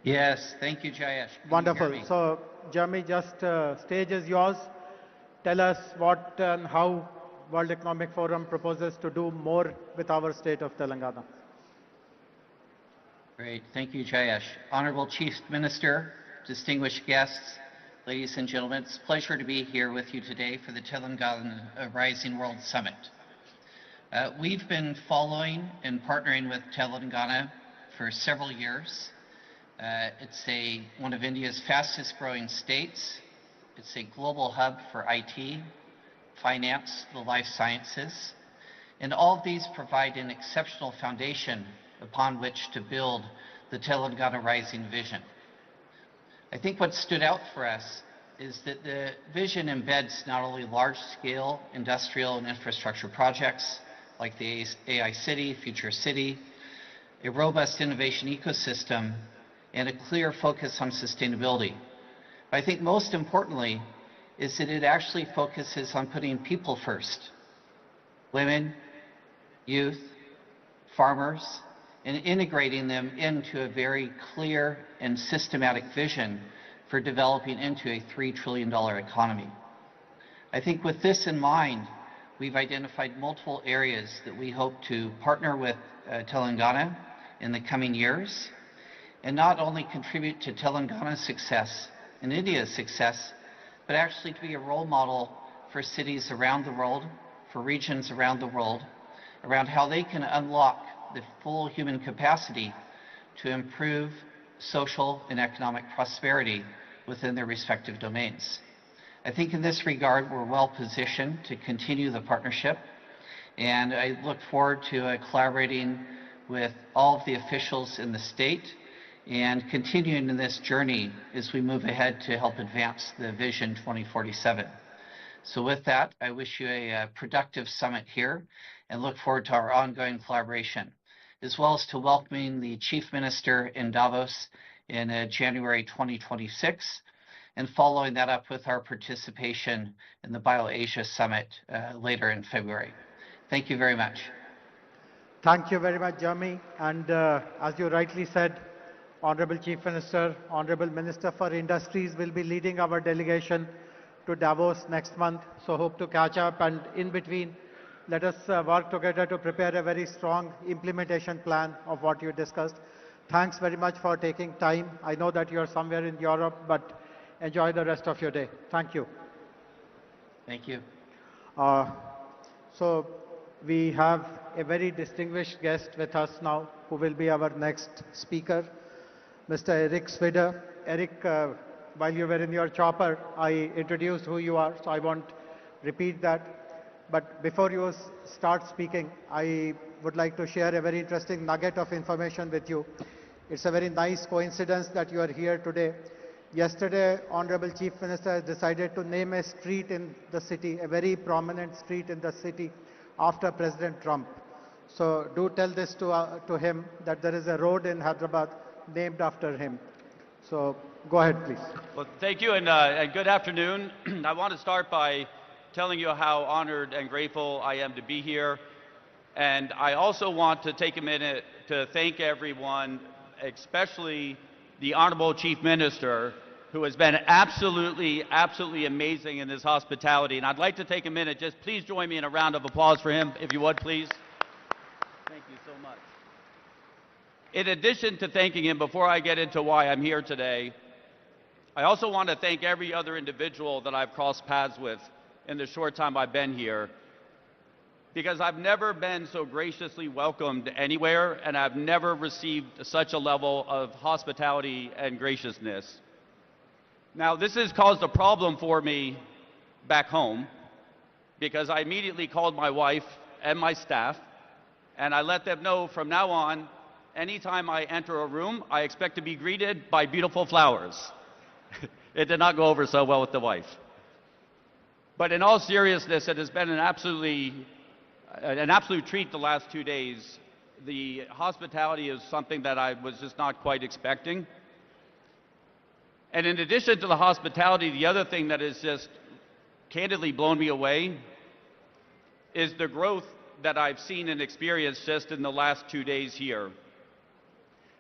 Yes, thank you, Jayesh. Can you hear Wonderful. me? So, Jeremy, just stage is yours. Tell us what and how World Economic Forum proposes to do more with our state of Telangana. Great, thank you, Jayesh. Honorable Chief Minister, distinguished guests, ladies and gentlemen, it's a pleasure to be here with you today for the Telangana Rising World Summit. We've been following and partnering with Telangana for several years. It's one of India's fastest growing states. It's a global hub for IT, finance, the life sciences, and all of these provide an exceptional foundation upon which to build the Telangana Rising vision. I think what stood out for us is that the vision embeds not only large-scale industrial and infrastructure projects like the AI City, Future City, a robust innovation ecosystem, and a clear focus on sustainability. But I think most importantly is that it actually focuses on putting people first. Women, youth, farmers, and integrating them into a very clear and systematic vision for developing into a $3 trillion economy. I think with this in mind, we've identified multiple areas that we hope to partner with Telangana in the coming years, and not only contribute to Telangana's success and India's success, but actually to be a role model for cities around the world, for regions around the world, around how they can unlock the full human capacity to improve social and economic prosperity within their respective domains. I think in this regard, we're well positioned to continue the partnership, and I look forward to collaborating with all of the officials in the state and continuing in this journey as we move ahead to help advance the Vision 2047. So with that, I wish you a productive summit here and look forward to our ongoing collaboration, as well as to welcoming the Chief Minister in Davos in January 2026, and following that up with our participation in the BioAsia Summit later in February. Thank you very much. Thank you very much, Jeremy. And as you rightly said, Honorable Chief Minister, Honorable Minister for Industries will be leading our delegation to Davos next month. So hope to catch up, and in between, let us work together to prepare a very strong implementation plan of what you discussed. Thanks very much for taking time. I know that you're somewhere in Europe, but enjoy the rest of your day. Thank you. Thank you. So we have a very distinguished guest with us now, who will be our next speaker, Mr. Eric Swider. Eric, while you were in your chopper, I introduced who you are, so I won't repeat that. But before you start speaking, I would like to share a very interesting nugget of information with you. It's a very nice coincidence that you are here today. Yesterday, Honorable Chief Minister has decided to name a street in the city, a very prominent street in the city, after President Trump. So do tell this to him, that there is a road in Hyderabad named after him. So go ahead, please. Well, thank you, and good afternoon. I want to start by telling you how honored and grateful I am to be here. And I also want to take a minute to thank everyone, especially the Honorable Chief Minister, who has been absolutely amazing in this hospitality. And I'd like to take a minute, just please join me in a round of applause for him, if you would, please. Thank you so much. In addition to thanking him, before I get into why I'm here today, I also want to thank every other individual that I've crossed paths with in the short time I've been here, because I've never been so graciously welcomed anywhere, and I've never received such a level of hospitality and graciousness. Now, this has caused a problem for me back home, because I immediately called my wife and my staff, and I let them know from now on, anytime I enter a room, I expect to be greeted by beautiful flowers. It did not go over so well with the wife. But in all seriousness, it has been an absolute treat the last 2 days. The hospitality is something that I was just not quite expecting. And in addition to the hospitality, the other thing that has just candidly blown me away is the growth that I've seen and experienced just in the last 2 days here.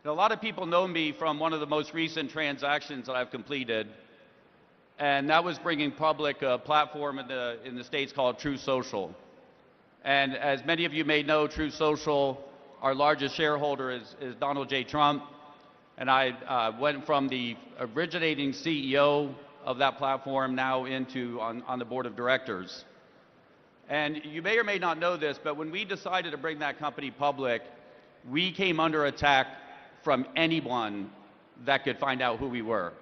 A lot of people know me from one of the most recent transactions that I've completed, and that was bringing public a platform in the States called True Social. And as many of you may know, True Social, our largest shareholder is Donald J. Trump, and I went from the originating CEO of that platform now into on the board of directors. And you may or may not know this, but when we decided to bring that company public, we came under attack from anyone that could find out who we were.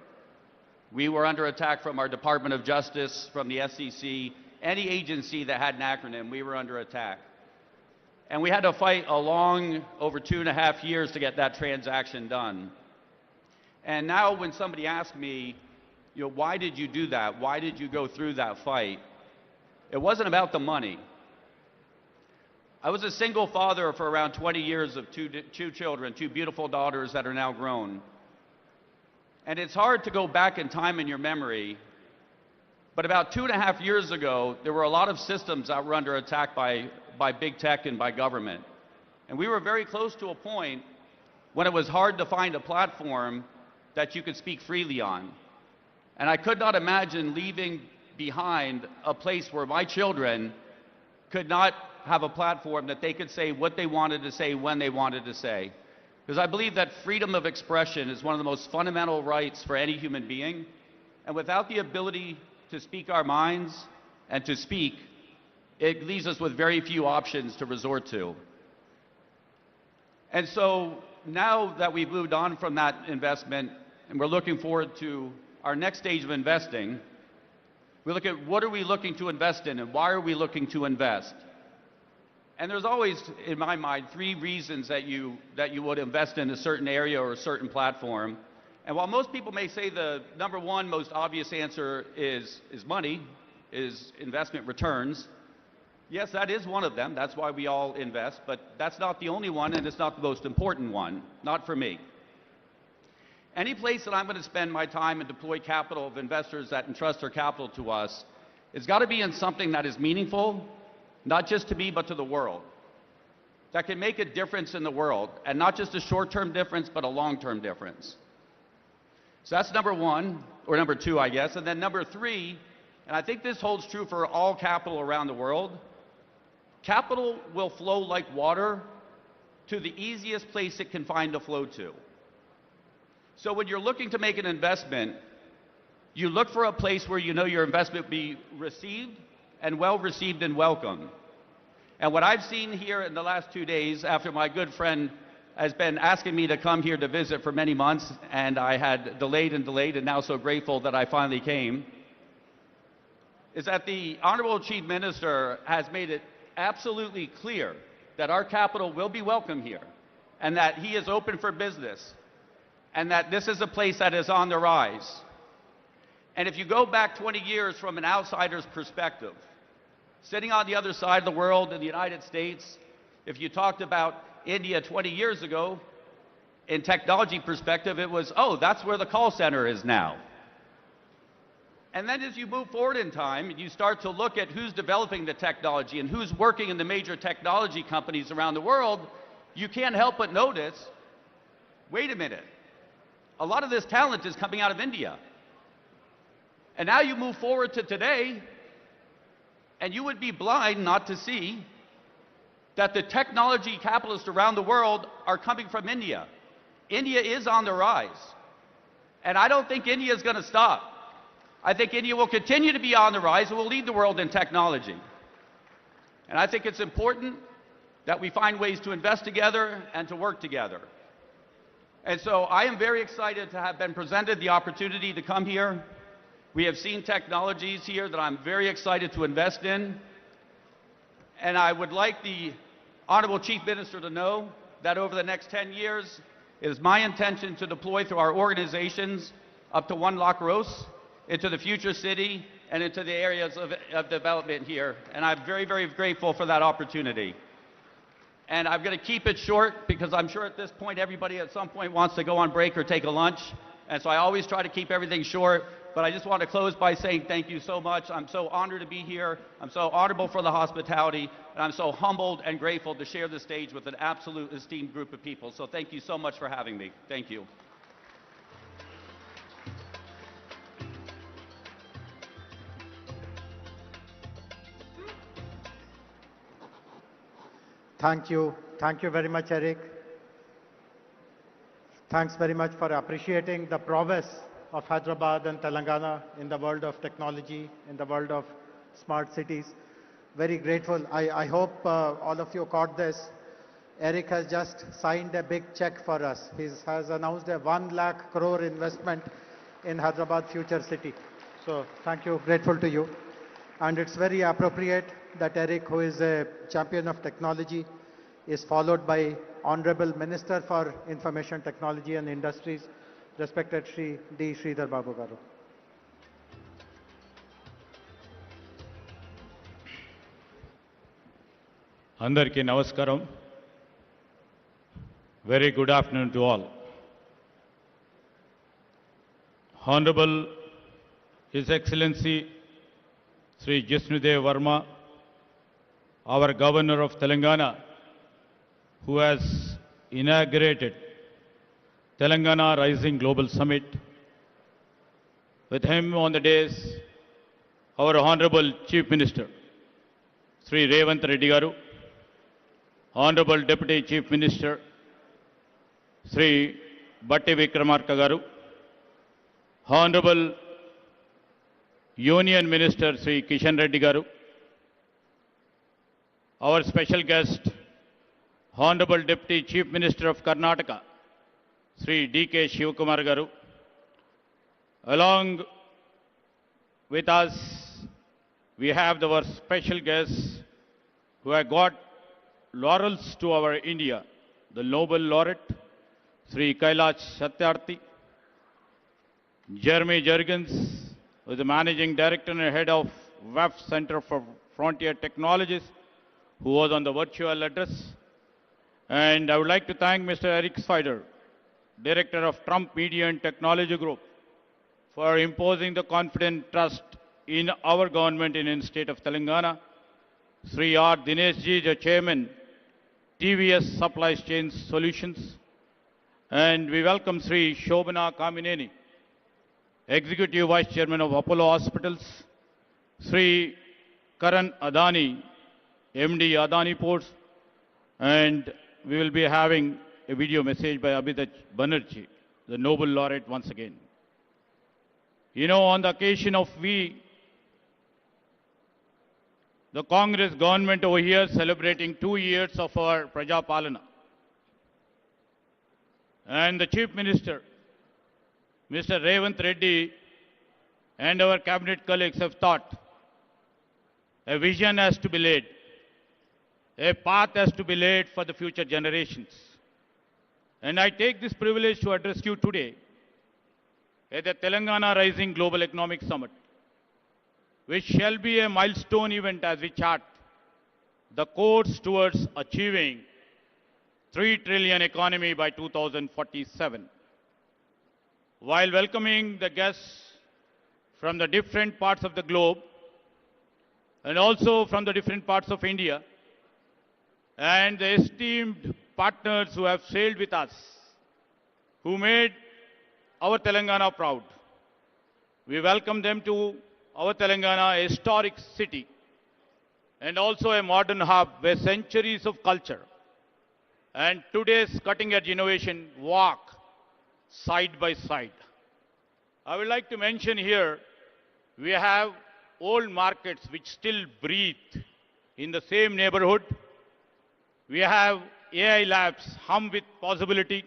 We were under attack from our Department of Justice, from the SEC, any agency that had an acronym, we were under attack. And we had to fight along over 2.5 years to get that transaction done. And now when somebody asks me, why did you do that? Why did you go through that fight? It wasn't about the money. I was a single father for around 20 years of two children, 2 beautiful daughters that are now grown. And it's hard to go back in time in your memory, but about 2.5 years ago, there were a lot of systems that were under attack by big tech and by government. And we were very close to a point when it was hard to find a platform that you could speak freely on. And I could not imagine leaving behind a place where my children could not have a platform that they could say what they wanted to say when they wanted to say. Because I believe that freedom of expression is one of the most fundamental rights for any human being. And without the ability to speak our minds and to speak, it leaves us with very few options to resort to. And so now that we've moved on from that investment and we're looking forward to our next stage of investing, we look at what are we looking to invest in and why are we looking to invest? And there's always, in my mind, 3 reasons that you would invest in a certain area or a certain platform. And while most people may say the number 1 most obvious answer is money, is investment returns, yes, that is one of them. That's why we all invest, but that's not the only one, and it's not the most important one, not for me. Any place that I'm going to spend my time and deploy capital of investors that entrust their capital to us, it's got to be in something that is meaningful, not just to me, but to the world, that can make a difference in the world, and not just a short-term difference, but a long-term difference. So that's number 1, or number 2, I guess. And then number 3, and I think this holds true for all capital around the world, capital will flow like water to the easiest place it can find to flow to. So when you're looking to make an investment, you look for a place where you know your investment will be received and well received and welcome. And what I've seen here in the last 2 days, after my good friend has been asking me to come here to visit for many months, and I had delayed and now so grateful that I finally came, is that the Honorable Chief Minister has made it absolutely clear that our capital will be welcome here, and that he is open for business, and that this is a place that is on the rise. And if you go back 20 years from an outsider's perspective, sitting on the other side of the world in the United States, if you talked about India 20 years ago, in technology perspective, it was, oh, that's where the call center is now. And then as you move forward in time, you start to look at who's developing the technology and who's working in the major technology companies around the world, you can't help but notice, wait a minute, a lot of this talent is coming out of India. And now you move forward to today, and you would be blind not to see that the technology capitalists around the world are coming from India. India is on the rise. And I don't think India is going to stop. I think India will continue to be on the rise and will lead the world in technology. And I think it's important that we find ways to invest together and to work together. And so I am very excited to have been presented the opportunity to come here. We have seen technologies here that I'm very excited to invest in. And I would like the Honorable Chief Minister to know that over the next 10 years, it is my intention to deploy through our organizations up to 1 lakh crores into the future city and into the areas of development here. And I'm very, very grateful for that opportunity. And I'm going to keep it short because I'm sure at this point everybody at some point wants to go on break or take a lunch. And so I always try to keep everything short. but I just want to close by saying thank you so much. I'm so honored to be here. I'm so honorable for the hospitality, and I'm so humbled and grateful to share the stage with an absolute esteemed group of people. So thank you so much for having me. Thank you. Thank you. Thank you very much, Eric. Thanks very much for appreciating the prowess of Hyderabad and Telangana in the world of technology, in the world of smart cities. Very grateful. I hope all of you caught this. Eric has just signed a big check for us. He has announced a 1 lakh crore investment in Hyderabad Future City. So thank you, grateful to you. And it's very appropriate that Eric, who is a champion of technology, is followed by Honorable Minister for Information Technology and Industries, respected Shri D. Sridhar Babu Garu. Andarki Namaskaram. Very good afternoon to all. Honorable His Excellency Sri Jisnudev Verma, our Governor of Telangana, who has inaugurated Telangana Rising Global Summit. With him on the dais, our Honorable Chief Minister, Sri Revanth Reddy Garu, Honorable Deputy Chief Minister, Sri Batti Vikramarka Garu, Honorable Union Minister Sri Kishan Reddy Garu, our special guest, Honorable Deputy Chief Minister of Karnataka, Sri D.K. Shivakumar Garu. Along with us, we have our special guests who have got laurels to our India, the Nobel Laureate, Sri Kailash Satyarthi, Jeremy Jurgens, who is the Managing Director and Head of WEF Center for Frontier Technologies, who was on the virtual address. And I would like to thank Mr. Eric Spider, Director of Trump Media and Technology Group, for imposing the confident trust in our government in the state of Telangana. Sri R. Dineshji, the Chairman, TVS Supply Chain Solutions. And we welcome Sri Shobana Kamineni, Executive Vice Chairman of Apollo Hospitals, Sri Karan Adani, MD Adani Ports, and we will be having a video message by Abhijit Banerjee, the Nobel Laureate once again. You know, on the occasion of the Congress government over here celebrating 2 years of our Praja Palana. And the Chief Minister, Mr. Revanth Reddy, and our cabinet colleagues have thought a vision has to be laid, a path has to be laid for the future generations. And I take this privilege to address you today at the Telangana Rising Global Economic Summit, which shall be a milestone event as we chart the course towards achieving 3 trillion economy by 2047. While welcoming the guests from the different parts of the globe and also from the different parts of India, and the esteemed partners who have sailed with us, who made our Telangana proud. We welcome them to our Telangana, a historic city, and also a modern hub where centuries of culture and today's cutting-edge innovation walk side by side. I would like to mention here, we have old markets which still breathe in the same neighborhood. We have AI labs hum with possibility.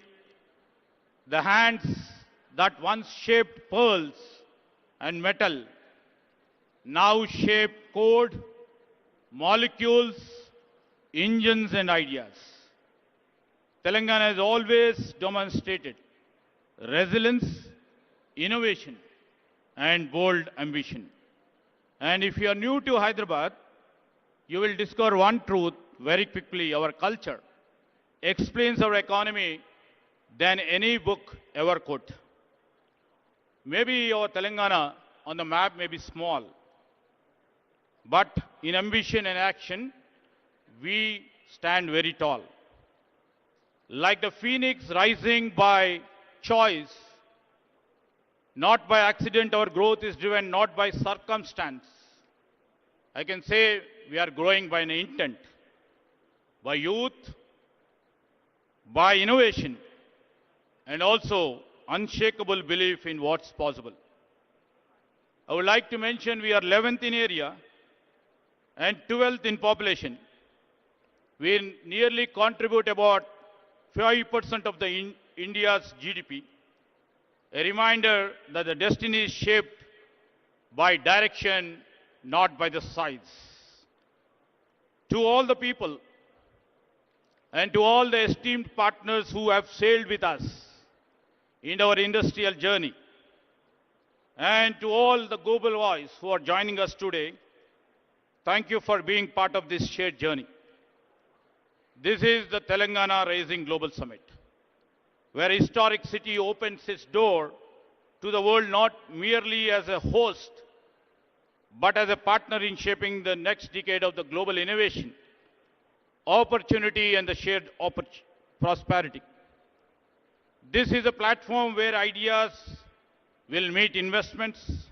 The hands that once shaped pearls and metal now shape code, molecules, engines and ideas. Telangana has always demonstrated resilience, innovation and bold ambition. And if you are new to Hyderabad, you will discover one truth very quickly. Our culture explains our economy than any book ever could. Maybe our Telangana on the map may be small, but in ambition and action, we stand very tall. Like the phoenix rising by choice, not by accident, our growth is driven not by circumstance. I can say we are growing by an intent, by youth, by innovation, and also unshakable belief in what's possible. I would like to mention we are 11th in area and 12th in population. We nearly contribute about 5% of the India's GDP. A reminder that the destiny is shaped by direction, not by the size. To all the people and to all the esteemed partners who have sailed with us in our industrial journey, and to all the global voice who are joining us today, thank you for being part of this shared journey. This is the Telangana Rising Global Summit, where a historic city opens its door to the world not merely as a host, but as a partner in shaping the next decade of the global innovation, opportunity, and the shared prosperity. This is a platform where ideas will meet investments.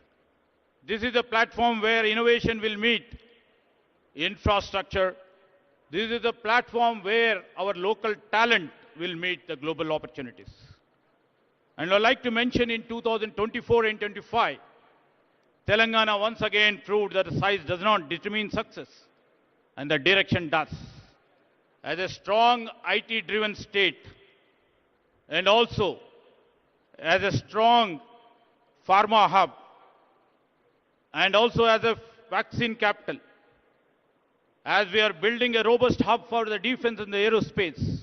This is a platform where innovation will meet infrastructure. This is a platform where our local talent will meet the global opportunities. And I'd like to mention in 2024 and 25, Telangana once again proved that the size does not determine success, and the direction does. As a strong IT-driven state, and also as a strong pharma hub, and also as a vaccine capital, as we are building a robust hub for the defense and the aerospace,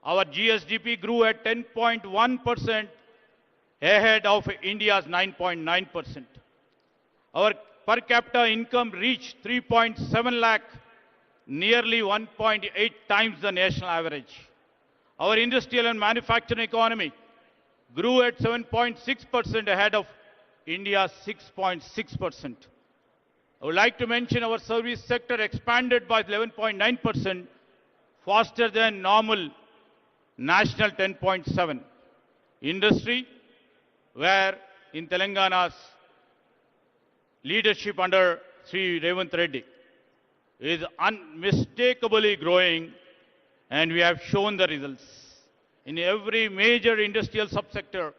our GSDP grew at 10.1% ahead of India's 9.9%. Our per capita income reached 3.7 lakh, nearly 1.8 times the national average. Our industrial and manufacturing economy grew at 7.6% ahead of India's 6.6%. I would like to mention our service sector expanded by 11.9%, faster than normal national 10.7. Industry, where in Telangana's leadership under Sri Revanth Reddy, is unmistakably growing, and we have shown the results. In every major industrial subsector,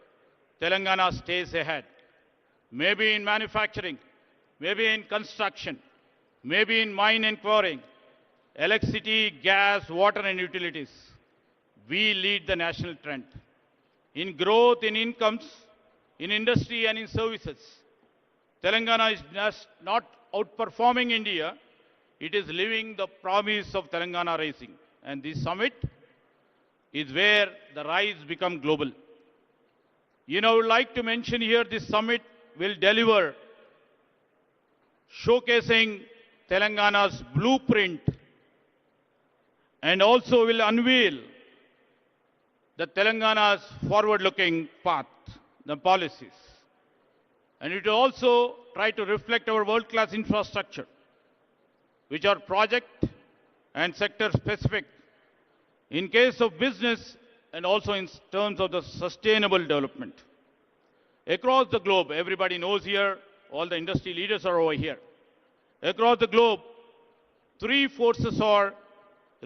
Telangana stays ahead. Maybe in manufacturing, maybe in construction, maybe in mine and quarrying, electricity, gas, water and utilities. We lead the national trend. In growth, in incomes, in industry and in services, Telangana is just not outperforming India, it is living the promise of Telangana Rising. And this summit is where the rise become global. I would like to mention here this summit will deliver showcasing Telangana's blueprint and also will unveil the Telangana's forward-looking path, the policies. And it will also try to reflect our world-class infrastructure, which are project and sector specific in case of business and also in terms of the sustainable development. Across the globe, everybody knows here, all the industry leaders are over here. Across the globe, three forces are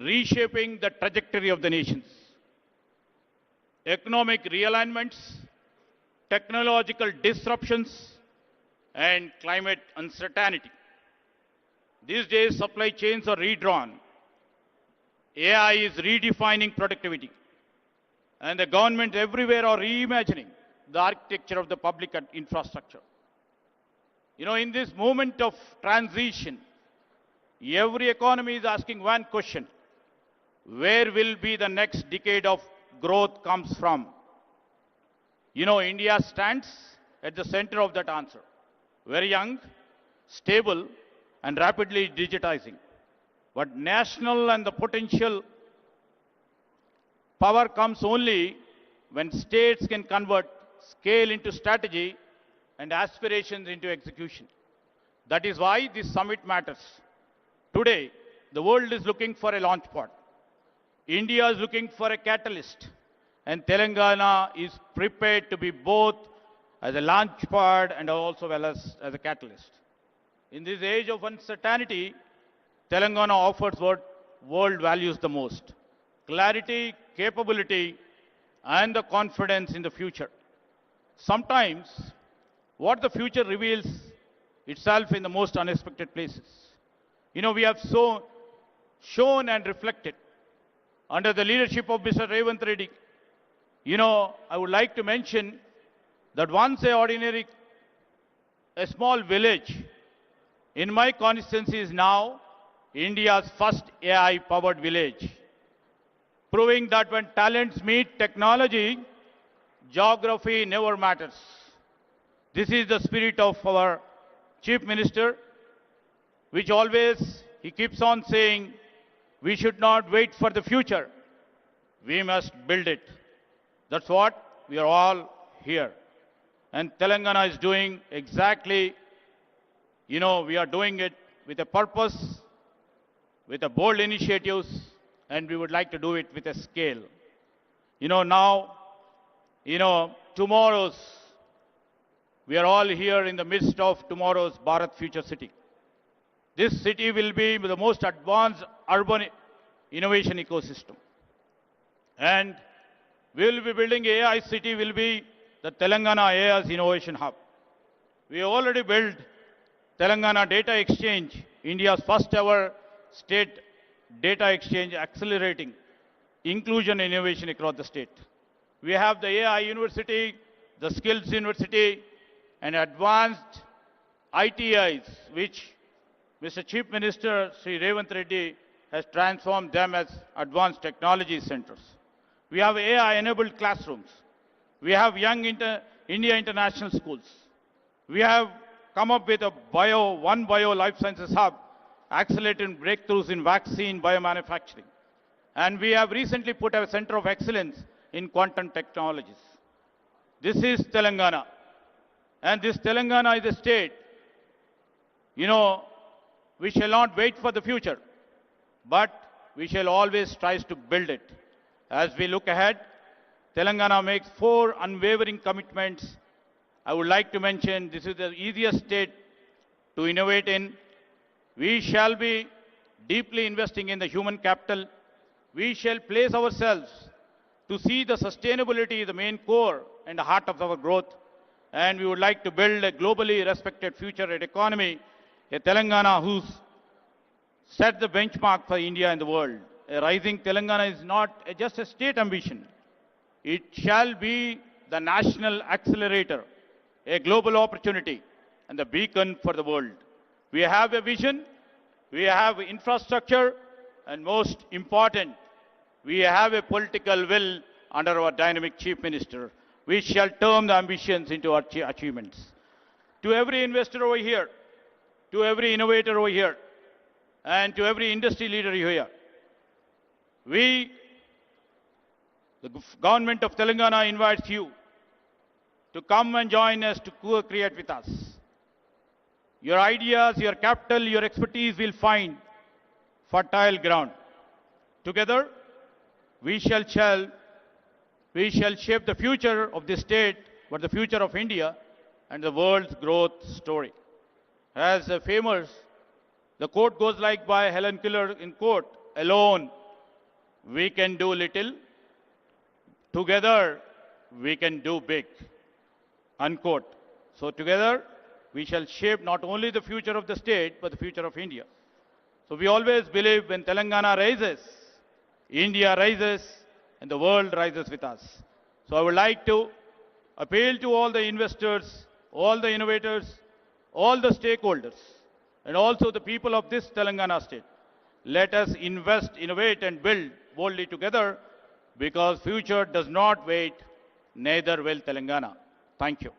reshaping the trajectory of the nations: economic realignments, technological disruptions, and climate uncertainty. These days, supply chains are redrawn. AI is redefining productivity. And the government everywhere are reimagining the architecture of the public infrastructure. In this moment of transition, every economy is asking one question: where will be the next decade of growth comes from? India stands at the center of that answer. Very young, stable, and rapidly digitizing. But national and the potential power comes only when states can convert scale into strategy and aspirations into execution. That is why this summit matters. Today, the world is looking for a launchpad. India is looking for a catalyst. And Telangana is prepared to be both as a launchpad and also well as a catalyst. In this age of uncertainty, Telangana offers what world values the most: clarity, capability, and the confidence in the future. Sometimes, what the future reveals itself in the most unexpected places. We have shown and reflected under the leadership of Mr. Revanth Reddy. I would like to mention that once a small village in my constituency is now India's first AI-powered village, proving that when talents meet technology, geography never matters. This is the spirit of our Chief Minister, which always he keeps on saying, we should not wait for the future. We must build it. That's what we are all here. And Telangana is doing exactly, we are doing it with a purpose, with a bold initiatives, and we would like to do it with a scale. Tomorrow's, we are all here in the midst of tomorrow's Bharat Future City. This city will be the most advanced urban innovation ecosystem. And we will be building AI city, will be the Telangana AI's Innovation Hub. We already built Telangana Data Exchange, India's first ever state data exchange, accelerating inclusion and innovation across the state. We have the AI University, the Skills University, and advanced ITIs, which Mr. Chief Minister Sri Revanth Reddy has transformed them as advanced technology centers. We have AI-enabled classrooms. We have Young India International Schools. We have come up with a One Bio Life Sciences Hub, accelerating breakthroughs in vaccine biomanufacturing. And we have recently put a center of excellence in quantum technologies. This is Telangana. And this Telangana is a state, we shall not wait for the future, but we shall always try to build it. As we look ahead, Telangana makes 4 unwavering commitments. I would like to mention this is the easiest state to innovate in. We shall be deeply investing in the human capital. We shall place ourselves to see the sustainability, the main core and the heart of our growth. And we would like to build a globally respected future economy, a Telangana who's set the benchmark for India and the world. A rising Telangana is not just a state ambition. It shall be the national accelerator, a global opportunity, and the beacon for the world. We have a vision, we have infrastructure, and most important, we have a political will under our dynamic Chief Minister. We shall turn the ambitions into our achievements. To every investor over here, to every innovator over here, and to every industry leader here, the government of Telangana invites you to come and join us to co-create with us. Your ideas, your capital, your expertise will find fertile ground. Together, we shall shape the future of this state, but the future of India and the world's growth story. As famous, the quote goes like by Helen Keller in quote, alone we can do little, together we can do big, unquote. So together we shall shape not only the future of the state, but the future of India. So we always believe when Telangana rises, India rises, and the world rises with us. So I would like to appeal to all the investors, all the innovators, all the stakeholders, and also the people of this Telangana state. Let us invest, innovate, and build boldly together, because future does not wait, neither will Telangana. Thank you.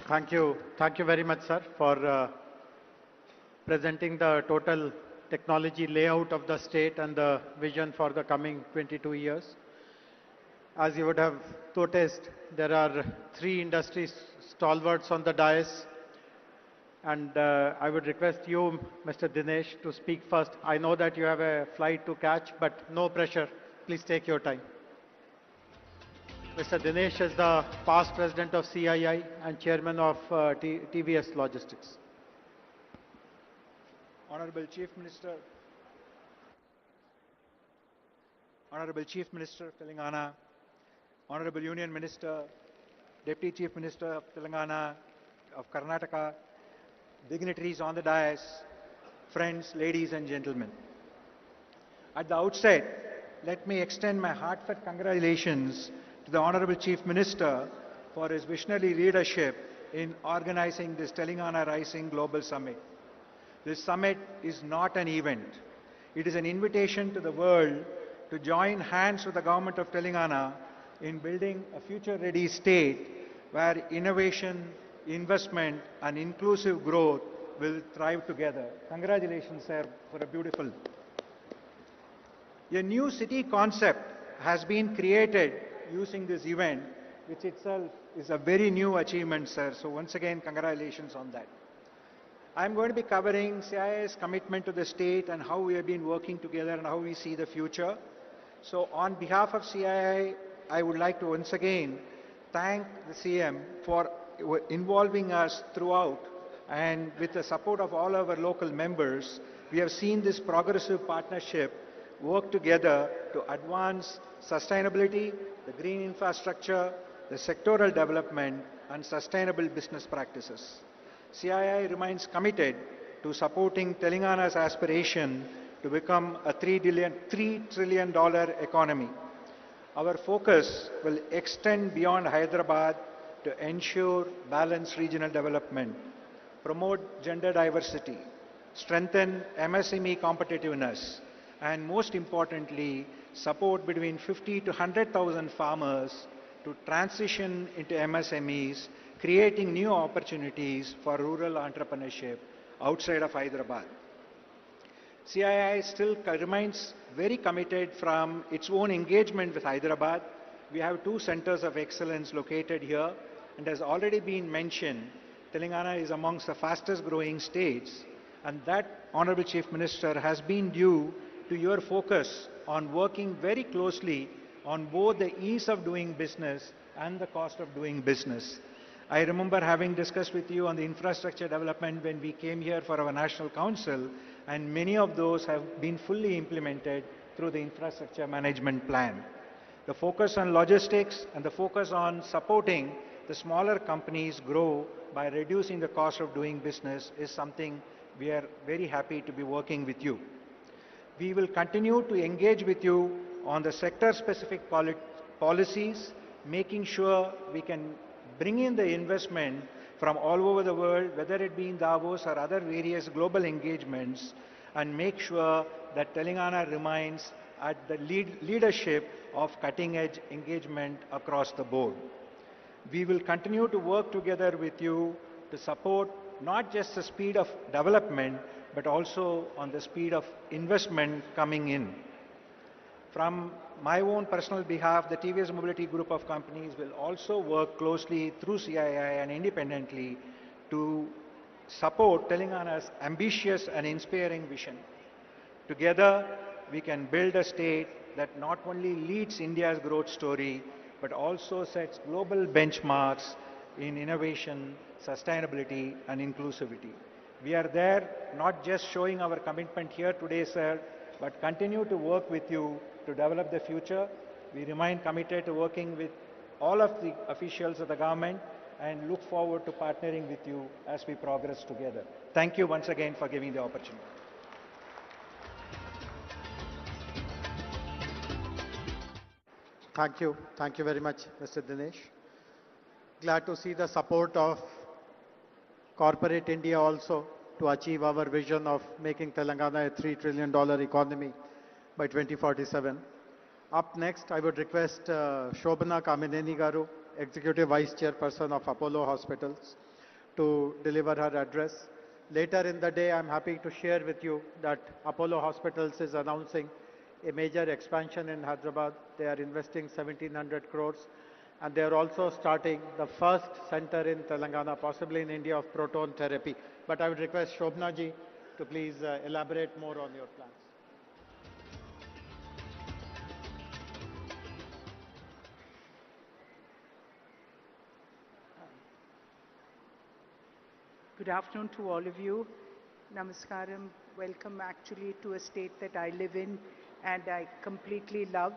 Thank you. Thank you very much, sir, for presenting the total technology layout of the state and the vision for the coming 22 years. As you would have noticed, there are three industry stalwarts on the dais. And I would request you, Mr. Dinesh, to speak first. I know that you have a flight to catch, but no pressure. Please take your time. Mr. Dinesh is the past president of CII and chairman of TVS Logistics. Honorable Chief Minister of Telangana, Honorable Union Minister, Deputy Chief Minister of Telangana, of Karnataka, dignitaries on the dais, friends, ladies and gentlemen. At the outset, let me extend my heartfelt congratulations to the Honorable Chief Minister for his visionary leadership in organizing this Telangana Rising Global Summit. This summit is not an event. It is an invitation to the world to join hands with the government of Telangana in building a future-ready state where innovation, investment and inclusive growth will thrive together. Congratulations, sir, for a beautiful. A new city concept has been created using this event, which itself is a very new achievement, sir. So once again, congratulations on that. I'm going to be covering CII's commitment to the state and how we have been working together and how we see the future. So on behalf of CII, I would like to once again thank the CM for involving us throughout, and with the support of all our local members, we have seen this progressive partnership work together to advance sustainability, the green infrastructure, the sectoral development and sustainable business practices. CII remains committed to supporting Telangana's aspiration to become a $3 trillion economy. Our focus will extend beyond Hyderabad to ensure balanced regional development, promote gender diversity, strengthen MSME competitiveness, and most importantly, support between 50 to 100,000 farmers to transition into MSMEs, creating new opportunities for rural entrepreneurship outside of Hyderabad. CII still remains very committed from its own engagement with Hyderabad. We have two centers of excellence located here, and as already been mentioned, Telangana is amongst the fastest growing states, and that, Honorable Chief Minister, has been due to your focus on working very closely on both the ease of doing business and the cost of doing business. I remember having discussed with you on the infrastructure development when we came here for our National Council, and many of those have been fully implemented through the infrastructure management plan. The focus on logistics and the focus on supporting the smaller companies grow by reducing the cost of doing business is something we are very happy to be working with you. We will continue to engage with you on the sector-specific policies, making sure we can bring in the investment from all over the world, whether it be in Davos or other various global engagements, and make sure that Telangana remains at the leadership of cutting-edge engagement across the board. We will continue to work together with you to support not just the speed of development, but also on the speed of investment coming in. From my own personal behalf, the TVS Mobility Group of companies will also work closely through CII and independently to support Telangana's ambitious and inspiring vision. Together, we can build a state that not only leads India's growth story, but also sets global benchmarks in innovation, sustainability, and inclusivity. We are there not just showing our commitment here today, sir, but continue to work with you to develop the future. We remain committed to working with all of the officials of the government and look forward to partnering with you as we progress together. Thank you once again for giving the opportunity. Thank you. Thank you very much, Mr. Dinesh. Glad to see the support of corporate India also to achieve our vision of making Telangana a $3 trillion economy by 2047. Up next, I would request Shobhana Kamineni Garu, Executive Vice Chairperson of Apollo Hospitals, to deliver her address. Later in the day, I'm happy to share with you that Apollo Hospitals is announcing a major expansion in Hyderabad. They are investing 1,700 crores, and they are also starting the first center in Telangana, possibly in India, of proton therapy. But I would request Shobna ji to please elaborate more on your plans. Good afternoon to all of you. Namaskaram. Welcome actually to a state that I live in and I completely love.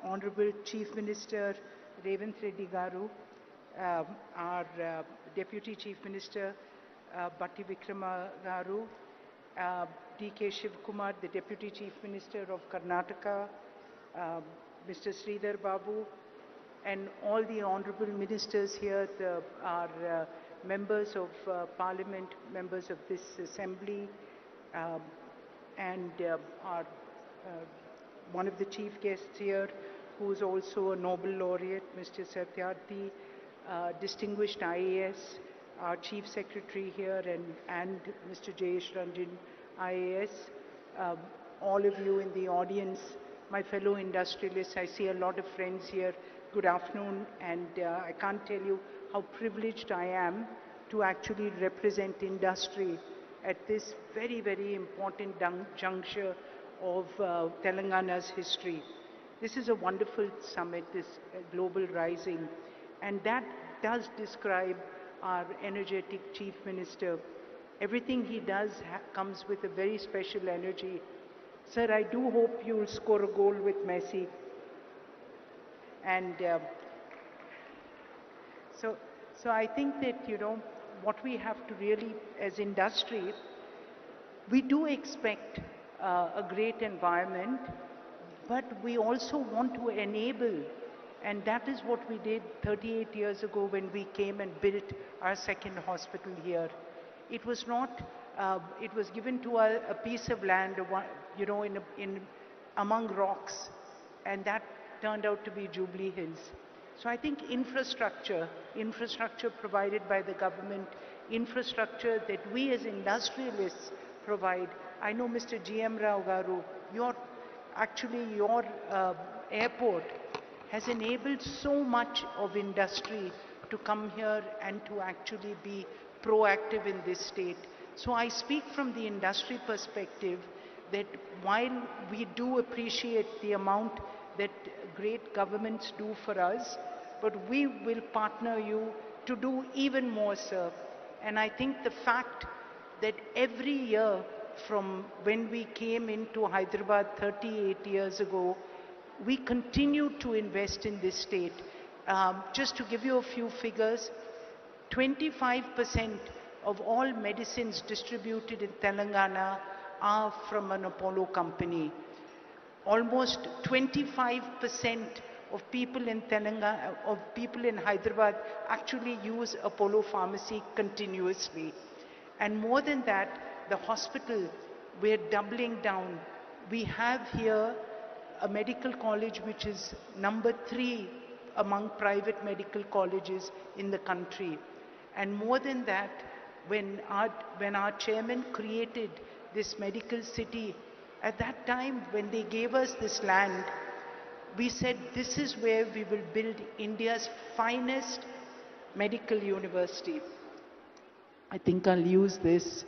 Honorable Chief Minister Revanth Reddy Garu, our Deputy Chief Minister Batti Vikrama Garu, D.K. Shivkumar, the Deputy Chief Minister of Karnataka, Mr. Sridhar Babu, and all the honorable ministers here, our members of parliament, members of this assembly, and our one of the chief guests here, who is also a Nobel laureate, Mr. Satyarthi, distinguished IAS, our chief secretary here, and Mr. Jayesh Ranjan, IAS, all of you in the audience, my fellow industrialists. I see a lot of friends here. Good afternoon, and I can't tell you how privileged I am to actually represent industry at this very, very important juncture of Telangana's history. This is a wonderful summit, this Global Rising, and that does describe our energetic Chief Minister. Everything he does comes with a very special energy. Sir, I do hope you'll score a goal with Messi. And so I think that, you know, what we have to really, as industry, we do expect a great environment, but we also want to enable, and that is what we did 38 years ago when we came and built our second hospital here. It was not, it was given to a piece of land, you know, among rocks, and that turned out to be Jubilee Hills. So I think infrastructure provided by the government, infrastructure that we as industrialists provide. I know Mr. G.M. Rao Garu, your airport has enabled so much of industry to come here and to actually be proactive in this state. So I speak from the industry perspective that while we do appreciate the amount that great governments do for us, but we will partner you to do even more, sir. And I think the fact that every year from when we came into Hyderabad 38 years ago, we continue to invest in this state. Just to give you a few figures, 25% of all medicines distributed in Telangana are from an Apollo company. Almost 25% of people in Telangana, of people in Hyderabad actually use Apollo Pharmacy continuously. And more than that, the hospital, we're doubling down. We have here a medical college which is number 3 among private medical colleges in the country. And more than that, when our chairman created this medical city, at that time when they gave us this land, we said this is where we will build India's finest medical university. I think I'll use this.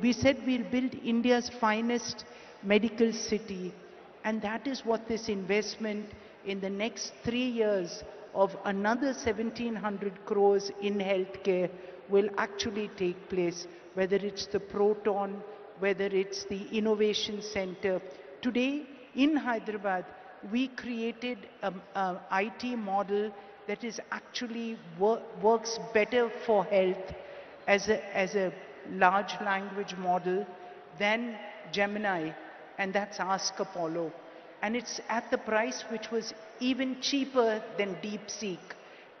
We said we'll build India's finest medical city, and that is what this investment in the next 3 years of another 1,700 crores in healthcare will actually take place, whether it's the Proton, whether it's the Innovation Center. Today in Hyderabad, we created an IT model that is actually works better for health as a large language model than Gemini, and that's Ask Apollo. And it's at the price which was even cheaper than DeepSeek.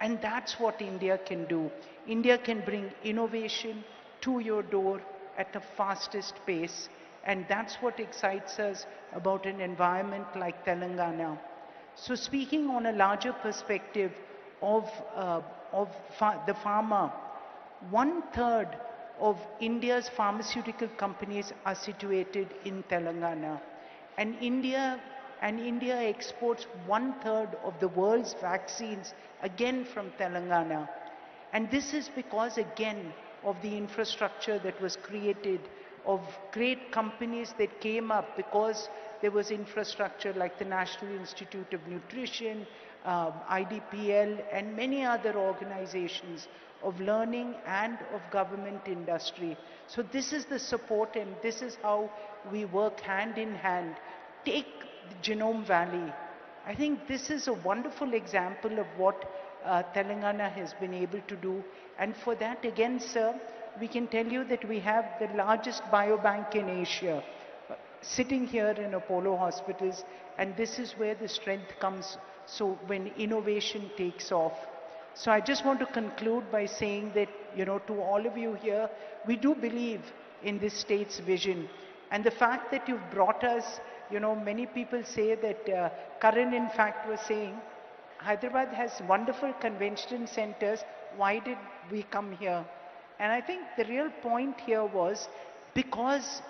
And that's what India can do. India can bring innovation to your door at the fastest pace. And that's what excites us about an environment like Telangana. So speaking on a larger perspective of the pharma, 1/3 of India's pharmaceutical companies are situated in Telangana. And India exports 1/3 of the world's vaccines again from Telangana. And this is because again of the infrastructure that was created, of great companies that came up because there was infrastructure like the National Institute of Nutrition, IDPL, and many other organizations of learning and of government industry. So this is the support, and this is how we work hand in hand. Take the Genome Valley. I think this is a wonderful example of what Telangana has been able to do. And for that, again, sir, we can tell you that we have the largest biobank in Asia sitting here in Apollo hospitals, and this is where the strength comes. So when innovation takes off. So I just want to conclude by saying that, to all of you here, we do believe in this state's vision. And the fact that you've brought us, many people say that, Karan in fact was saying, Hyderabad has wonderful convention centers, why did we come here? And I think the real point here was because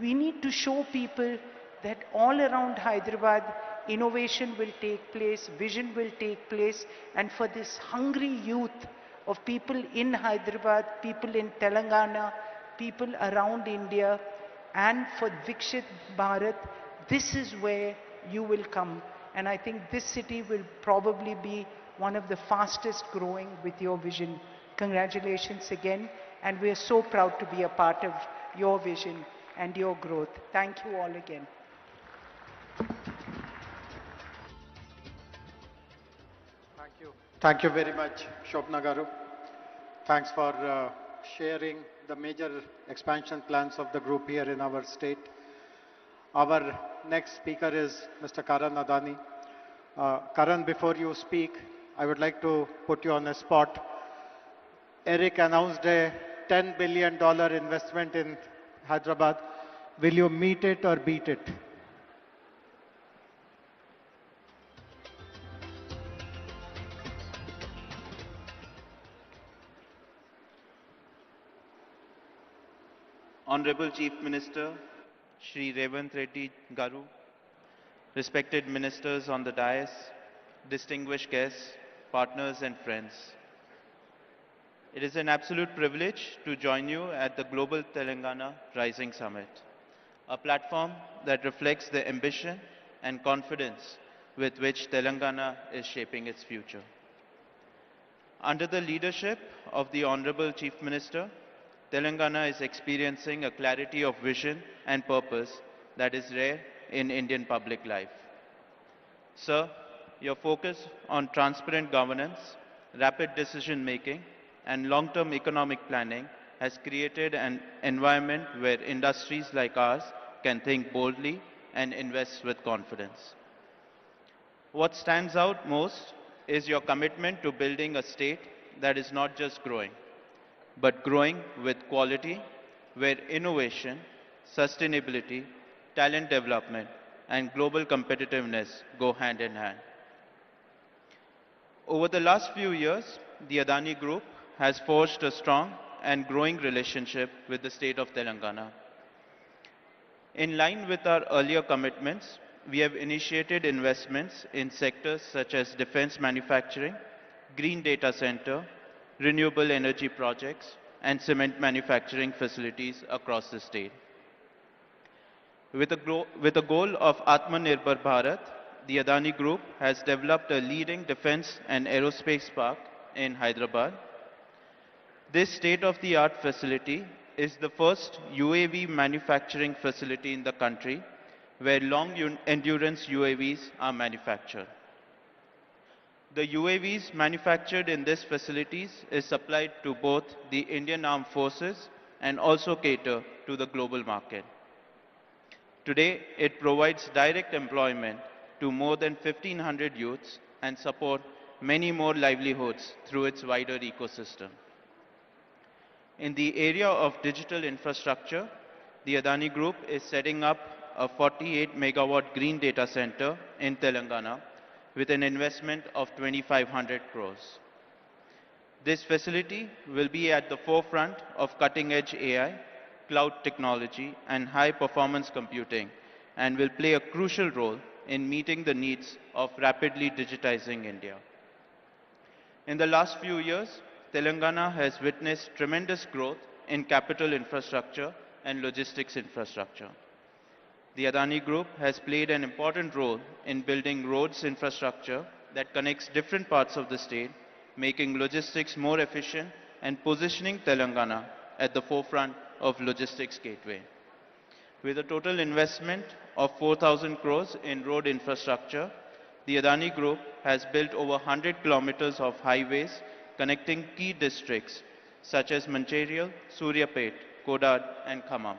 we need to show people that all around Hyderabad, innovation will take place, vision will take place, and for this hungry youth of people in Hyderabad, people in Telangana, people around India, and for Viksit Bharat, this is where you will come. And I think this city will probably be one of the fastest growing with your vision. Congratulations again, and we are so proud to be a part of your vision and your growth. Thank you all again. Thank you very much, Swapna Garu. Thanks for sharing the major expansion plans of the group here in our state. Our next speaker is Mr. Karan Adani. Karan, before you speak, I would like to put you on a spot. Eric announced a $10 billion investment in Hyderabad. Will you meet it or beat it? Honorable Chief Minister, Shri Revanth Reddy Garu, respected ministers on the dais, distinguished guests, partners and friends. It is an absolute privilege to join you at the Global Telangana Rising Summit, a platform that reflects the ambition and confidence with which Telangana is shaping its future. Under the leadership of the Honorable Chief Minister, Telangana is experiencing a clarity of vision and purpose that is rare in Indian public life. Sir, your focus on transparent governance, rapid decision-making, and long-term economic planning has created an environment where industries like ours can think boldly and invest with confidence. What stands out most is your commitment to building a state that is not just growing, but growing with quality, where innovation, sustainability, talent development, and global competitiveness go hand in hand. Over the last few years, the Adani Group has forged a strong and growing relationship with the state of Telangana. In line with our earlier commitments, we have initiated investments in sectors such as defense manufacturing, green data center, renewable energy projects, and cement manufacturing facilities across the state. With a goal of Atmanirbhar Bharat, the Adani Group has developed a leading defense and aerospace park in Hyderabad. This state-of-the-art facility is the first UAV manufacturing facility in the country where long-endurance UAVs are manufactured. The UAVs manufactured in these facilities is supplied to both the Indian Armed Forces and also cater to the global market. Today, it provides direct employment to more than 1,500 youths and support many more livelihoods through its wider ecosystem. In the area of digital infrastructure, the Adani Group is setting up a 48 megawatt green data center in Telangana with an investment of 2,500 crores. This facility will be at the forefront of cutting-edge AI, cloud technology, and high-performance computing, and will play a crucial role in meeting the needs of rapidly digitizing India. In the last few years, Telangana has witnessed tremendous growth in capital infrastructure and logistics infrastructure. The Adani Group has played an important role in building roads infrastructure that connects different parts of the state, making logistics more efficient and positioning Telangana at the forefront of logistics gateway. With a total investment of 4,000 crores in road infrastructure, the Adani Group has built over 100 kilometers of highways connecting key districts such as Mancherial, Suryapet, Kodad, and Khammam.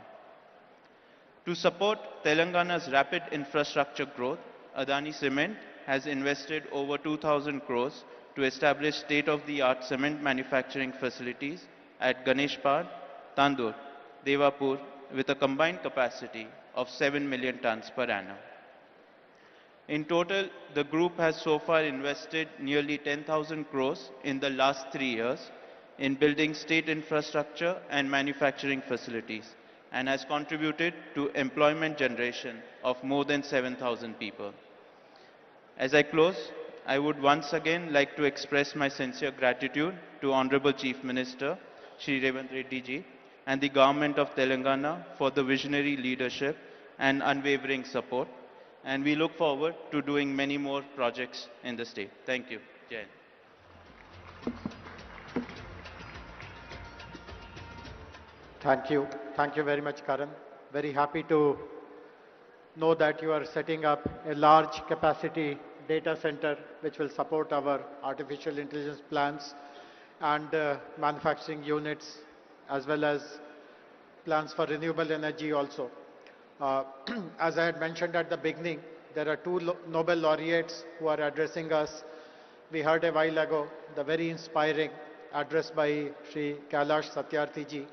To support Telangana's rapid infrastructure growth, Adani Cement has invested over 2,000 crores to establish state-of-the-art cement manufacturing facilities at Ganeshpad, Tandur, Devapur, with a combined capacity of 7 million tons per annum. In total, the group has so far invested nearly 10,000 crores in the last 3 years in building state infrastructure and manufacturing facilities, and has contributed to employment generation of more than 7,000 people. As I close, I would once again like to express my sincere gratitude to Honorable Chief Minister, Shri Revanth Reddy ji, and the Government of Telangana for the visionary leadership and unwavering support. And we look forward to doing many more projects in the state. Thank you. Jai Hind. Thank you. Thank you very much, Karan. Very happy to know that you are setting up a large capacity data center which will support our artificial intelligence plans and manufacturing units, as well as plans for renewable energy also. As I had mentioned at the beginning, there are two Nobel laureates who are addressing us. We heard a while ago the very inspiring address by Sri Kailash Satyarthi ji.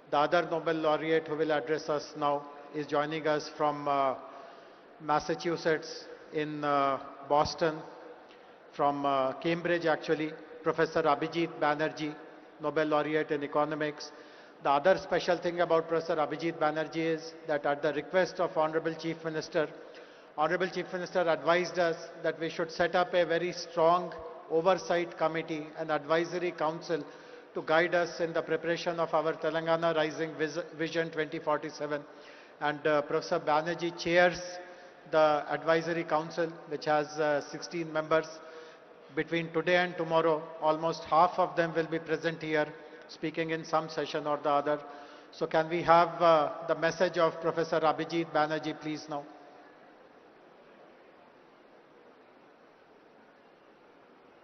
The other Nobel laureate who will address us now is joining us from Massachusetts in Boston, from Cambridge actually, Professor Abhijit Banerjee, Nobel laureate in economics. The other special thing about Professor Abhijit Banerjee is that at the request of Honorable Chief Minister advised us that we should set up a very strong oversight committee, an advisory council to guide us in the preparation of our Telangana Rising Vision 2047. And Professor Banerjee chairs the advisory council, which has 16 members. Between today and tomorrow, almost half of them will be present here, speaking in some session or the other. So can we have the message of Professor Abhijit Banerjee, please, now?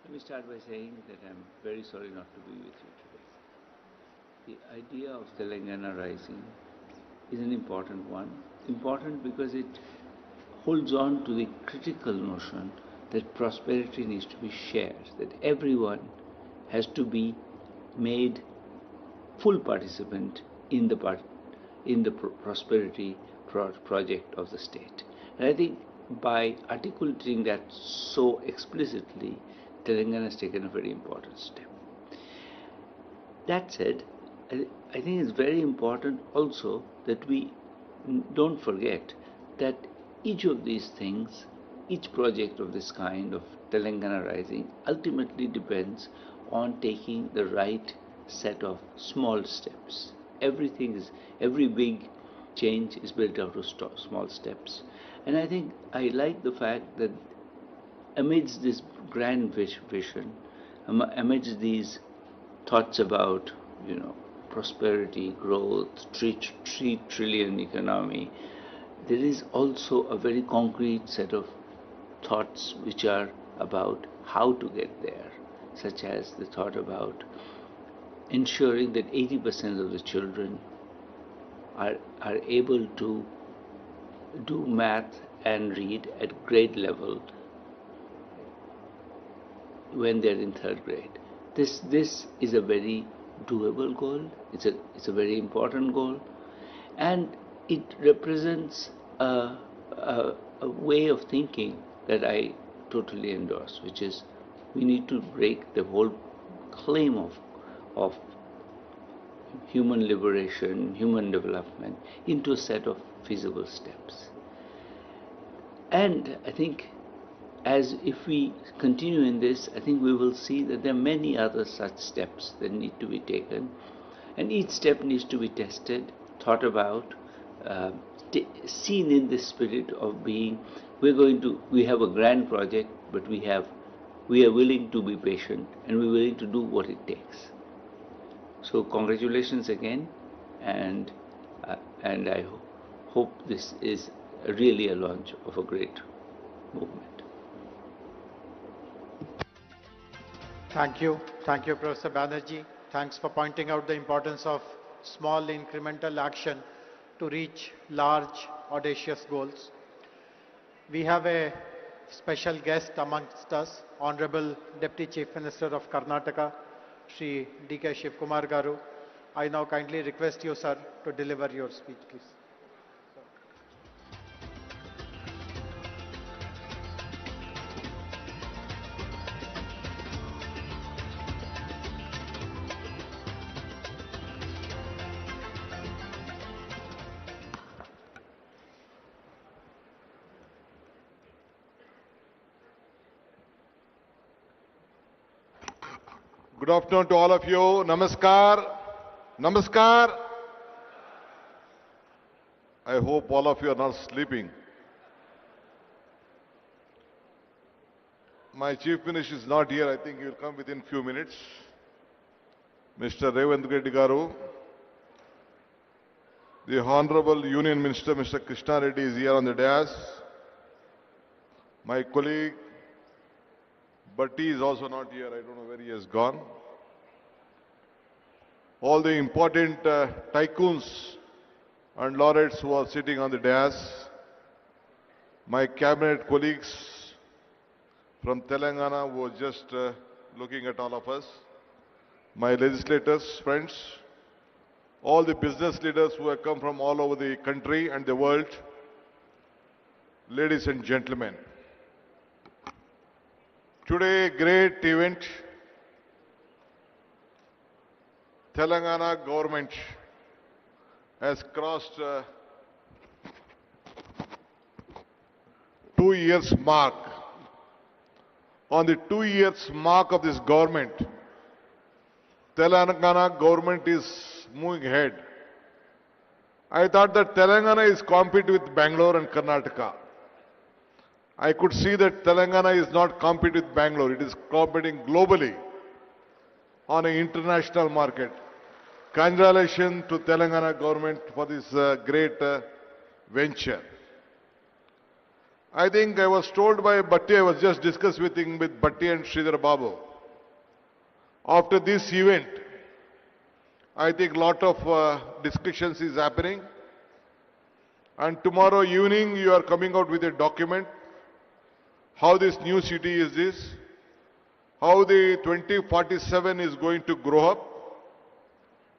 Let me start by saying that I'm very sorry not to be with you today. The idea of Telangana Rising is an important one. Important because it holds on to the critical notion that prosperity needs to be shared, that everyone has to be made full participant in the prosperity project of the state. And I think by articulating that so explicitly, Telangana has taken a very important step. That said, I think it's very important also that we don't forget that each of these things, each project of this kind of Telangana Rising ultimately depends on taking the right set of small steps. Every big change is built out of small steps. And I think I like the fact that amidst this grand vision, amidst these thoughts about, prosperity, growth, 3 trillion economy, there is also a very concrete set of thoughts which are about how to get there, such as the thought about ensuring that 80% of the children are able to do math and read at grade level when they're in 3rd grade. This is a very doable goal. It's a very important goal, and it represents a way of thinking that I totally endorse, which is we need to break the whole claim of human liberation, human development, into a set of feasible steps. And I think as if we continue in this, I think we will see that there are many other such steps that need to be taken, and each step needs to be tested, thought about, seen in the spirit of being, we have a grand project, but we are willing to be patient, and we're willing to do what it takes. So congratulations again, and I hope this is really a launch of a great movement. Thank you, Professor Banerjee. Thanks for pointing out the importance of small incremental action to reach large, audacious goals. We have a special guest amongst us, Honorable Deputy Chief Minister of Karnataka, Shri D.K. Shivkumar Garu. I now kindly request you, sir, to deliver your speech, please. Good afternoon to all of you. Namaskar. Namaskar. I hope all of you are not sleeping. My Chief Minister is not here. I think he will come within few minutes. Mr. Revanth Reddy Garu. The Honorable Union Minister, Mr. Krishna Reddy, is here on the dais. My colleague, Bhatti, is also not here. I don't know where he has gone. All the important tycoons and laureates who are sitting on the dais. My cabinet colleagues from Telangana who are just looking at all of us. My legislators, friends. All the business leaders who have come from all over the country and the world. Ladies and gentlemen. Today, a great event. Telangana government has crossed 2 years mark. On the 2 years mark of this government, Telangana government is moving ahead. I thought that Telangana is competing with Bangalore and Karnataka. I could see that Telangana is not competing with Bangalore. It is competing globally on an international market. Congratulations to Telangana government for this great venture. I think I was told by Bhatti, I was just discussing with Bhatti and Sridhar Babu. After this event, I think a lot of discussions is happening. And tomorrow evening you are coming out with a document. How this new city is this, how the 2047 is going to grow up.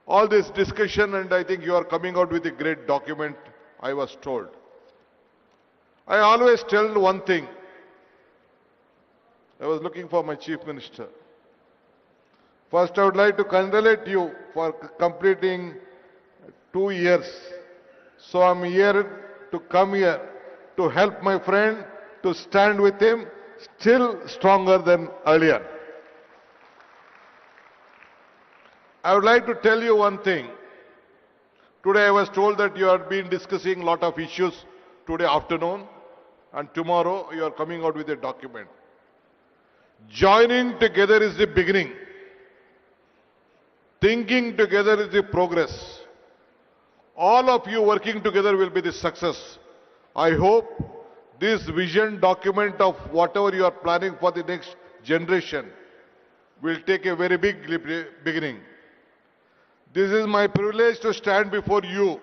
All this discussion, and I think you are coming out with a great document, I was told. I always tell one thing. I was looking for my Chief Minister. First, I would like to congratulate you for completing 2 years. So I'm here to come here to help my friend, to stand with him, still stronger than earlier. I would like to tell you one thing. Today I was told that you have been discussing a lot of issues today afternoon, and tomorrow you are coming out with a document. Joining together is the beginning. Thinking together is the progress. All of you working together will be the success. I hope this vision document of whatever you are planning for the next generation will take a very big beginning. This is my privilege to stand before you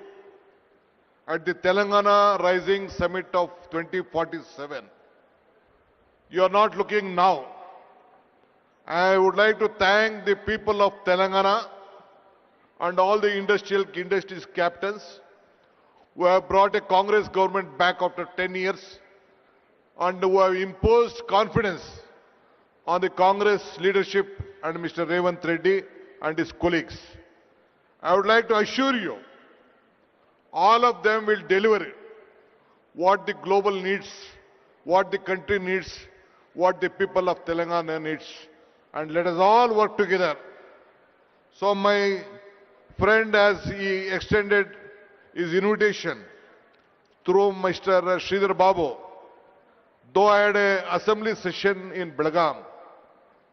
at the Telangana Rising Summit of 2047. You are not looking now. I would like to thank the people of Telangana and all the industries captains who have brought a Congress government back after 10 years and who have imposed confidence on the Congress leadership and Mr. Revanth Reddy and his colleagues. I would like to assure you, all of them will deliver what the global needs, what the country needs, what the people of Telangana needs. And let us all work together. So my friend, as he extended his invitation through Mr. Sridhar Babu, though I had an assembly session in Belgaum,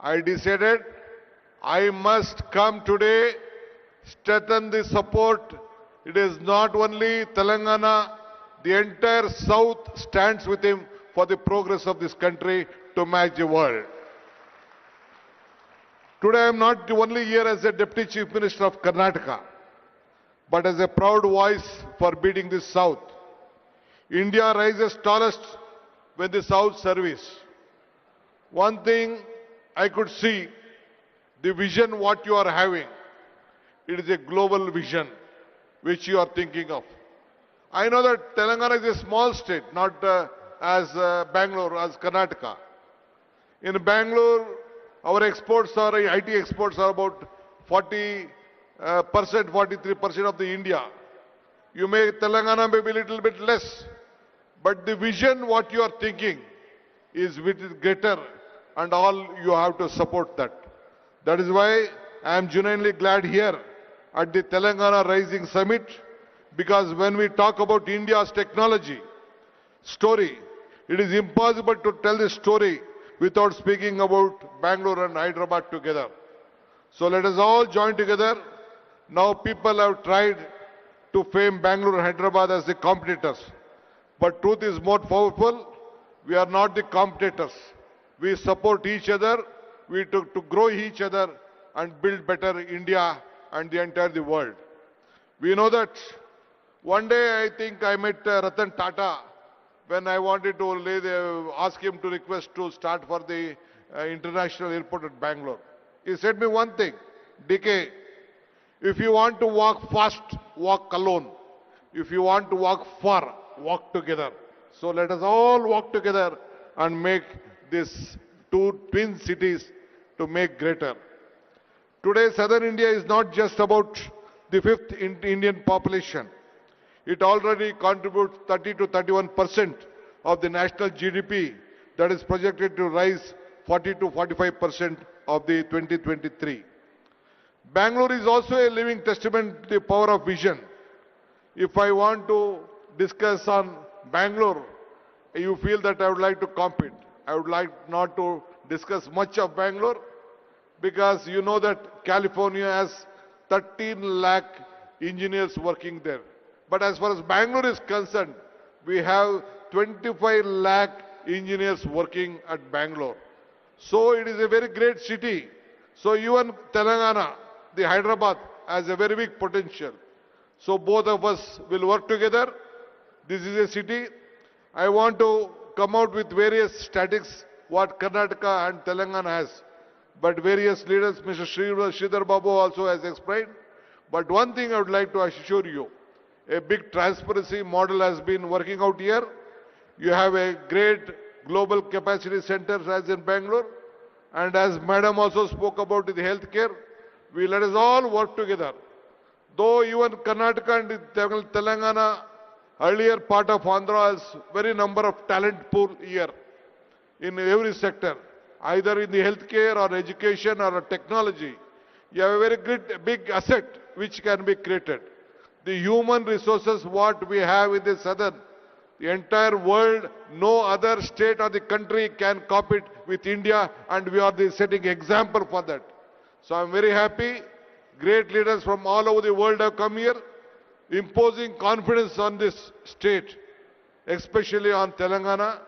I decided I must come today, strengthen the support. It is not only Telangana, the entire South stands with him for the progress of this country to match the world. Today I am not only here as a Deputy Chief Minister of Karnataka, but as a proud voice for beating the South. India rises tallest when the South serves. One thing I could see, the vision what you are having, it is a global vision which you are thinking of. I know that Telangana is a small state, not as Bangalore, as Karnataka. In Bangalore, our exports are, IT exports are about 40%, 43% of the India. You may, Telangana may be a little bit less, but the vision what you are thinking is with greater, and all you have to support that. That is why I am genuinely glad here at the Telangana Rising Summit, because when we talk about India's technology story, it is impossible to tell the story without speaking about Bangalore and Hyderabad together. So let us all join together. Now people have tried to frame Bangalore and Hyderabad as the competitors. But truth is more powerful. We are not the competitors. We support each other. We to grow each other and build better India and the entire the world. We know that one day I think I met Ratan Tata when I wanted to ask him to request to start for the international airport at Bangalore. He said me one thing, DK, if you want to walk fast, walk alone. If you want to walk far, walk together. So let us all walk together and make these two twin cities to make greater. Today, Southern India is not just about the fifth Indian population. It already contributes 30 to 31% of the national GDP that is projected to rise 40 to 45% of the 2023. Bangalore is also a living testament to the power of vision. If I want to discuss on Bangalore, you feel that I would like to compete. I would like not to discuss much of Bangalore because you know that California has 13 lakh engineers working there. But as far as Bangalore is concerned, we have 25 lakh engineers working at Bangalore. So it is a very great city. So even Telangana, the Hyderabad, has a very big potential. So both of us will work together. This is a city. I want to come out with various statistics what Karnataka and Telangana has. But various leaders, Mr. Sridhar Babu also has explained. But one thing I would like to assure you, a big transparency model has been working out here. You have a great global capacity center as in Bangalore. And as Madam also spoke about the healthcare, we let us all work together. Though even Karnataka and Telangana, earlier part of Andhra has very number of talent pool here in every sector, either in the healthcare or education or technology. You have a very good big asset which can be created. The human resources what we have in the southern, the entire world, no other state or the country can compete with India, and we are the setting example for that. So I am very happy. Great leaders from all over the world have come here, imposing confidence on this state, especially on Telangana.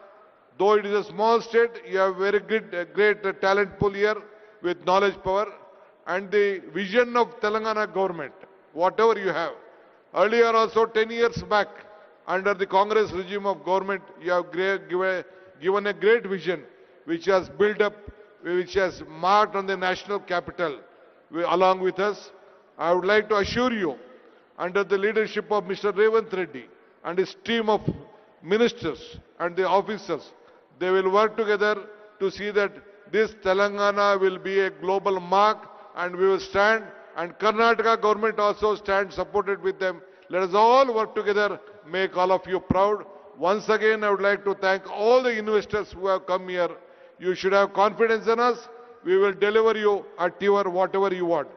Though it is a small state, you have very good, great talent pool here with knowledge power and the vision of Telangana government, whatever you have. Earlier also 10 years back, under the Congress regime of government, you have given a great vision which has built up, which has marked on the national capital along with us. I would like to assure you, under the leadership of Mr. Revanth Reddy and his team of ministers and the officers, they will work together to see that this Telangana will be a global mark and we will stand, and Karnataka government also stand supported with them. Let us all work together, make all of you proud. Once again, I would like to thank all the investors who have come here. You should have confidence in us. We will deliver you at your whatever you want.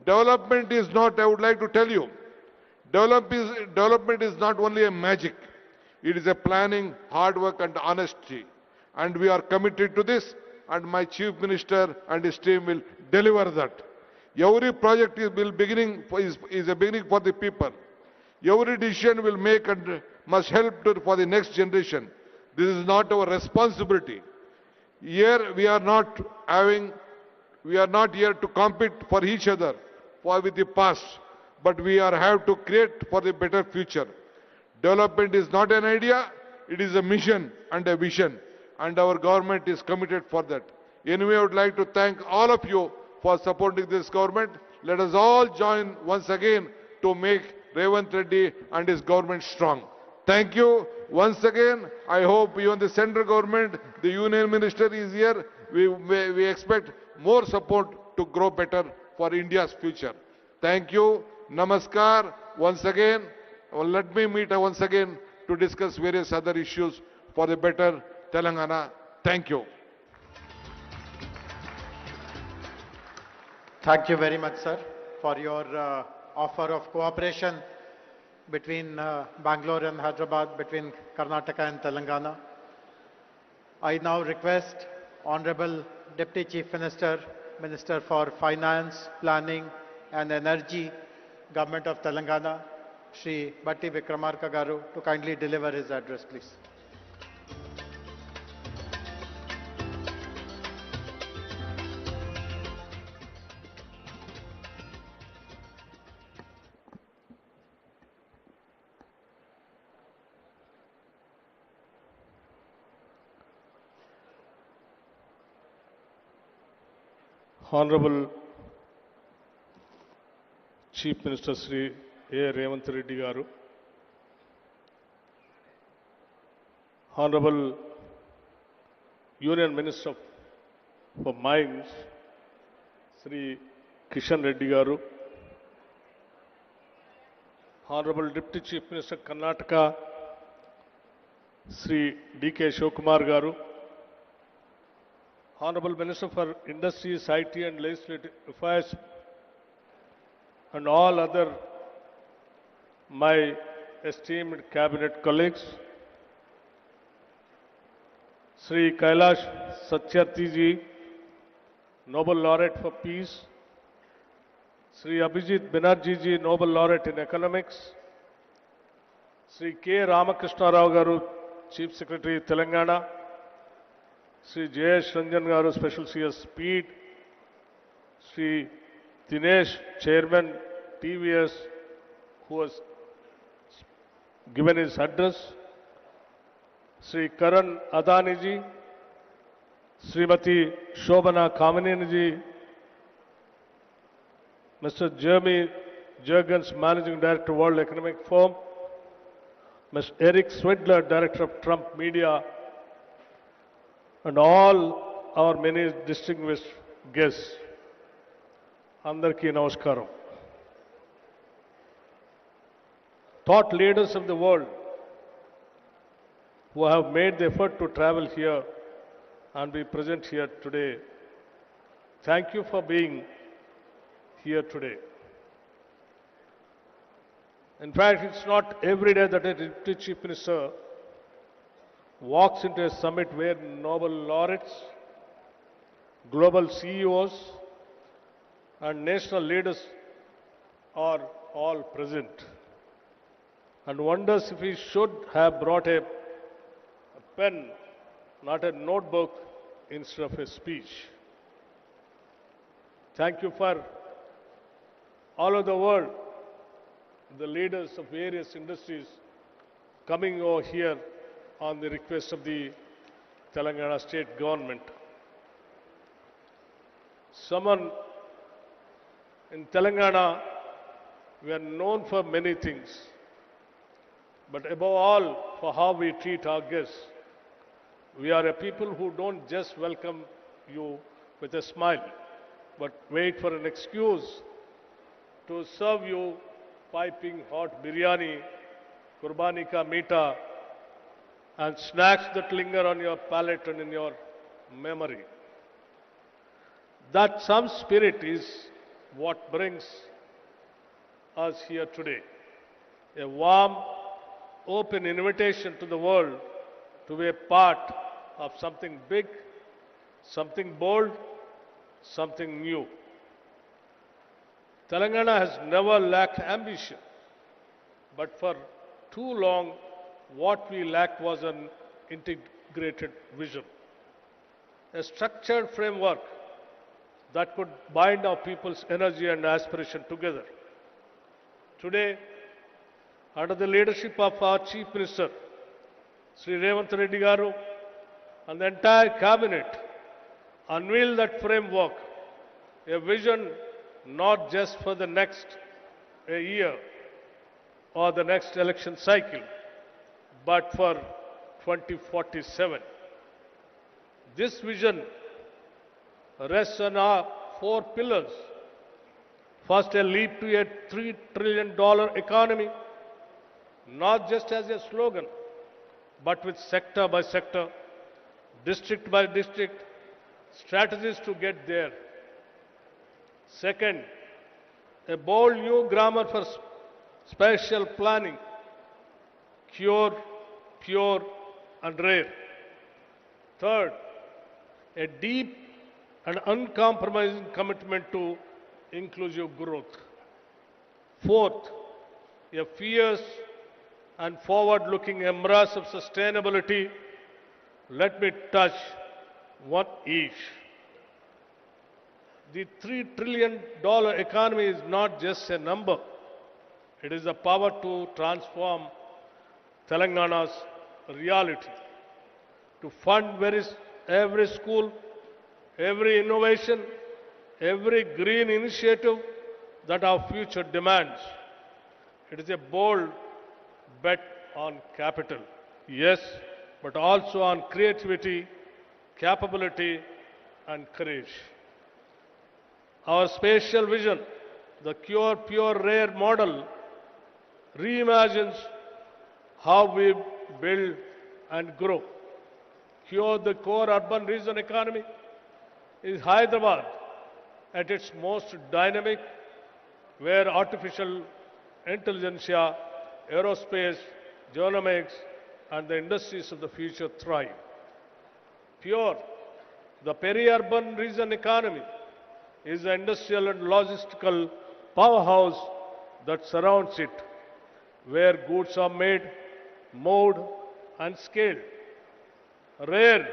Development is not, I would like to tell you, development is not only a magic. It is a planning, hard work and honesty. And we are committed to this, and my Chief Minister and his team will deliver that. Every project is a beginning for the people. Every decision will make and must help for the next generation. This is not our responsibility. Here we are not here to compete for each other with the past, but we have to create for the better future. Development is not an idea, it is a mission and a vision, and our government is committed for that. Anyway, I would like to thank all of you for supporting this government. Let us all join once again to make Revanth Reddy and his government strong. Thank you once again. I hope even the central government, the union minister is here. We expect more support to grow better for India's future. Thank you. Namaskar. Once again, let me meet once again to discuss various other issues for the better Telangana. Thank you. Thank you very much, sir, for your offer of cooperation between Bangalore and Hyderabad, between Karnataka and Telangana. I now request Honorable Deputy Chief Minister, Minister for Finance, Planning and Energy, Government of Telangana, Shri Batti Vikramarka Garu, to kindly deliver his address, please. Honorable Chief Minister Sri A. Revanth Reddy Garu, Honorable Union Minister for Mines Sri Kishan Reddy Garu, Honorable Deputy Chief Minister Karnataka Sri D.K. Shivakumar Garu, Honorable Minister for Industries, IT and Legislative Affairs, and all other my esteemed cabinet colleagues, Sri Kailash Satyarthi ji, Nobel Laureate for Peace, Sri Abhijit Banerjee ji, Nobel Laureate in Economics, Sri K. Ramakrishna Rao Garu, Chief Secretary Telangana, Sri Jayesh Ranjan Garu, Special CS Speed, Sri Dinesh, Chairman TVS, who has given his address, Sri Karan Adani ji, Srimati Shobana Kamineni ji, Mr. Jeremy Jurgens, Managing Director, World Economic Forum, Mr. Eric Swindler, Director of Trump Media, and all our many distinguished guests. Andarki Namaskaram. Thought leaders of the world who have made the effort to travel here and be present here today, thank you for being here today. In fact, it's not every day that a Deputy Chief Minister walks into a summit where Nobel laureates, global CEOs, and national leaders are all present, and wonders if he should have brought a pen, not a notebook, instead of a speech. Thank you for all over the world, the leaders of various industries coming over here on the request of the Telangana state government. Someone in Telangana, we are known for many things, but above all for how we treat our guests. We are a people who don't just welcome you with a smile, but wait for an excuse to serve you piping hot biryani, kurbani ka meeta, and snacks that linger on your palate and in your memory. That some spirit is what brings us here today. A warm, open invitation to the world to be a part of something big, something bold, something new. Telangana has never lacked ambition, but for too long, what we lacked was an integrated vision, a structured framework that could bind our people's energy and aspiration together. Today, under the leadership of our Chief Minister, Sri Revanth Reddy Garu, and the entire cabinet, unveil that framework, a vision not just for the next year or the next election cycle, but for 2047. This vision rests on our four pillars. First, a leap to a $3 trillion economy, not just as a slogan, but with sector by sector, district by district, strategies to get there. Second, a bold new grammar for spatial planning, cure, pure, and rare. Third, a deep and uncompromising commitment to inclusive growth. Fourth, a fierce and forward-looking embrace of sustainability. Let me touch one each. The $3 trillion economy is not just a number. It is the power to transform Telangana's reality, to fund every school, every innovation, every green initiative that our future demands. It is a bold bet on capital, yes, but also on creativity, capability, and courage. Our spatial vision, the Cure, Pure, Rare model, reimagines how we build and grow. Cure, the core urban region economy, is Hyderabad at its most dynamic, where artificial intelligence, aerospace, genomics, and the industries of the future thrive. Pure, the peri-urban region economy, is the industrial and logistical powerhouse that surrounds it, where goods are made, moved, and scaled. Rare,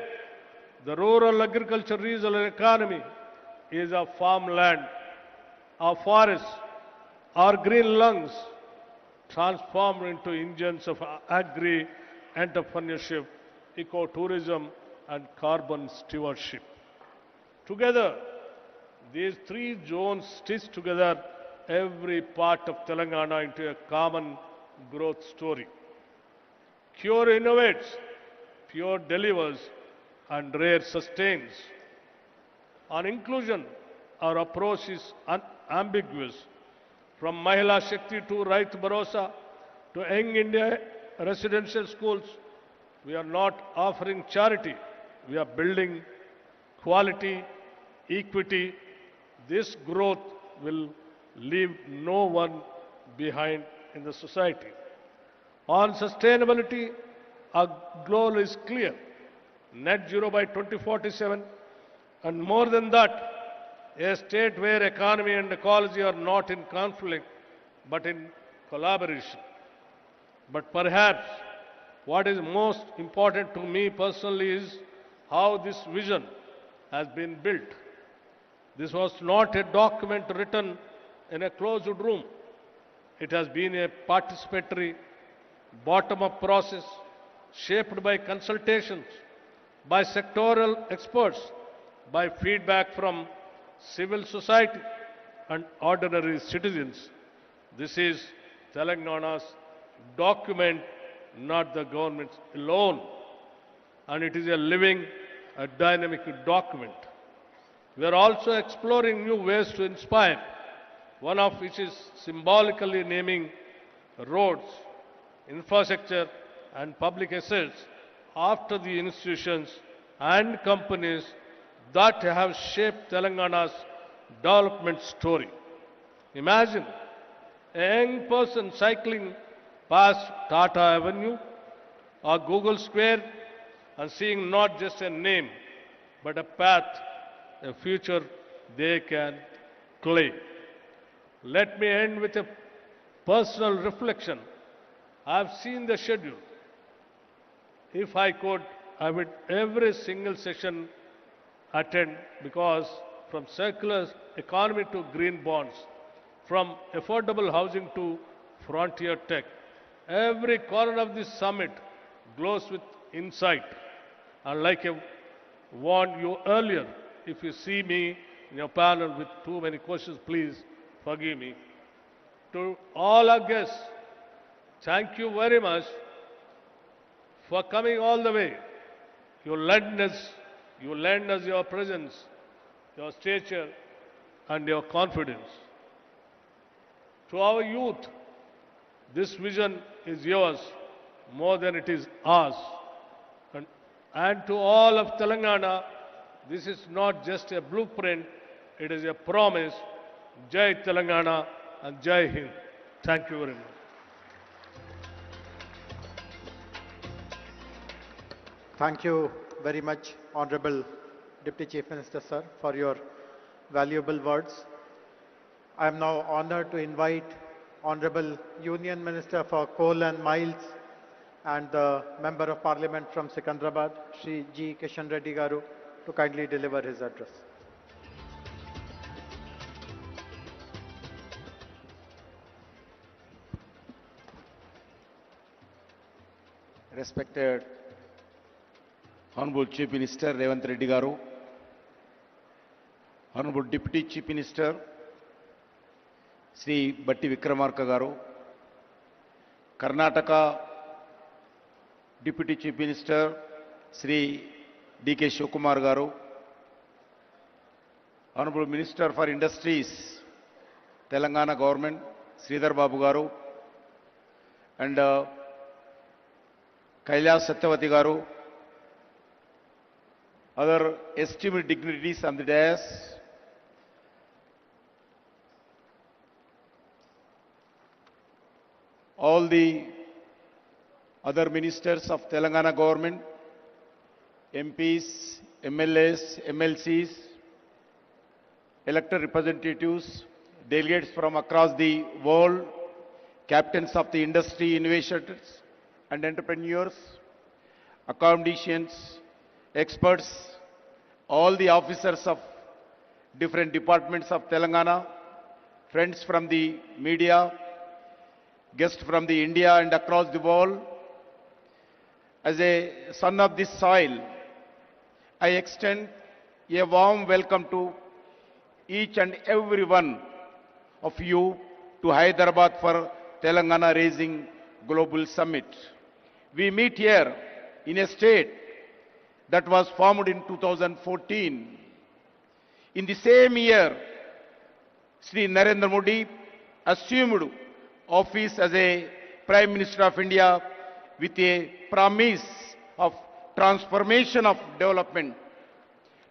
the rural agriculture regional economy, is our farmland, our forests, our green lungs, transformed into engines of agri-entrepreneurship, ecotourism, and carbon stewardship. Together, these three zones stitch together every part of Telangana into a common growth story. Cure innovates, Pure delivers, and Rare sustains. On inclusion, our approach is unambiguous. From Mahila Shakti to Right Bharosa to Young India residential schools, we are not offering charity. We are building quality, equity. This growth will leave no one behind in the society. On sustainability, our goal is clear. Net zero by 2047, and more than that, a state where economy and ecology are not in conflict, but in collaboration. But perhaps what is most important to me personally is how this vision has been built. This was not a document written in a closed room. It has been a participatory, bottom-up process shaped by consultations, by sectoral experts, by feedback from civil society and ordinary citizens. This is Telangana's document, not the government's alone. And it is a living, a dynamic document. We are also exploring new ways to inspire, one of which is symbolically naming roads, infrastructure and public assets after the institutions and companies that have shaped Telangana's development story. Imagine a young person cycling past Tata Avenue or Google Square and seeing not just a name, but a path, a future they can claim. Let me end with a personal reflection. I have seen the schedule. If I could, I would every single session attend, because from circular economy to green bonds, from affordable housing to frontier tech, every corner of this summit glows with insight. And like I warned you earlier, if you see me in your panel with too many questions, please forgive me. To all our guests, thank you very much for coming all the way. You lend us your presence, your stature, and your confidence. To our youth, this vision is yours more than it is ours. And to all of Telangana, this is not just a blueprint, it is a promise. Jai Telangana and Jai Hind. Thank you very much. Thank you very much, Honorable Deputy Chief Minister, sir, for your valuable words. I am now honored to invite Honorable Union Minister for Coal and Mines and the Member of Parliament from Secunderabad, Shri G. Kishan Reddy Garu, to kindly deliver his address. Respected Honorable Chief Minister Revanth Reddy Garu, Honorable Deputy Chief Minister Sri Batti Vikramarka Garu, Karnataka Deputy Chief Minister Sri D.K. Shivakumar Garu, Honorable Minister for Industries, Telangana Government, Sridhar Babu Garu, and Kailas Satyavati Garu, other esteemed dignitaries on the dais, all the other ministers of Telangana government, MPs, MLAs, MLCs, elected representatives, delegates from across the world, captains of the industry, innovators and entrepreneurs, academicians, experts, all the officers of different departments of Telangana, friends from the media, guests from the India and across the world. As a son of this soil, I extend a warm welcome to each and every one of you to Hyderabad for Telangana Raising Global Summit. We meet here in a state that was formed in 2014. In the same year, Sri Narendra Modi assumed office as a Prime Minister of India with a promise of transformation of development.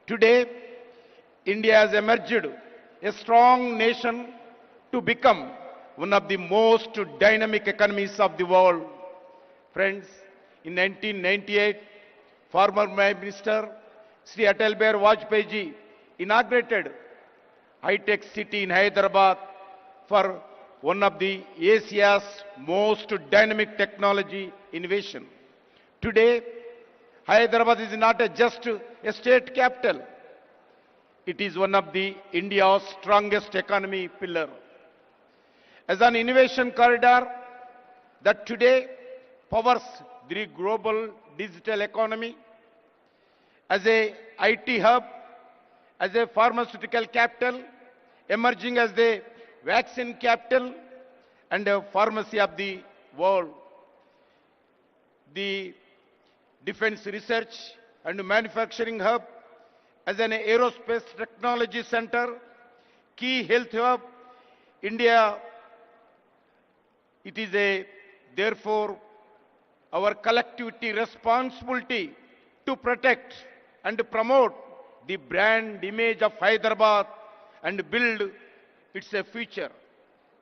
Today, India has emerged a strong nation to become one of the most dynamic economies of the world. Friends, in 1998, former Prime Minister Sri Atal Bihari Vajpayee ji inaugurated high-tech city in Hyderabad for one of the Asia's most dynamic technology innovation. Today, Hyderabad is not just a state capital. It is one of the India's strongest economy pillar. As an innovation corridor that today powers the global digital economy, as a IT hub, as a pharmaceutical capital, emerging as the vaccine capital and a pharmacy of the world. The defense research and manufacturing hub, as an aerospace technology center, key health hub, India. It is therefore our collectivity responsibility to protect and promote the brand image of Hyderabad and build its future.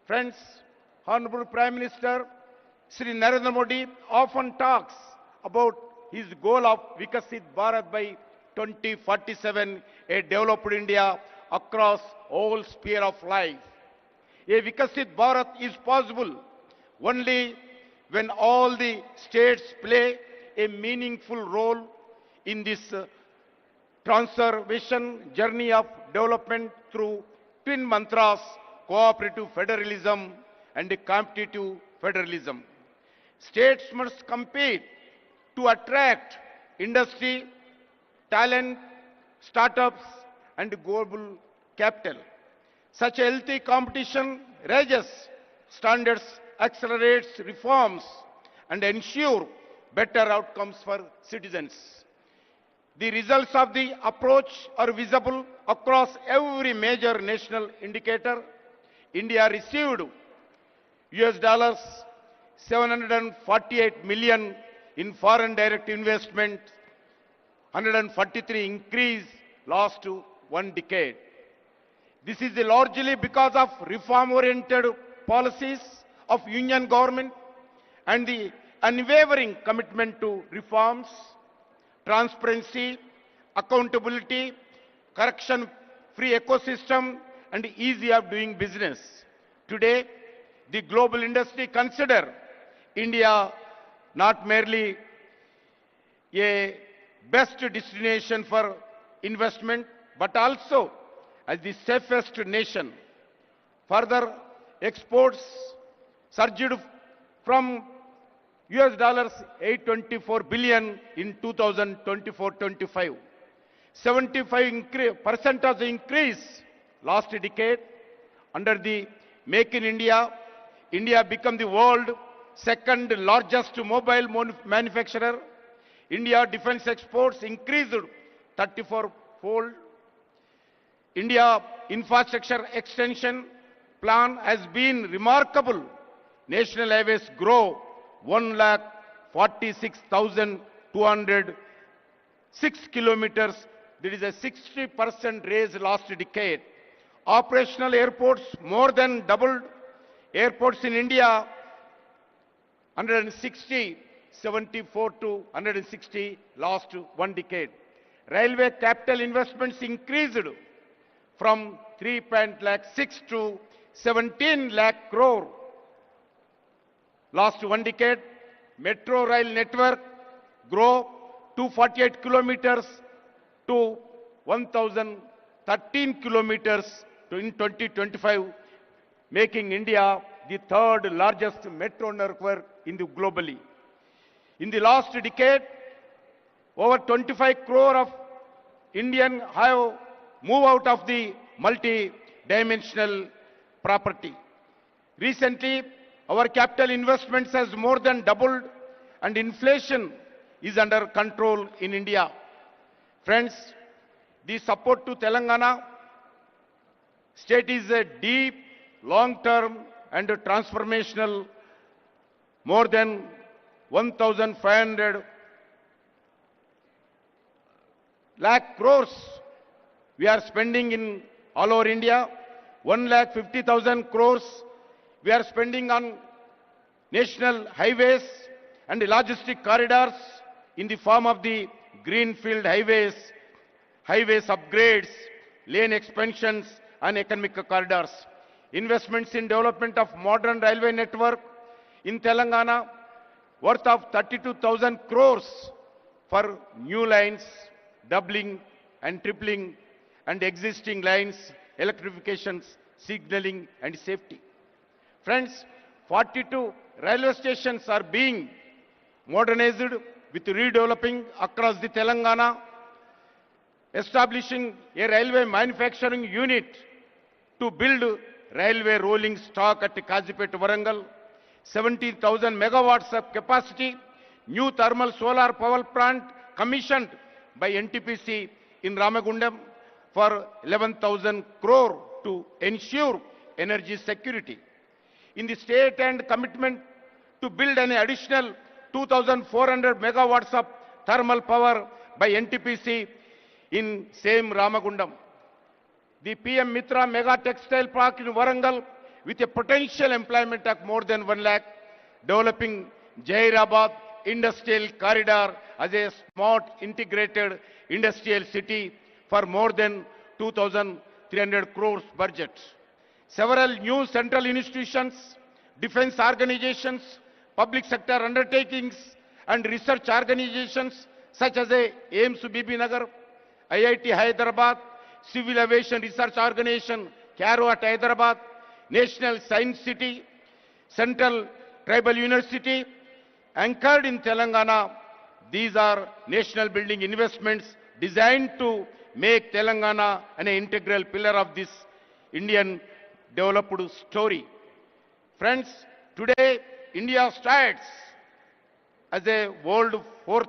Friends, Honorable Prime Minister Sri Narendra Modi often talks about his goal of Vikasit Bharat by 2047, a developed India across all sphere of life. A Vikasit Bharat is possible only when all the states play a meaningful role in this transformation journey of development through twin mantras, cooperative federalism and competitive federalism. States must compete to attract industry, talent, startups and global capital. Such a healthy competition raises standards, accelerates reforms and ensure better outcomes for citizens. The results of the approach are visible across every major national indicator. India received US $748 million in foreign direct investment, 143 increase last one decade. This is largely because of reform-oriented policies of Union government and the unwavering commitment to reforms, transparency, accountability, corruption-free ecosystem, and ease of doing business. Today, the global industry consider India not merely a best destination for investment, but also as the safest nation. Further, exports surged from US $824 billion in 2024-25. 75% of the increase last decade. Under the Make in India, India became the world's second largest mobile manufacturer. India defense exports increased 34-fold. India infrastructure extension plan has been remarkable. National highways grow 146,206 kilometers. That is a 60% raise last decade. Operational airports more than doubled. Airports in India 160, 74 to 160 last one decade. Railway capital investments increased from 3.6 to 17 lakh crore last one decade. Metro rail network grow 248 kilometers to 1,013 kilometers in 2025, making India the third largest metro network in the globally. In the last decade, over 25 crore of Indians have moved out of the multi-dimensional property. Recently, our capital investments has more than doubled and inflation is under control in India. Friends, the support to Telangana state is a deep, long-term and transformational. More than 1,500 lakh crores we are spending in all over India. 1,50,000 crores we are spending on national highways and logistic corridors in the form of the greenfield highways, upgrades, lane expansions and economic corridors. Investments in development of modern railway network in Telangana worth of 32,000 crores for new lines, doubling and tripling, and existing lines, electrifications, signaling and safety. Friends, 42 railway stations are being modernized with redeveloping across the Telangana, establishing a railway manufacturing unit to build railway rolling stock at Kazipet, Varangal, 17,000 megawatts of capacity, new thermal solar power plant commissioned by NTPC in Ramagundam for 11,000 crore to ensure energy security. In the state and commitment to build an additional 2,400 megawatts of thermal power by NTPC in same Ramagundam. The PM Mitra Mega Textile Park in Warangal with a potential employment of more than 1 lakh, developing Jairabad Industrial Corridor as a smart integrated industrial city for more than 2,300 crores budget. Several new central institutions, defense organizations, public sector undertakings and research organizations such as AIMS Bibi Nagar, IIT Hyderabad, Civil Aviation Research Organization, CARO at Hyderabad, National Science City, Central Tribal University, anchored in Telangana. These are national building investments designed to make Telangana an integral pillar of this Indian developed story. Friends, today India stands as a world fourth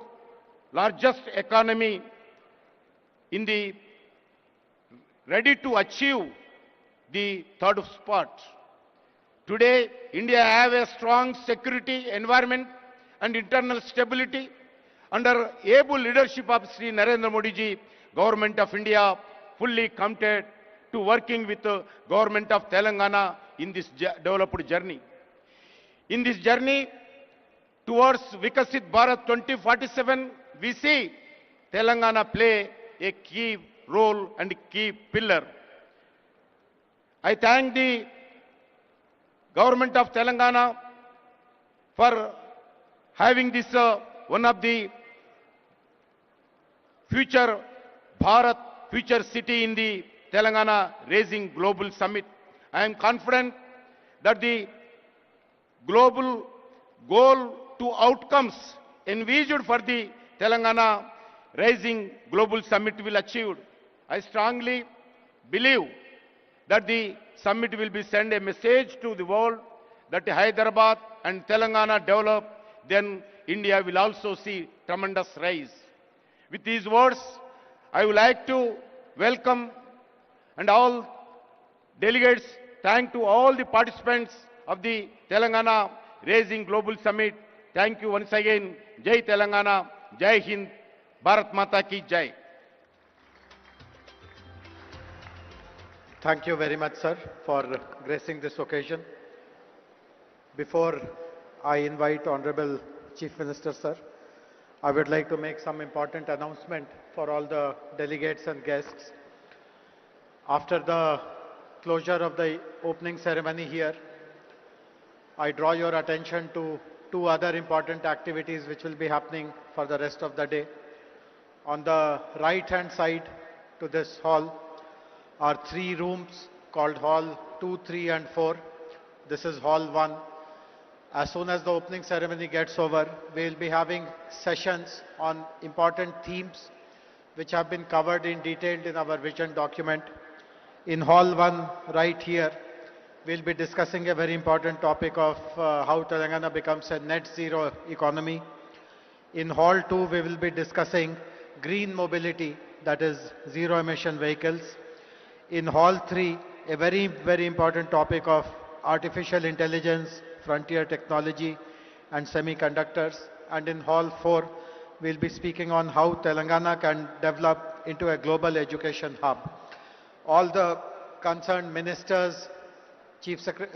largest economy in the ready to achieve the third spot. Today, India have a strong security environment and internal stability under able leadership of Sri Narendra Modi ji, Government of India fully committed to working with the Government of Telangana in this developed journey. In this journey towards Vikasit Bharat 2047, we see Telangana play a key role and key pillar. I thank the Government of Telangana for having this one of the future Bharat, future city in the Telangana Raising Global Summit. I am confident that the global goal to outcomes envisaged for the Telangana Raising Global Summit will achieve. I strongly believe that the summit will be send a message to the world that Hyderabad and Telangana develop, then India will also see tremendous rise. With these words, I would like to welcome and all delegates, thank to all the participants of the Telangana Raising Global Summit. Thank you once again. Jai Telangana, Jai Hind, Bharat Mata ki Jai. Thank you very much, sir, for gracing this occasion. Before I invite Honorable Chief Minister, sir, I would like to make some important announcement for all the delegates and guests. After the closure of the opening ceremony here, I draw your attention to two other important activities which will be happening for the rest of the day. On the right-hand side to this hall are 3 rooms called Hall 2, 3 and 4. This is Hall 1. As soon as the opening ceremony gets over, we will be having sessions on important themes which have been covered in detail in our vision document. In Hall 1, right here, we will be discussing a very important topic of how Telangana becomes a net zero economy. In Hall 2, we will be discussing green mobility, that is zero emission vehicles. In Hall 3, a very, very important topic of artificial intelligence, frontier technology and semiconductors. And in Hall 4, we'll be speaking on how Telangana can develop into a global education hub. All the concerned ministers,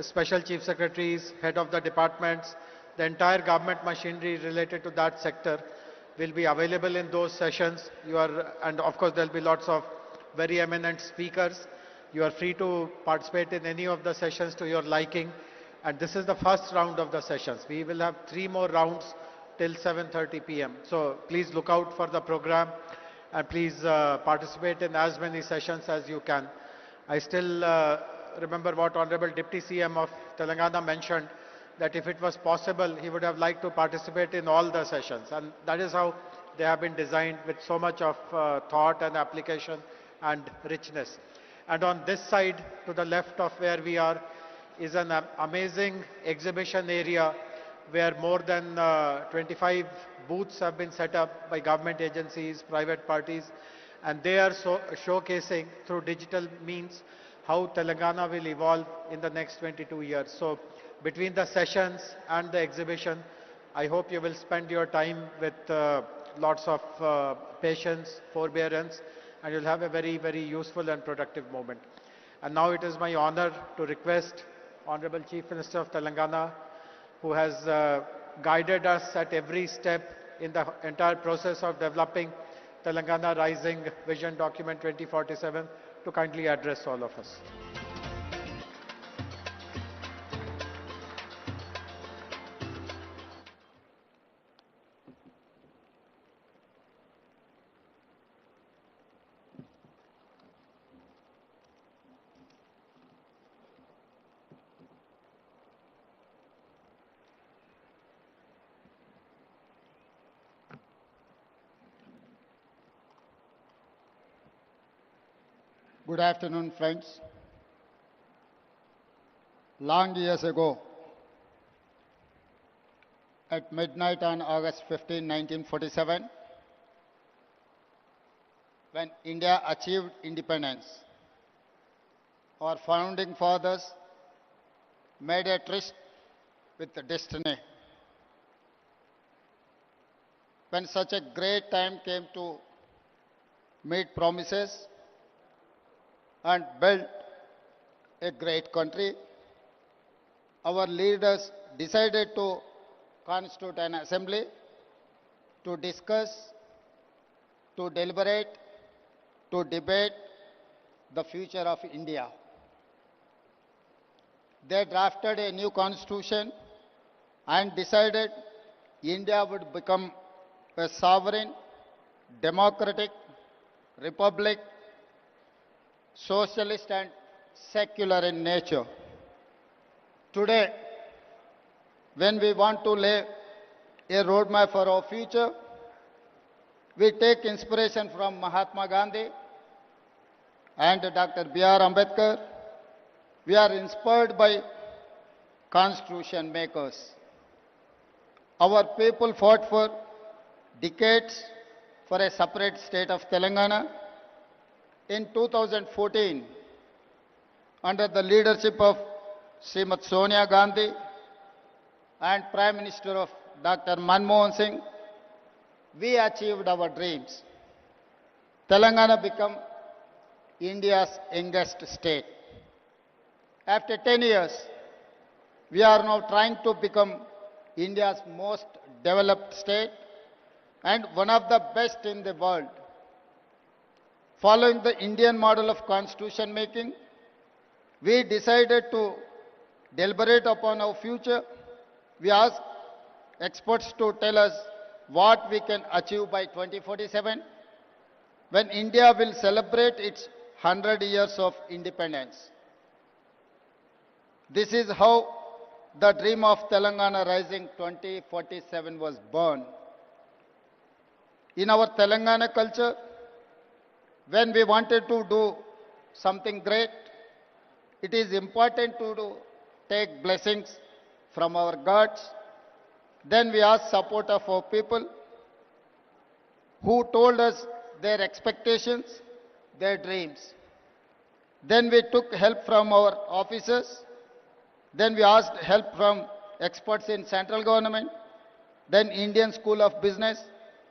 special chief secretaries, head of the departments, the entire government machinery related to that sector will be available in those sessions. And of course there'll be lots of very eminent speakers. You are free to participate in any of the sessions to your liking. And this is the first round of the sessions. We will have 3 more rounds till 7:30 p.m. So please look out for the program and please participate in as many sessions as you can. I still remember what Honorable Deputy CM of Telangana mentioned, that if it was possible, he would have liked to participate in all the sessions. And that is how they have been designed, with so much of thought and application and richness. And on this side, to the left of where we are, is an amazing exhibition area where more than 25 booths have been set up by government agencies, private parties, and they are showcasing through digital means how Telangana will evolve in the next 22 years. So between the sessions and the exhibition, I hope you will spend your time with lots of patience, forbearance, and you'll have a very, very useful and productive moment. And now it is my honor to request Honorable Chief Minister of Telangana, who has guided us at every step in the entire process of developing Telangana Rising Vision Document 2047, to kindly address all of us. Good afternoon, friends. Long years ago, at midnight on August 15, 1947, when India achieved independence, our founding fathers made a tryst with the destiny. When such a great time came to meet promises and build a great country, our leaders decided to constitute an assembly to discuss, to deliberate, to debate the future of India. They drafted a new constitution and decided India would become a sovereign, democratic republic, socialist and secular in nature. Today, when we want to lay a roadmap for our future, we take inspiration from Mahatma Gandhi and Dr. B.R. Ambedkar. We are inspired by constitution makers. Our people fought for decades for a separate state of Telangana. In 2014, under the leadership of Srimati Sonia Gandhi and Prime Minister of Dr. Manmohan Singh, we achieved our dreams. Telangana became India's youngest state. After 10 years, we are now trying to become India's most developed state and one of the best in the world. Following the Indian model of constitution making, we decided to deliberate upon our future. We asked experts to tell us what we can achieve by 2047, when India will celebrate its 100 years of independence. This is how the dream of Telangana Rising 2047 was born. In our Telangana culture, when we wanted to do something great, it is important to take blessings from our gods. Then we asked support of our people who told us their expectations, their dreams. Then we took help from our officers. Then we asked help from experts in central government, then Indian School of Business,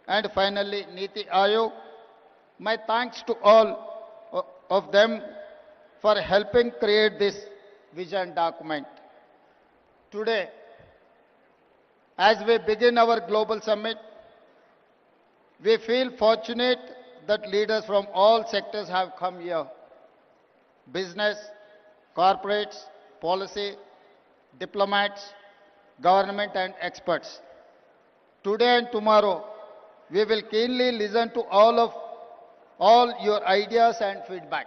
and finally Niti Aayog. My thanks to all of them for helping create this vision document. Today, as we begin our global summit, we feel fortunate that leaders from all sectors have come here. Business, corporates, policy, diplomats, government and experts. Today and tomorrow, we will keenly listen to all your ideas and feedback.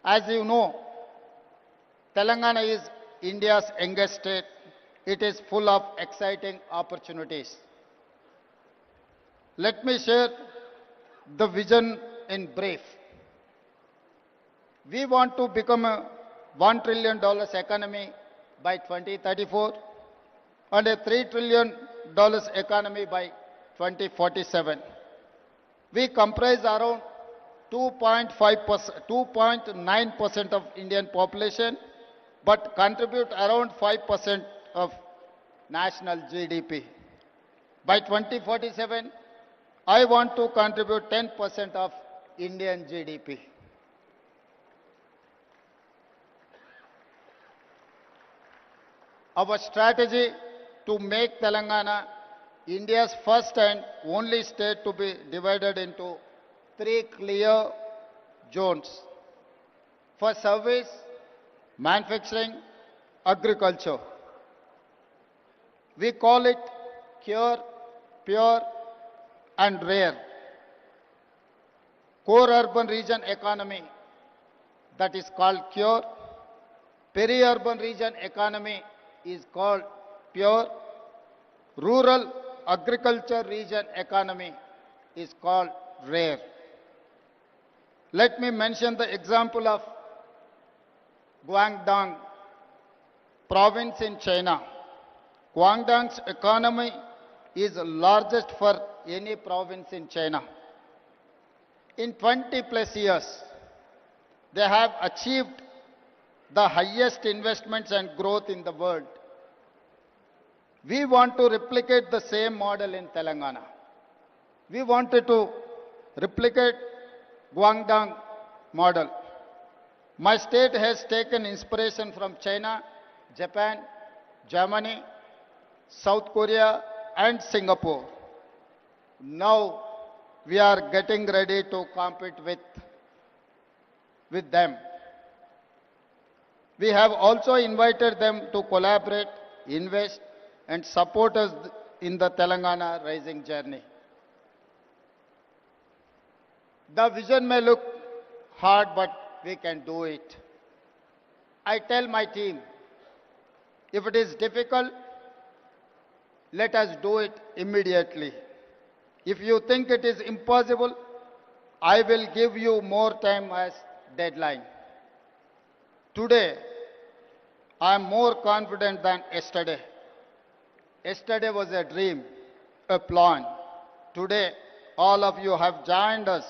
As you know, Telangana is India's youngest state. It is full of exciting opportunities. Let me share the vision in brief. We want to become a $1 trillion economy by 2034 and a $3 trillion economy by 2047. We comprise around 2.9% of Indian population, but contribute around 5% of national GDP. By 2047, I want to contribute 10% of Indian GDP. Our strategy to make Telangana India's first and only state to be divided into 3 clear zones for service, manufacturing, agriculture. We call it Cure, Pure and Rare. Core urban region economy, that is called Cure. Peri-urban region economy is called Pure. Rural agriculture region economy is called Rare. Let me mention the example of Guangdong province in China. Guangdong's economy is the largest for any province in China. In 20 plus years, they have achieved the highest investments and growth in the world. We want to replicate the same model in Telangana. We wanted to replicate Guangdong model. My state has taken inspiration from China, Japan, Germany, South Korea and Singapore. Now we are getting ready to compete with them. We have also invited them to collaborate, invest and support us in the Telangana rising journey. The vision may look hard, but we can do it. I tell my team, if it is difficult, let us do it immediately. If you think it is impossible, I will give you more time as deadline. Today, I am more confident than yesterday. Yesterday was a dream, a plan. Today, all of you have joined us.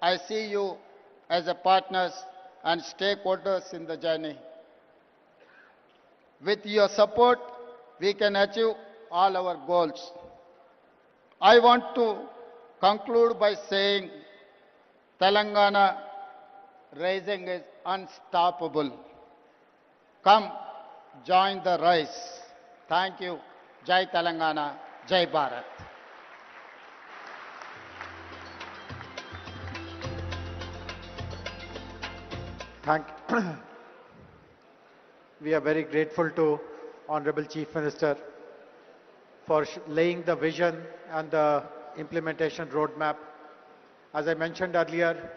I see you as a partners and stakeholders in the journey. With your support, we can achieve all our goals. I want to conclude by saying Telangana rising is unstoppable. Come, join the rise. Thank you. Jai Telangana, Jai Bharat. We are very grateful to Honorable Chief Minister for laying the vision and the implementation roadmap. As I mentioned earlier,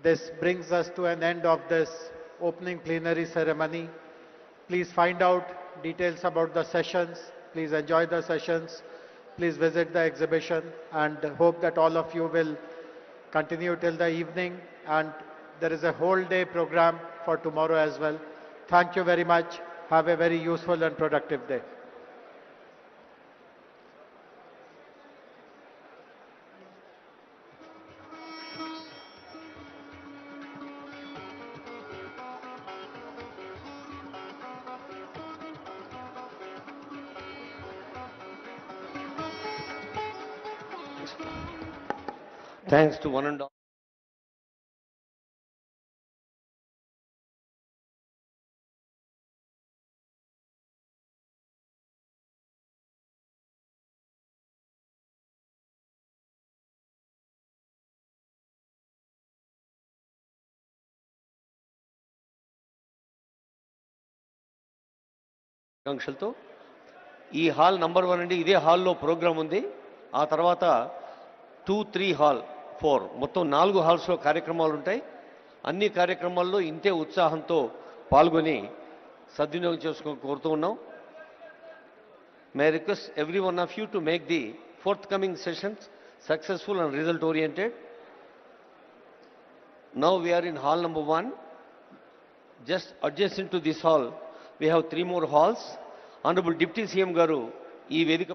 this brings us to an end of this opening plenary ceremony. Please find out details about the sessions. Please enjoy the sessions. Please visit the exhibition and hope that all of you will continue till the evening, and there is a whole day program for tomorrow as well. Thank you very much. Have a very useful and productive day. Thanks to one and all. ఆకాంక్షలతో ఈ hall number 1 అండి. ఇదే హాల్లో programme ఉంది. ఆ తర్వాత 2, 3 hall 4 మొత్తం 4 హాల్స్లో కార్యక్రమాలు ఉంటాయి. అన్ని కార్యక్రమాల్లో ఇంతే ఉత్సాహంతో పాల్గొని సద్వినియోగం చేసుకొని కోరుతూ ఉన్నాం. May I request every one of you to make the forthcoming sessions successful and result oriented. Now we are in hall number 1. Just adjacent to this hall, we have 3 more halls. Honorable Deputy CM Garu, ఈ వేదిక